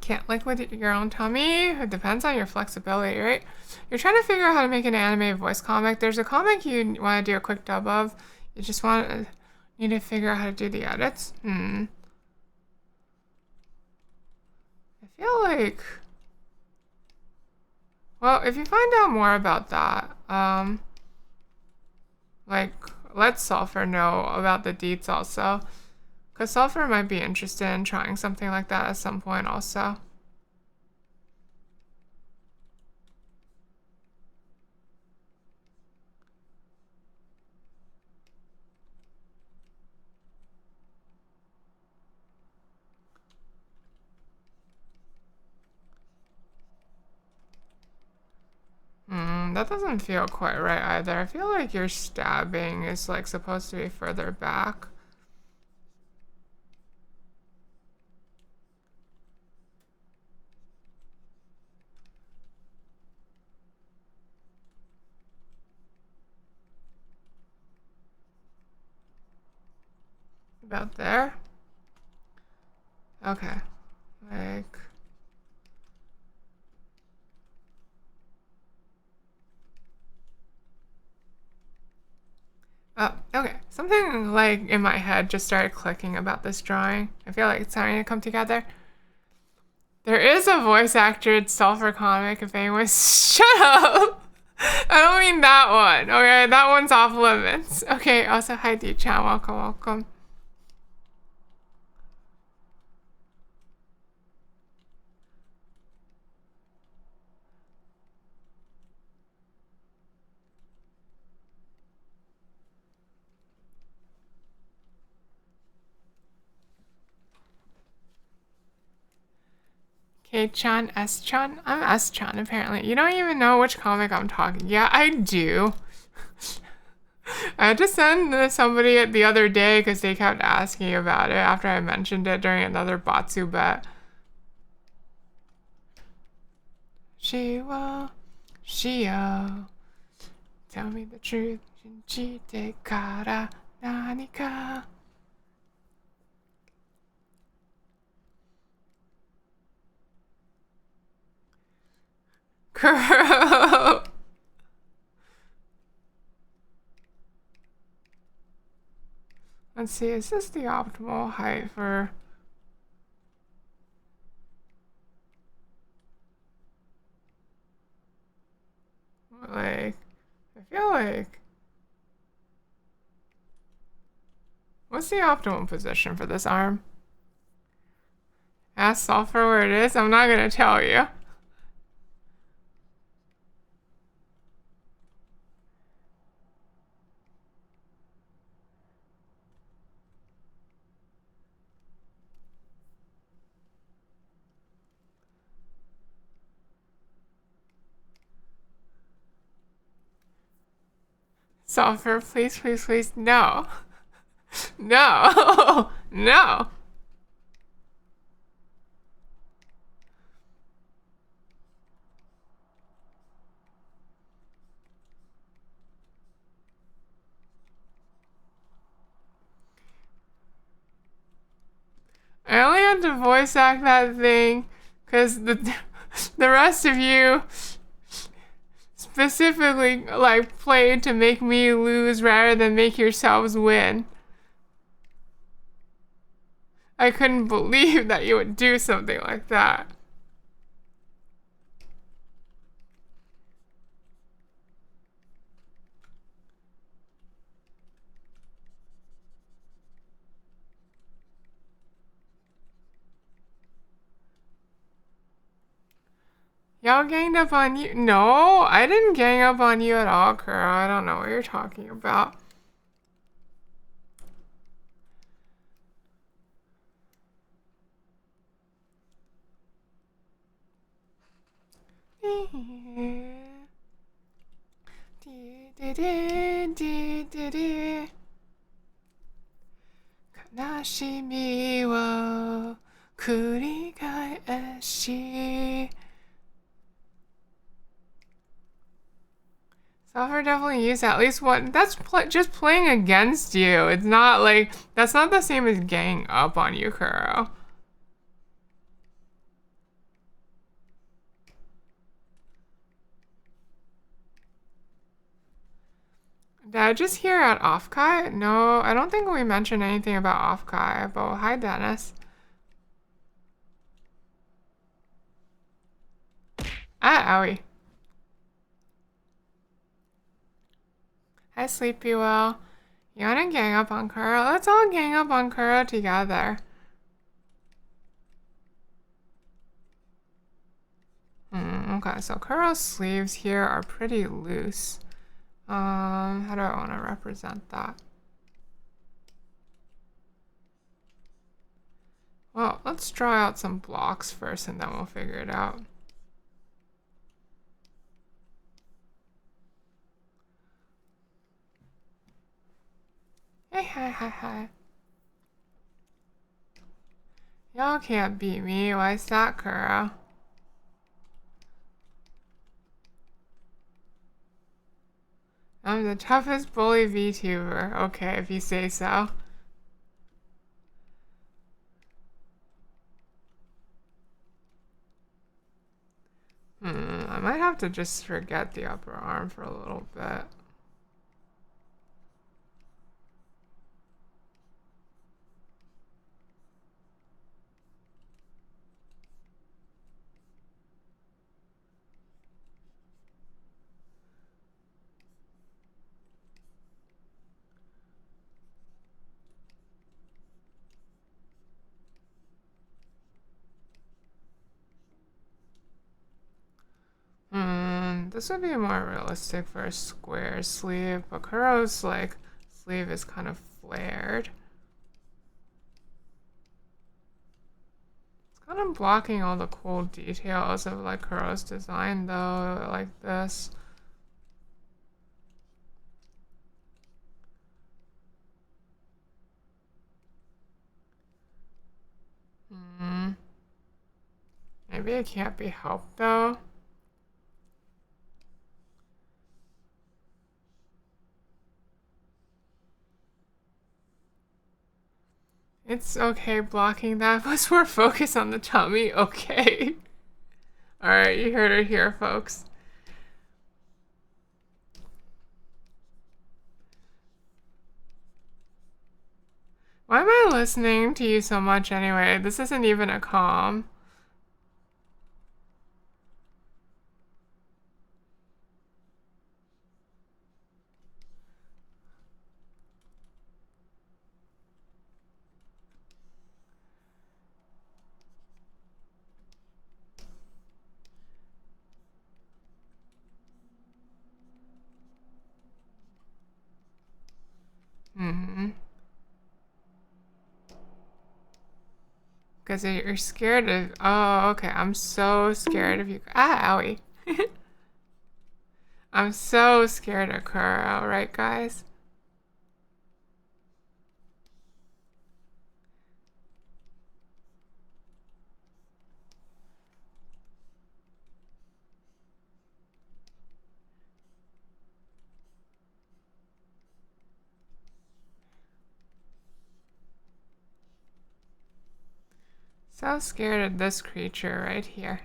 Can't liquid your own tummy? It depends on your flexibility, right? You're trying to figure out how to make an animated voice comic. There's a comic you want to do a quick dub of. You just need to figure out how to do the edits. I feel like... Well, if you find out more about that, like, let Sulfur know about the deets also. Because Sulfur might be interested in trying something like that at some point also. That doesn't feel quite right either. I feel like your stabbing is like supposed to be further back. About there? Okay. Like... Oh, okay. Something like in my head just started clicking about this drawing. I feel like it's starting to come together. There is a voice actor Sulfur comic if anyone's... Shut up! I don't mean that one, okay? That one's off limits. Okay, also hi D-chan, welcome, welcome. K-chan, S-chan? I'm S-chan, apparently. You don't even know which comic I'm talking. Yeah, I do. I had to send somebody the other day because they kept asking about it after I mentioned it during another Batsu bet. Shio, Shio, tell me the truth. Shinjite kara nanika. Girl. Let's see, is this the optimal height for... Like, I feel like... What's the optimal position for this arm? Ask Sulfur where it is? I'm not gonna tell you. Sulfur, please, please, please, no. No. No. I only had to voice act that thing because the rest of you specifically like played to make me lose rather than make yourselves win. I couldn't believe that you would do something like that. Y'all ganged up on you? No, I didn't gang up on you at all, Kuro. I don't know what you're talking about. Kanashimi wo kurigaeshi. Sulfur definitely used at least one. That's just playing against you. It's not like, that's not the same as gang up on you, Kuro. Did I just hear at Offkai? No, I don't think we mentioned anything about Offkai, but hi, Dennis. Ah, owie. Hi, Sleepy Will. You wanna gang up on Kuro? Let's all gang up on Kuro together. Okay, so Kuro's sleeves here are pretty loose. How do I want to represent that? Well, let's draw out some blocks first and then we'll figure it out. Hey, hi. Y'all can't beat me. Why's that, Kuro? I'm the toughest bully VTuber. Okay, if you say so. I might have to just forget the upper arm for a little bit. This would be more realistic for a square sleeve, but Kuro's like sleeve is kind of flared. It's kind of blocking all the cool details of like Kuro's design though, like this. Maybe it can't be helped though. It's okay blocking that. Let's more focus on the tummy. Okay. Alright, you heard it here, folks. Why am I listening to you so much anyway? This isn't even a calm. Because you're scared of. Oh, okay. I'm so scared of you. Ah, owie. I'm so scared of Kuro, right, guys? So scared of this creature right here.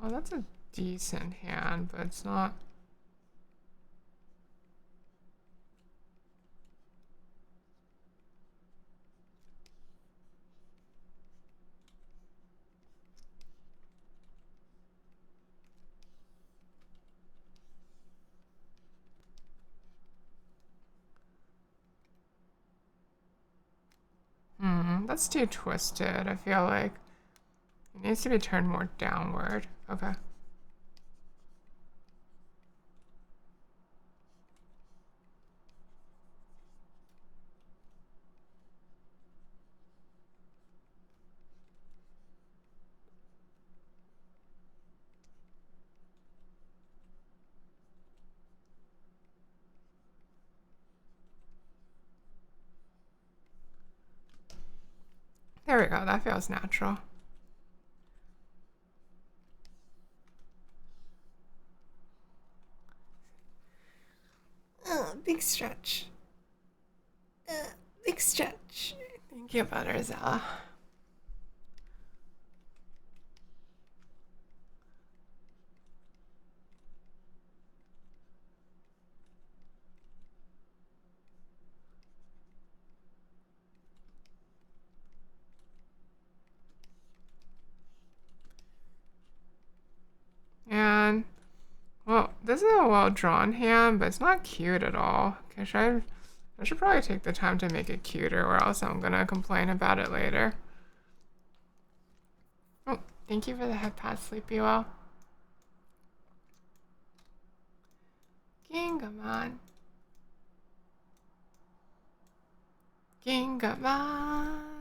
Oh, that's a decent hand, but it's not. That's too twisted, I feel like. It needs to be turned more downward. Okay. There we go. That feels natural. Big stretch. Big stretch. Thank you, Butterzella. And, well, this is a well-drawn hand, but it's not cute at all. Okay, I should probably take the time to make it cuter, or else I'm gonna complain about it later. Oh, thank you for the head pat, Sleepy Well. Gingamon. Gingamon.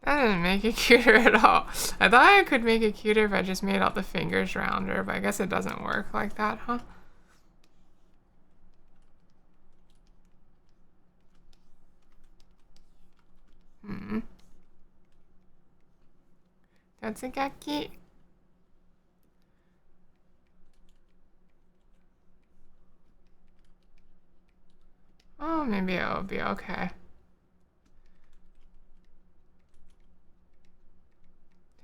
That didn't make it cuter at all. I thought I could make it cuter if I just made all the fingers rounder, but I guess it doesn't work like that, huh? Tatsugaki. maybe it'll be okay.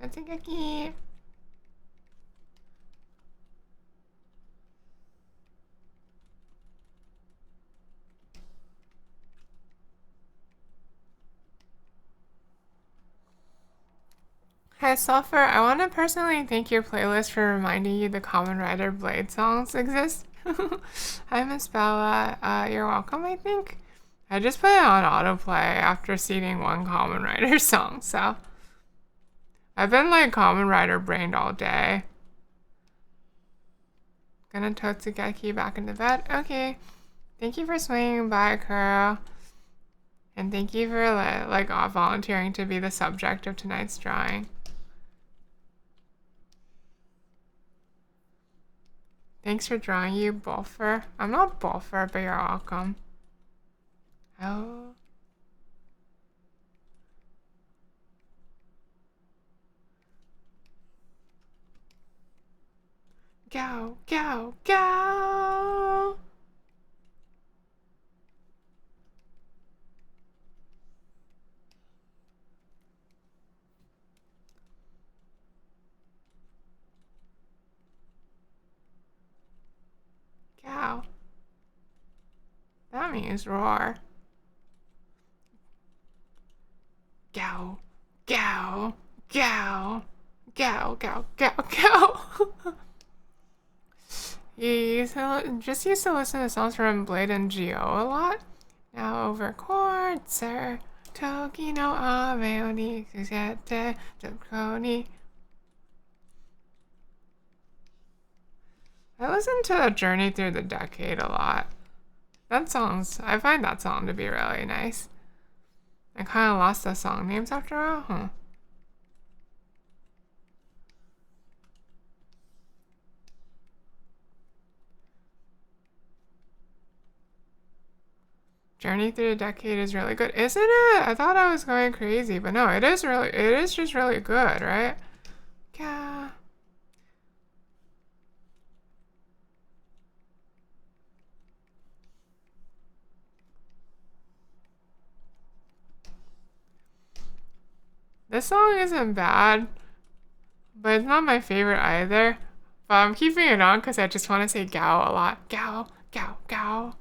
Tatsugeki. Hi, Sulfur. I want to personally thank your playlist for reminding you the Kamen Rider Blade songs exist. Hi, Miss Bella. You're welcome, I think. I just put it on autoplay after seeing one Kamen Rider song, so. I've been like Kamen Rider brained all day. Gonna Totsugeki back into bed. Okay. Thank you for swinging by, Kuro. And thank you for like volunteering to be the subject of tonight's drawing. Thanks for drawing, you Bulfer. I'm not Bulfer, but you're welcome. Oh. Go, go, go! Go. That means roar. Go, go, go, go, go, go, go. You just used to listen to songs from Blade and Geo a lot. Now over chords, sir. Toki no ame o ni kusete tokoni. I listen to Journey Through the Decade a lot. I find that song to be really nice. I kind of lost the song names after a while, huh? Journey Through the Decade is really good, isn't it? I thought I was going crazy, but no, it is just really good, right? Yeah. This song isn't bad, but it's not my favorite either. But I'm keeping it on because I just want to say Gao a lot. Gao, Gao, Gao.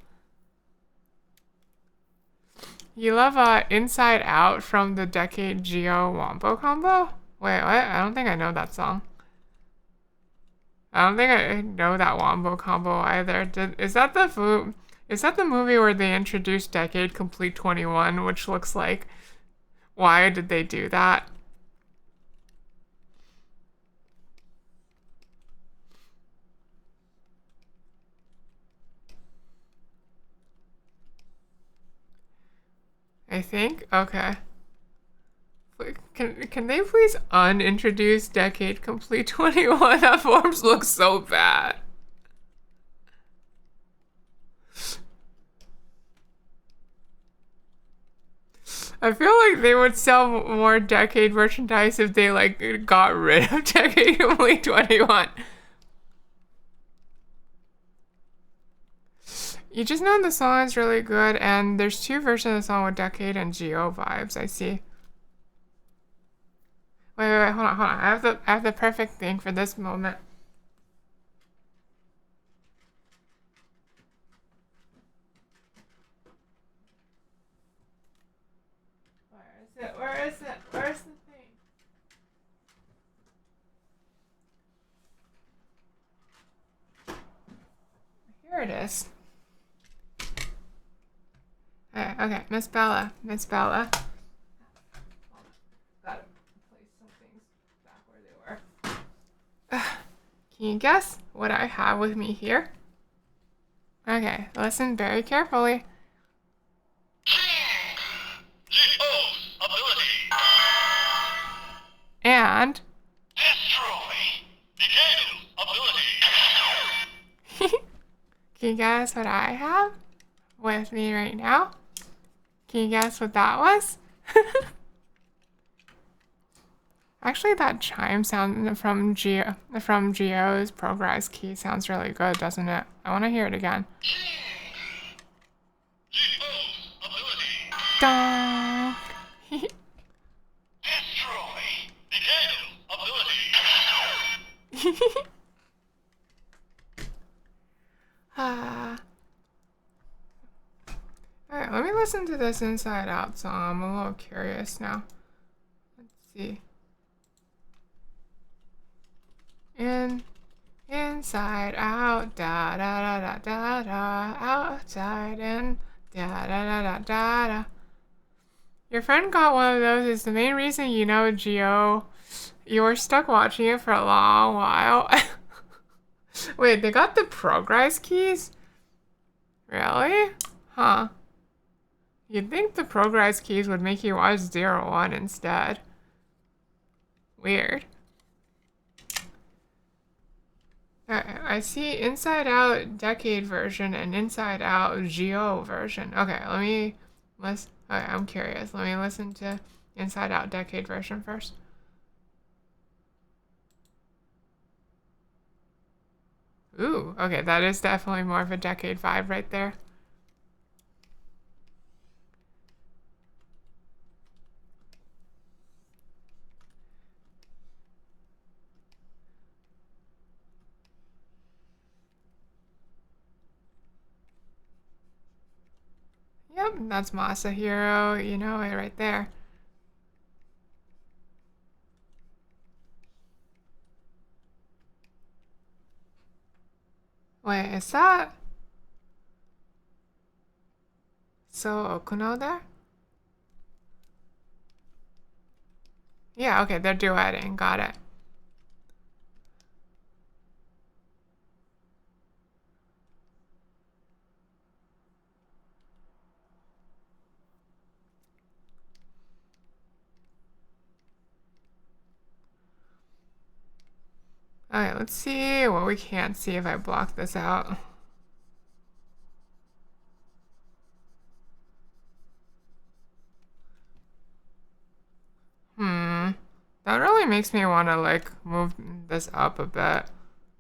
You love Inside Out from the Decade Geo Wombo combo? Wait, what? I don't think I know that song. I don't think I know that Wombo combo either. Is that the movie where they introduced Decade Complete 21, which looks like, why did they do that? I think? Okay. Can they please unintroduce Decade Complete 21? That forms look so bad. I feel like they would sell more Decade merchandise if they like got rid of Decade Complete 21. You just know the song is really good, and there's two versions of the song with Decade and Geo vibes, I see. Wait, hold on. I have the perfect thing for this moment. Where is it? Where's the thing? Here it is. Okay, Miss Bella. Gotta place some things back where they were. Can you guess what I have with me here? Okay, listen very carefully. And can you guess what I have with me right now? Can you guess what that was? Actually, that chime sound from Geo's progress key sounds really good, doesn't it? I want to hear it again. Donk. Destroy the ability. Ah. Alright, let me listen to this Inside Out song. I'm a little curious now. Let's see. Inside out, da da da da da da. Outside in, da da da da da da. Your friend got one of those is the main reason you know Geo. You were stuck watching it for a long while. Wait, they got the progress keys? Really? Huh. You'd think the progress keys would make you watch 01 instead. Weird. I see Inside Out Decade version and Inside Out Geo version. Okay, okay, I'm curious. Let me listen to Inside Out Decade version first. Ooh, okay, that is definitely more of a Decade vibe right there. Yep, that's Masahiro. You know it right there. Wait, is that So Okuno there? Yeah, okay, they're duetting. Got it. Alright, let's see what we can't see if I block this out. That really makes me want to like move this up a bit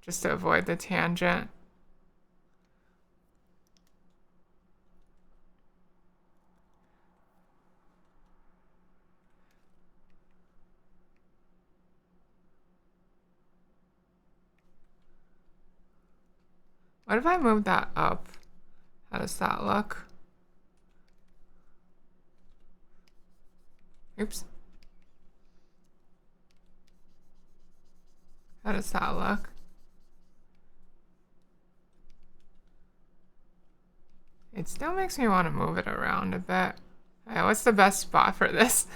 just to avoid the tangent. What if I move that up? How does that look? Oops. How does that look? It still makes me want to move it around a bit. Alright, what's the best spot for this?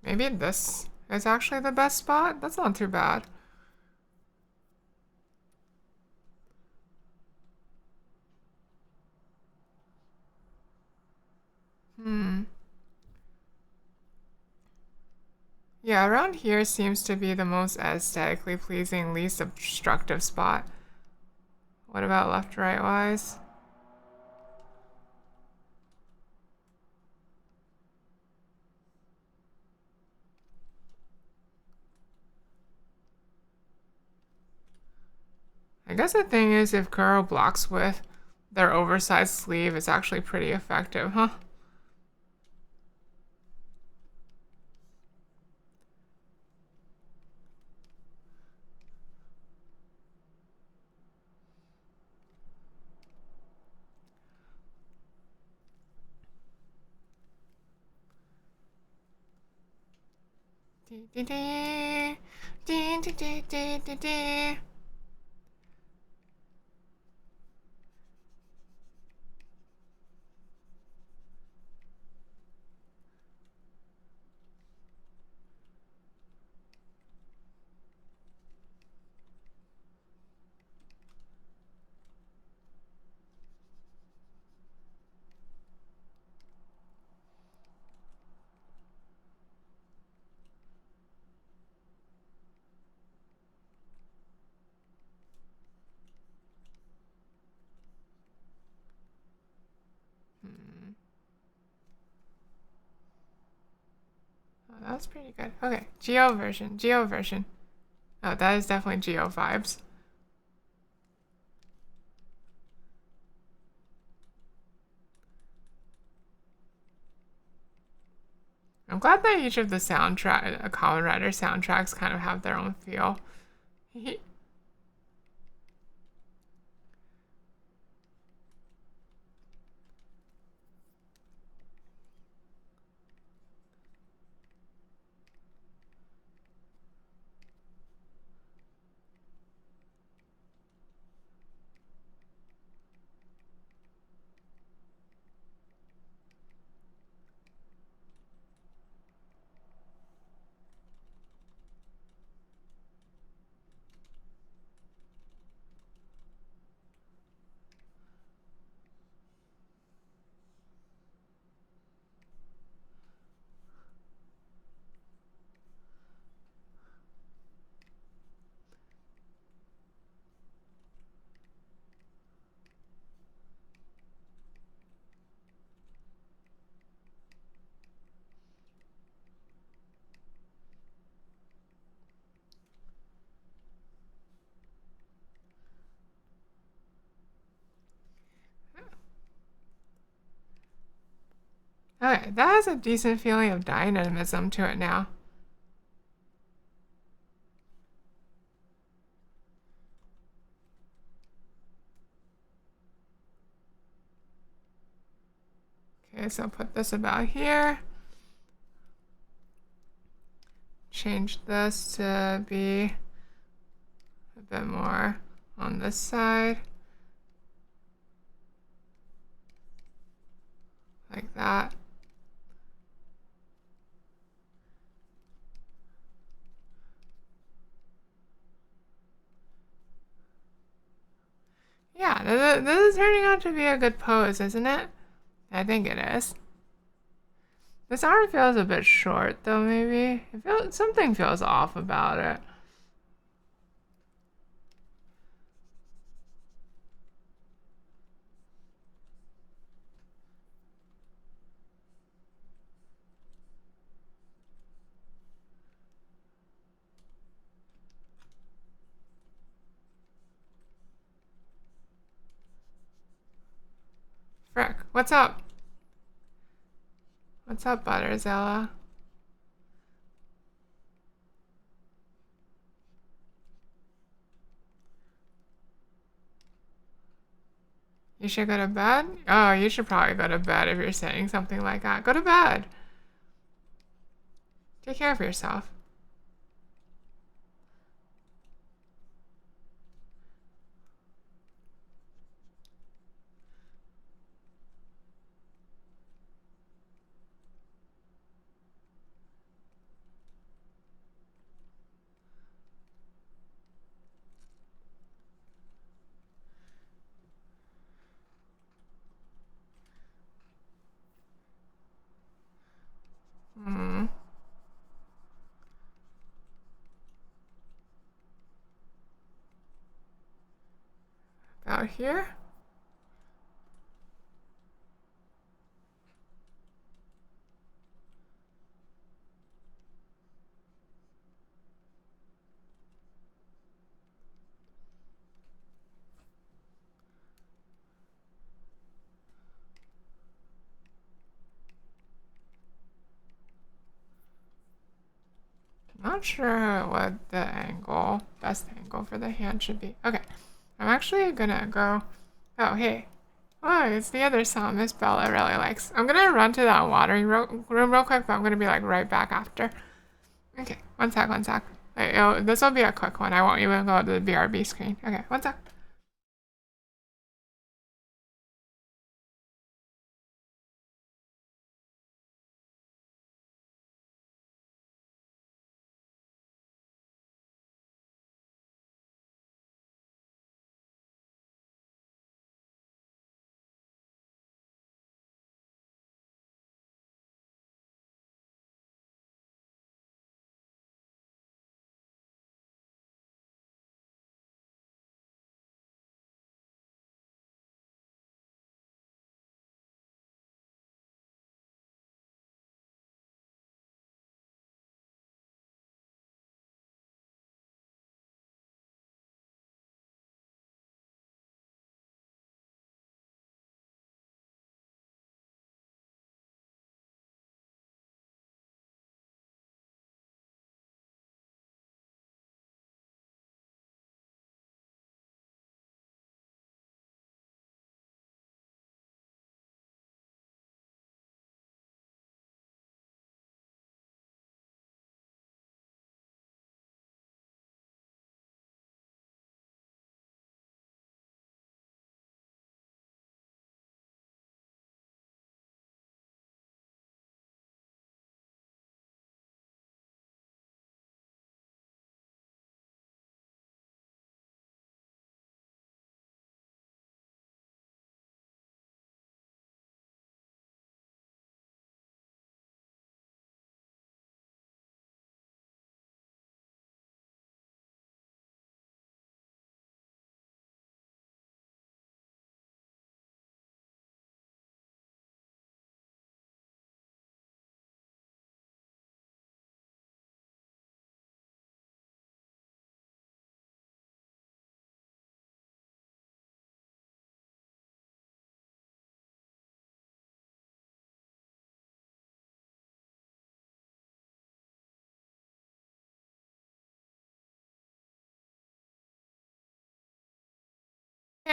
Maybe this is actually the best spot? That's not too bad. Yeah, around here seems to be the most aesthetically pleasing, least obstructive spot. What about left, right wise? I guess the thing is if Kuro blocks with their oversized sleeve, it's actually pretty effective, huh? Dee dee dee. Dee dee dee dee dee dee. that was pretty good. Okay, Geo version, Geo version. Oh, that is definitely Geo vibes. I'm glad that each of the Kamen Rider soundtracks kind of have their own feel. Okay, that has a decent feeling of dynamism to it now. Okay, so put this about here. Change this to be a bit more on this side. Like that. Yeah, this is turning out to be a good pose, isn't it? I think it is. This arm feels a bit short, though, maybe. Something feels off about it. Frick, what's up? What's up, Butterzilla? You should go to bed? Oh, you should probably go to bed if you're saying something like that. Go to bed. Take care of yourself. Hmm. Out here? Not sure what the best angle for the hand should be. Okay, I'm actually gonna go. Oh, hey. Oh, it's the other song Miss Bella really likes. I'm gonna run to that watering room real quick, but I'm gonna be like right back after. Okay, one sec, one sec. This will be a quick one. I won't even go to the BRB screen. Okay, one sec.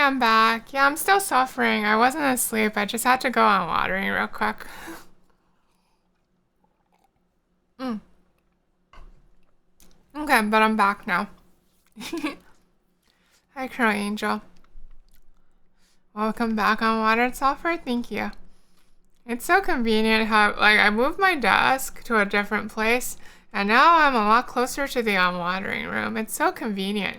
Yeah, I'm back. Yeah, I'm still suffering. I wasn't asleep. I just had to go on watering real quick. Okay, but I'm back now. Hi, Crow Angel. Welcome back on Watered Software. Thank you. It's so convenient how, like, I moved my desk to a different place, and now I'm a lot closer to the watering room. It's so convenient.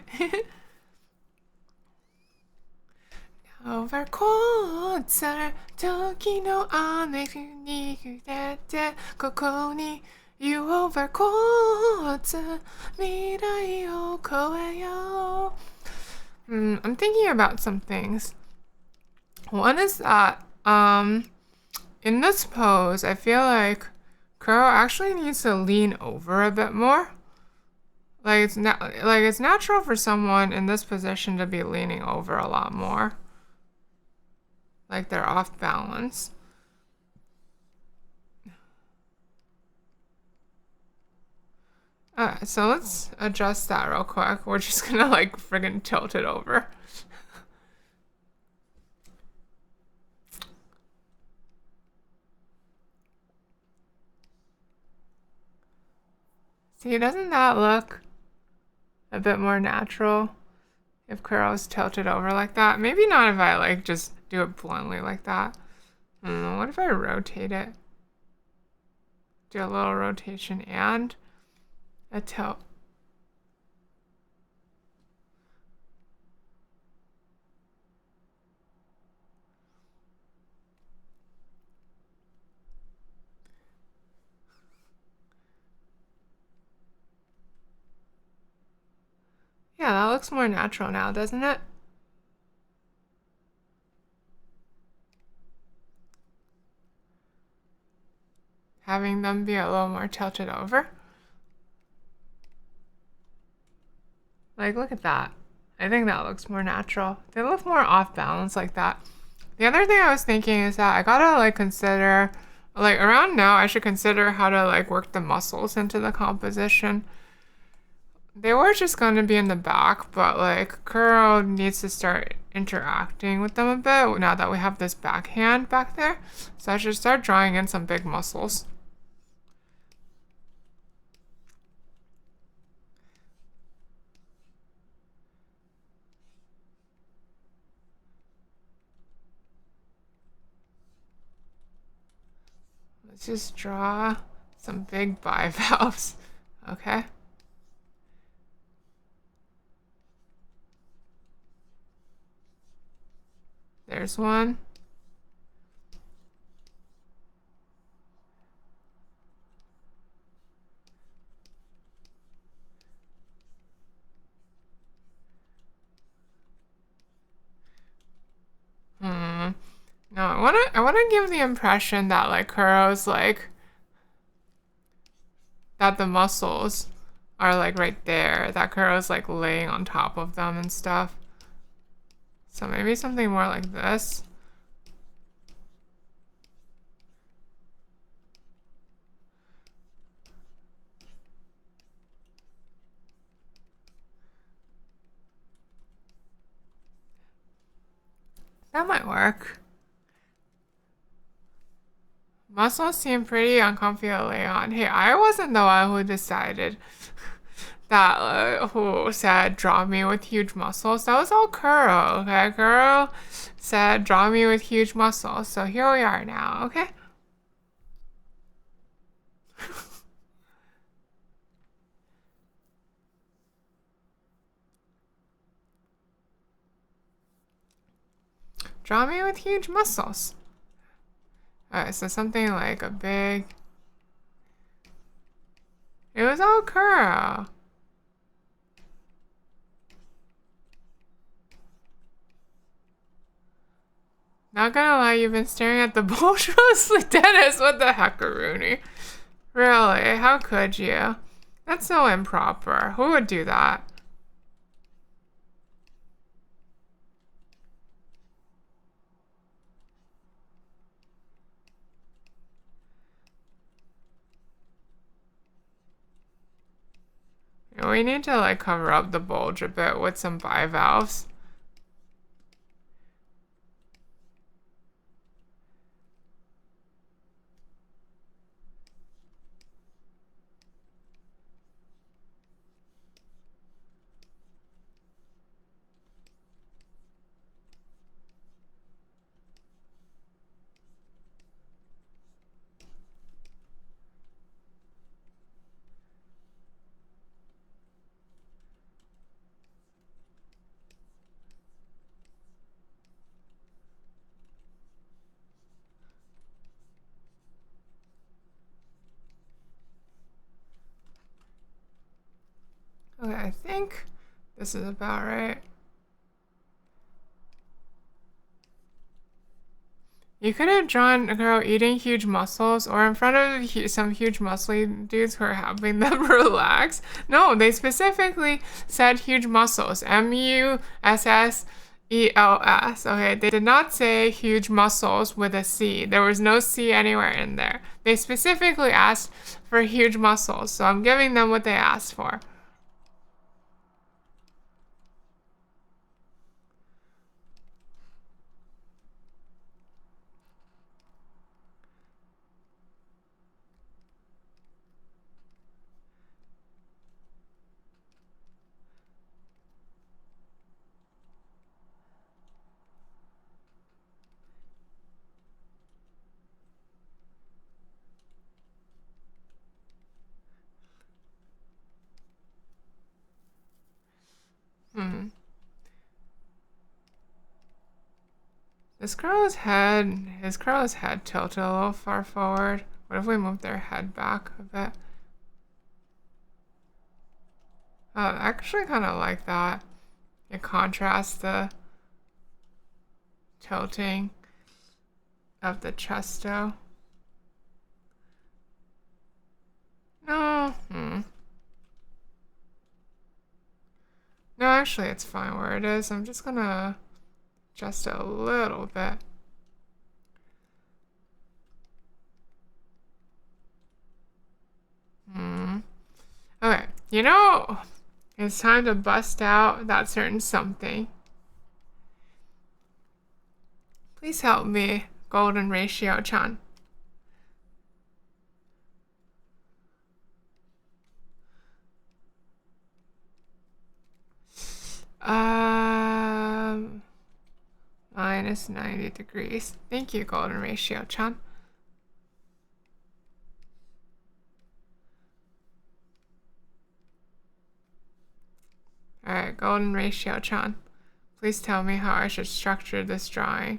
Over cold summer, 時の雨に触れてここに You over cold 未来を越えよう I'm thinking about some things. One is that, in this pose, I feel like Crow actually needs to lean over a bit more. Like it's natural for someone in this position to be leaning over a lot more. Like they're off balance. Alright, so let's adjust that real quick. We're just gonna like friggin' tilt it over. See, doesn't that look a bit more natural if Kurro's tilted over like that? Maybe not if I like just do it bluntly like that. I don't know, what if I rotate it? Do a little rotation and a tilt. Yeah, that looks more natural now, doesn't it? Having them be a little more tilted over. Like, look at that. I think that looks more natural. They look more off balance like that. The other thing I was thinking is that I gotta like consider, like around now, I should consider how to like work the muscles into the composition. They were just going to be in the back, but like Kuro needs to start interacting with them a bit now that we have this backhand back there. So I should start drawing in some big muscles. Let's just draw some big bivalves. Okay. There's one. No, I wanna give the impression that like Kuro's like that the muscles are like right there. That Kuro's like laying on top of them and stuff. So maybe something more like this. That might work. Muscles seem pretty uncomfy to lay on. Hey, I wasn't the one who decided that, who said draw me with huge muscles. That was all Kuro, okay? Kuro said draw me with huge muscles. So here we are now, okay? Draw me with huge muscles. Alright, so something like a big... It was all Kuro. Not gonna lie, you've been staring at the bulge mostly, Dennis. What the heck, Rooney? Really? How could you? That's so improper. Who would do that? We need to like cover up the bulge a bit with some bivalves. Okay, I think this is about right. You could have drawn a girl eating huge mussels or in front of some huge muscly dudes who are helping them relax. No, they specifically said huge muscles. Mussels. Okay, they did not say huge muscles with a C. There was no C anywhere in there. They specifically asked for huge muscles, so I'm giving them what they asked for. Hmm. His girl's head tilted a little far forward. What if we move their head back a bit? I actually kind of like that. It contrasts the tilting of the chesto. No, no, actually, it's fine where it is. I'm just gonna adjust it a little bit. Okay, it's time to bust out that certain something. Please help me, golden ratio chan. Um, minus 90 degrees. Thank you, golden ratio chan. Alright, golden ratio chan. Please tell me how I should structure this drawing.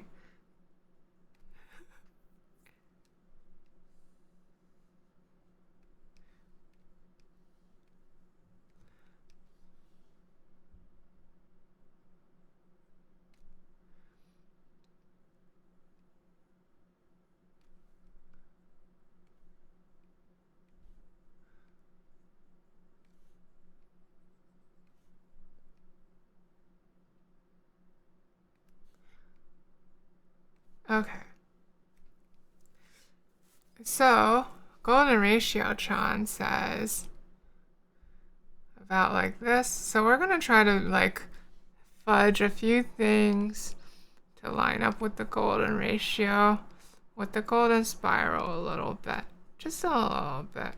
Okay. So, golden ratio chan says about like this. So we're gonna try to like fudge a few things to line up with the golden ratio, with the golden spiral a little bit. Just a little bit.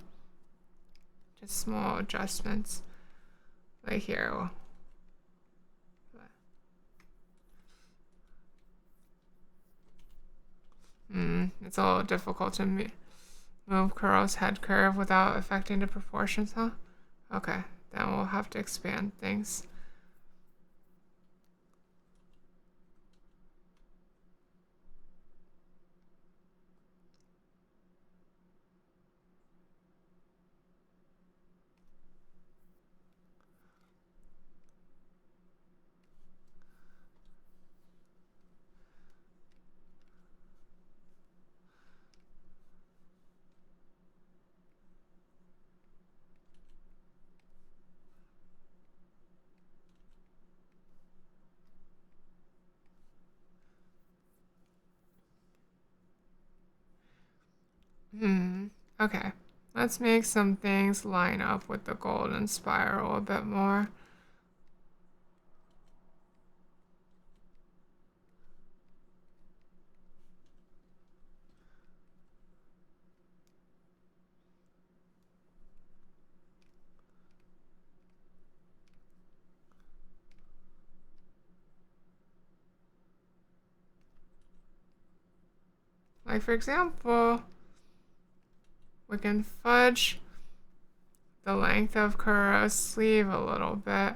Just small adjustments. Like here. It's a little difficult to move Kuro's head curve without affecting the proportions, huh? Okay, then we'll have to expand things. Okay. Let's make some things line up with the golden spiral a bit more. Like, for example, we can fudge the length of Kuro's sleeve a little bit.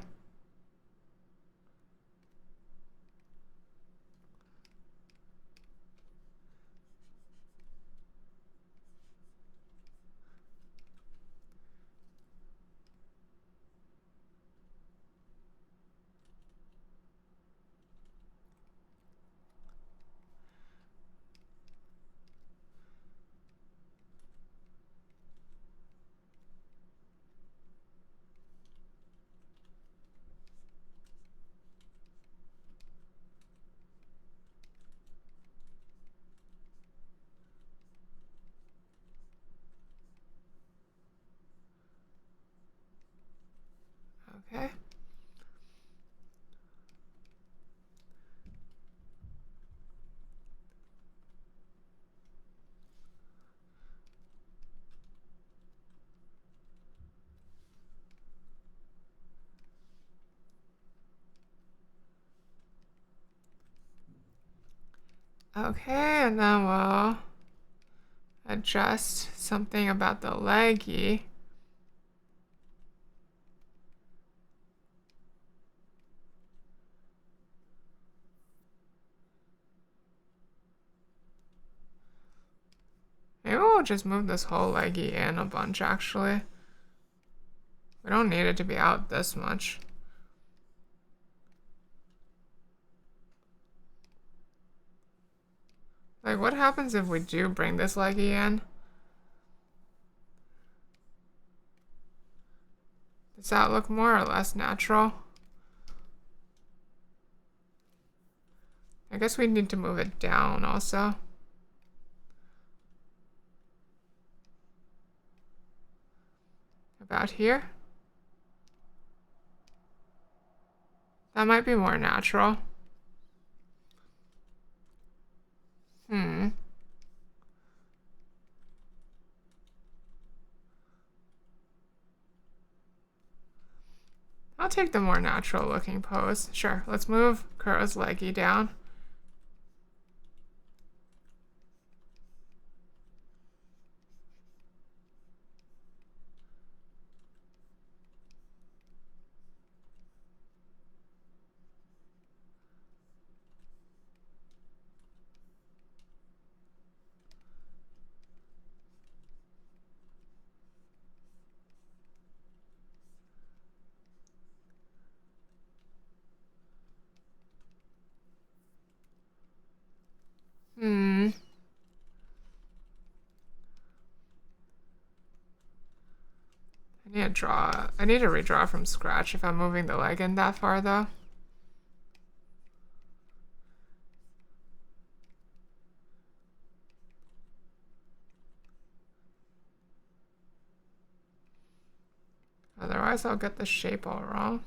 Okay, and then we'll adjust something about the leggy. Maybe we'll just move this whole leggy in a bunch, actually. We don't need it to be out this much. Like, what happens if we do bring this leggy in? Does that look more or less natural? I guess we need to move it down also. About here? That might be more natural. I'll take the more natural looking pose. Sure, let's move Kuro's leggy down. I need to redraw from scratch if I'm moving the leg in that far though. Otherwise I'll get the shape all wrong.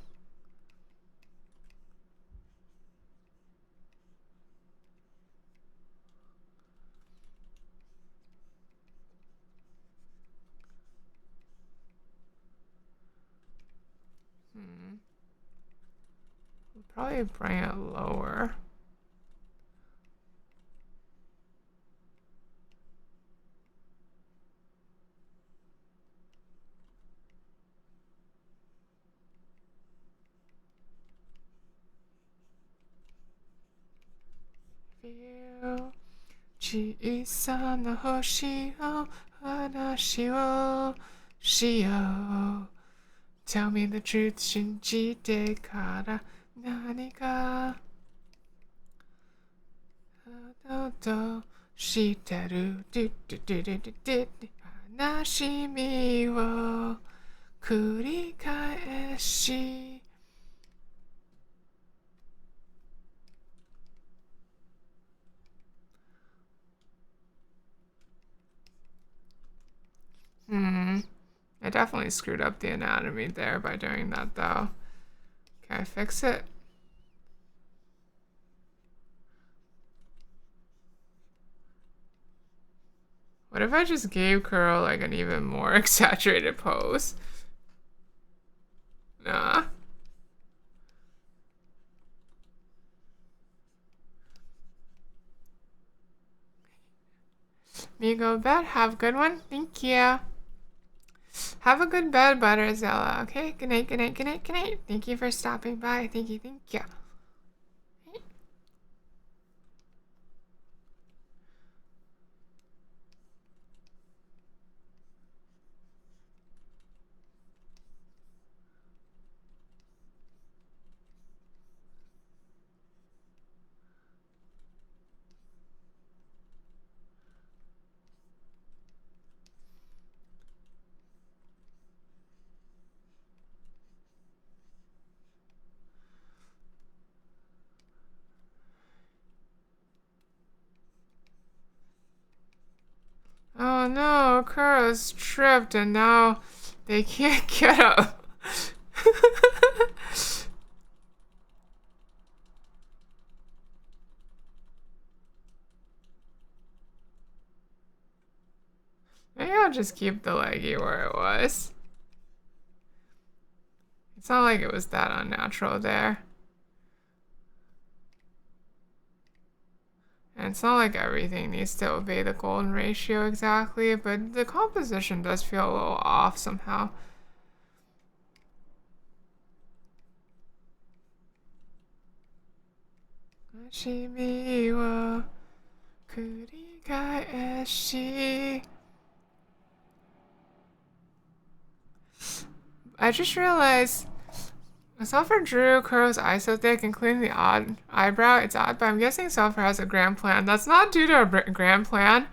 We'll probably bring it lower. Feel 小さな星を話をしよう Tell me the truth 信じてから何かとしてる悲しみを繰り返しI definitely screwed up the anatomy there by doing that though. Can I fix it? What if I just gave Kuro like an even more exaggerated pose? Nah. Me go to bed. Have a good one. Thank you. Have a good bed, Butterzilla. Okay? Good night, good night, good night, good night. Thank you for stopping by. Thank you, thank you. Oh no, Kuro's tripped and now they can't get up. Maybe I'll just keep the leggy where it was. It's not like it was that unnatural there. And it's not like everything needs to obey the golden ratio exactly, but the composition does feel a little off somehow. Hashimi wa kurigaeshi. I just realized Sulfur drew Kuro's eye so thick, including the odd eyebrow. It's odd, but I'm guessing Sulfur has a grand plan. That's not due to a grand plan.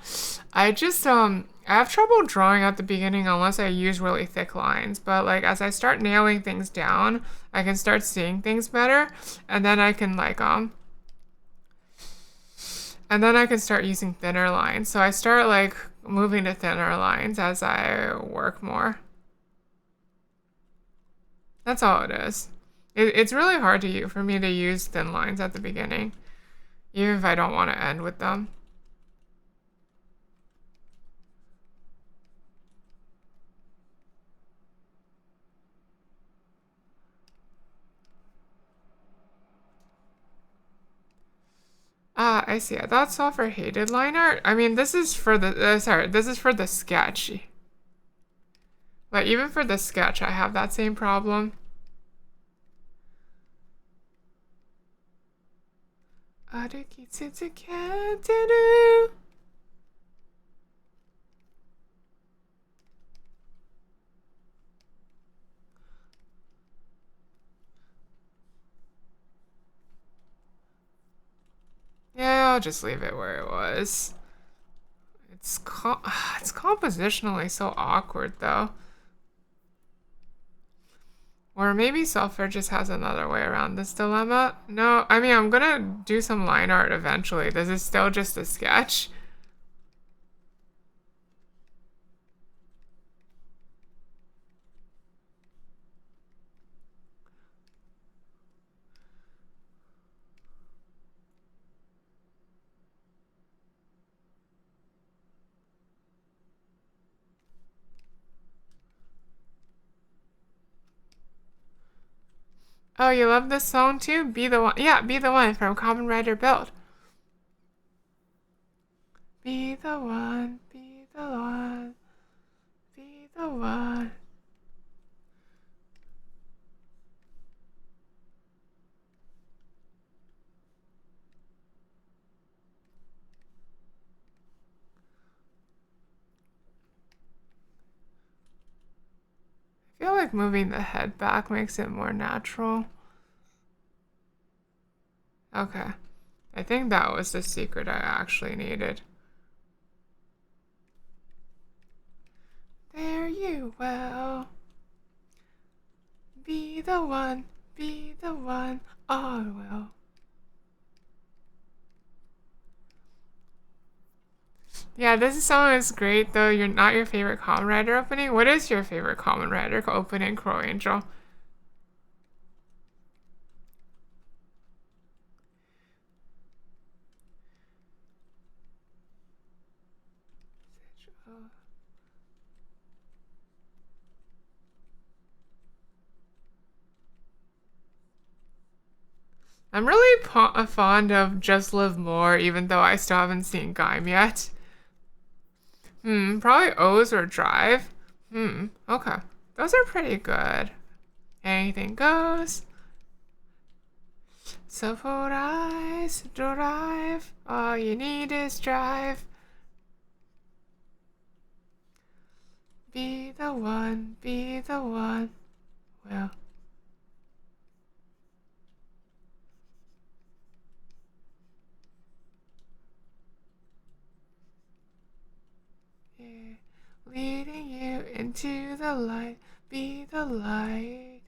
I just, I have trouble drawing at the beginning unless I use really thick lines. But, like, as I start nailing things down, I can start seeing things better. And then I can, like, and then I can start using thinner lines. So I start, like, moving to thinner lines as I work more. That's all it is. It's really hard for me to use thin lines at the beginning, even if I don't want to end with them. Ah, I see. I thought Sulfur hated line art. I mean, this is for the, this is for the sketch. Like, even for the sketch, I have that same problem. Yeah, I'll just leave it where it was. It's compositionally so awkward, though. Or maybe Sulfur just has another way around this dilemma. No, I mean, I'm gonna do some line art eventually. This is still just a sketch. Oh, you love this song too? Be the One. Yeah, Be the One from Common Writer Build. Be the one, be the one, be the one. I feel like moving the head back makes it more natural. Okay. I think that was the secret I actually needed. There you will. Be the one, all will. Yeah, this song is great though. You're not your favorite Kamen Rider opening. What is your favorite Kamen Rider opening, Crow Angel? I'm really fond of Just Live More, even though I still haven't seen Gaim yet. Probably O's or Drive. Okay. Those are pretty good. Anything goes. So for eyes, drive. All you need is drive. Be the one, be the one. Well. Yeah. Leading you into the light, be the light.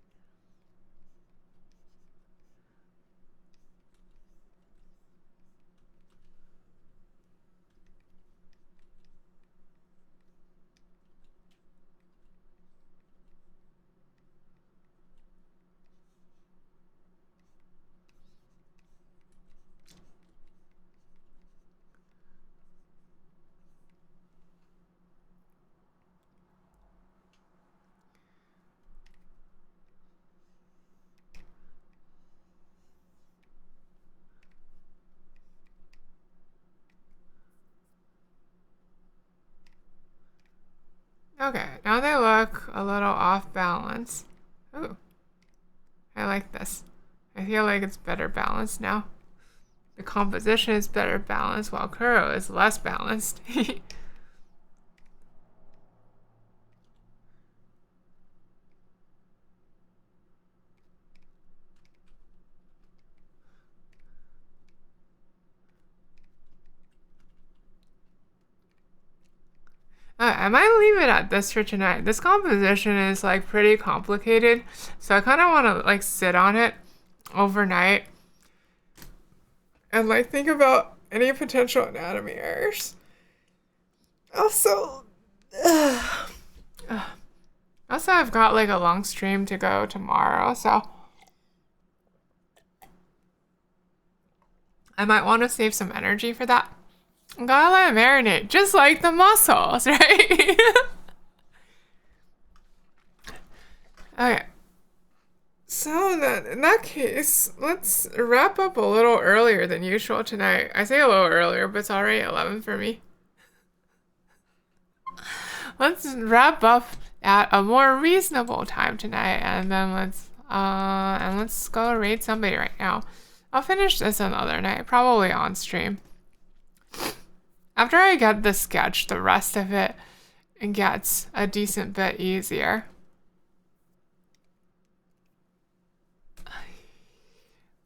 Okay, now they look a little off balance. Ooh, I like this. I feel like it's better balanced now. The composition is better balanced while Kuro is less balanced. I might leave it at this for tonight. This composition is like pretty complicated, so I kind of want to like sit on it overnight and like think about any potential anatomy errors. Also, I've got like a long stream to go tomorrow, so I might want to save some energy for that. Gotta let it marinate, just like the muscles, right? Okay. So then, in that case, let's wrap up a little earlier than usual tonight. I say a little earlier, but it's already 11 for me. Let's wrap up at a more reasonable time tonight, and then let's go raid somebody right now. I'll finish this another night, probably on stream. After I get the sketch, the rest of it gets a decent bit easier.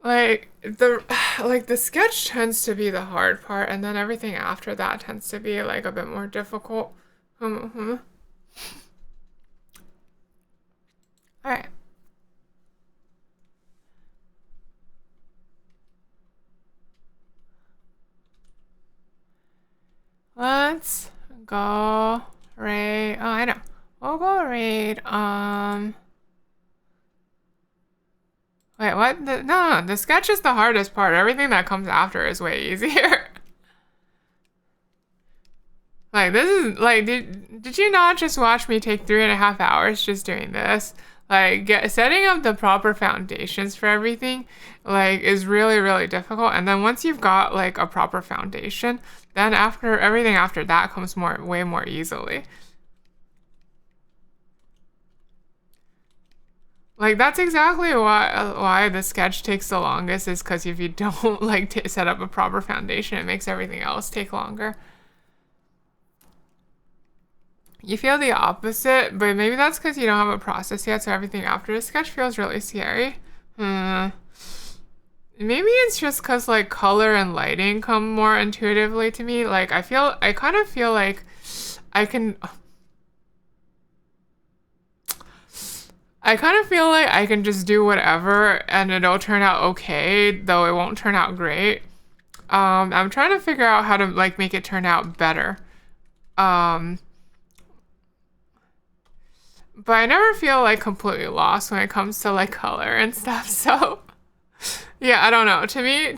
Like the sketch tends to be the hard part, and then everything after that tends to be like a bit more difficult. All right. Let's go raid. Oh, I know. We'll go raid. Wait, what? No. The sketch is the hardest part. Everything that comes after is way easier. Like, this is, like, did you not just watch me take 3.5 hours just doing this? Like, setting up the proper foundations for everything, like, is really, really difficult. And then once you've got, like, a proper foundation, then everything after that comes way more easily. Like, that's exactly why the sketch takes the longest, is because if you don't, like, set up a proper foundation, it makes everything else take longer. You feel the opposite, but maybe that's because you don't have a process yet, so everything after the sketch feels really scary. Maybe it's just because, like, color and lighting come more intuitively to me. Like, I kind of feel like I can just do whatever and it'll turn out okay, though it won't turn out great. I'm trying to figure out how to, like, make it turn out better. But I never feel, like, completely lost when it comes to, like, color and stuff, so yeah, I don't know. To me,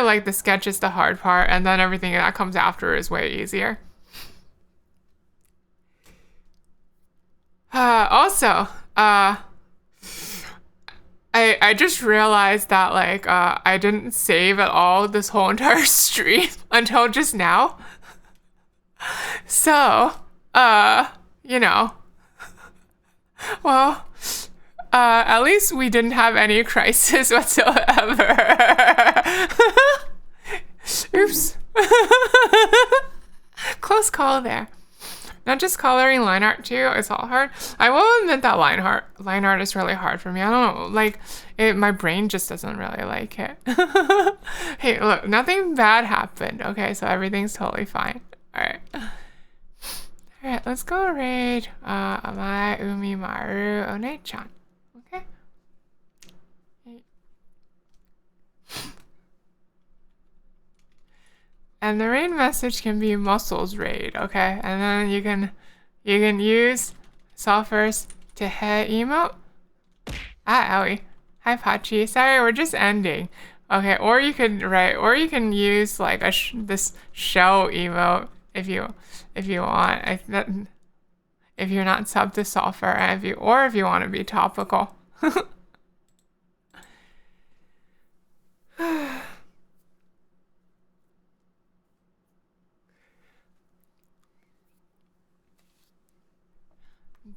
like, the sketch is the hard part, and then everything that comes after is way easier. Also, I just realized that, like, I didn't save at all this whole entire stream until just now. So, you know, well, at least we didn't have any crisis whatsoever. Oops. Close call there. Not just coloring line art too, it's all hard. I will admit that line art is really hard for me. I don't know, like, my brain just doesn't really like it. Hey, look, nothing bad happened, okay? So everything's totally fine. Alright. Alright, let's go raid my Umimaru One-chan. Okay? And the raid message can be muscles raid, okay? And then you can use sulfurs to head emote. Ah, owie. Hi, Pachi. Sorry, we're just ending. Okay, or you can use like this shell emote if you want. If you're not sub to sulfur, and if you want to be topical.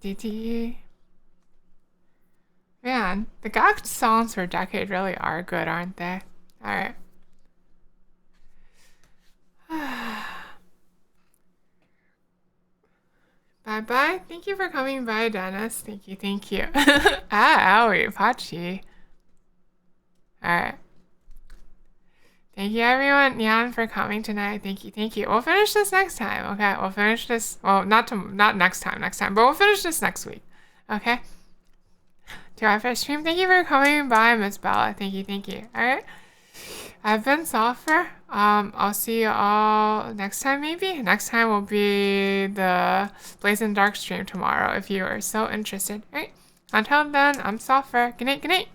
DTE. Man, the GAC songs for Decade really are good, aren't they? Alright. Bye-bye. Thank you for coming by, Dennis. Thank you, thank you. Owie, Pachi. Alright. Thank you, everyone, Yan, for coming tonight. Thank you, thank you. We'll finish this next time, okay? We'll finish this, well, not next time, but we'll finish this next week, okay? To our first stream, thank you for coming by, Miss Bella. Thank you, thank you. Alright. I've been Sulfur. I'll see you all next time, maybe? Next time will be the Blazing Dark stream tomorrow, if you are so interested. Alright. Until then, I'm Sulfur. Good night, good night.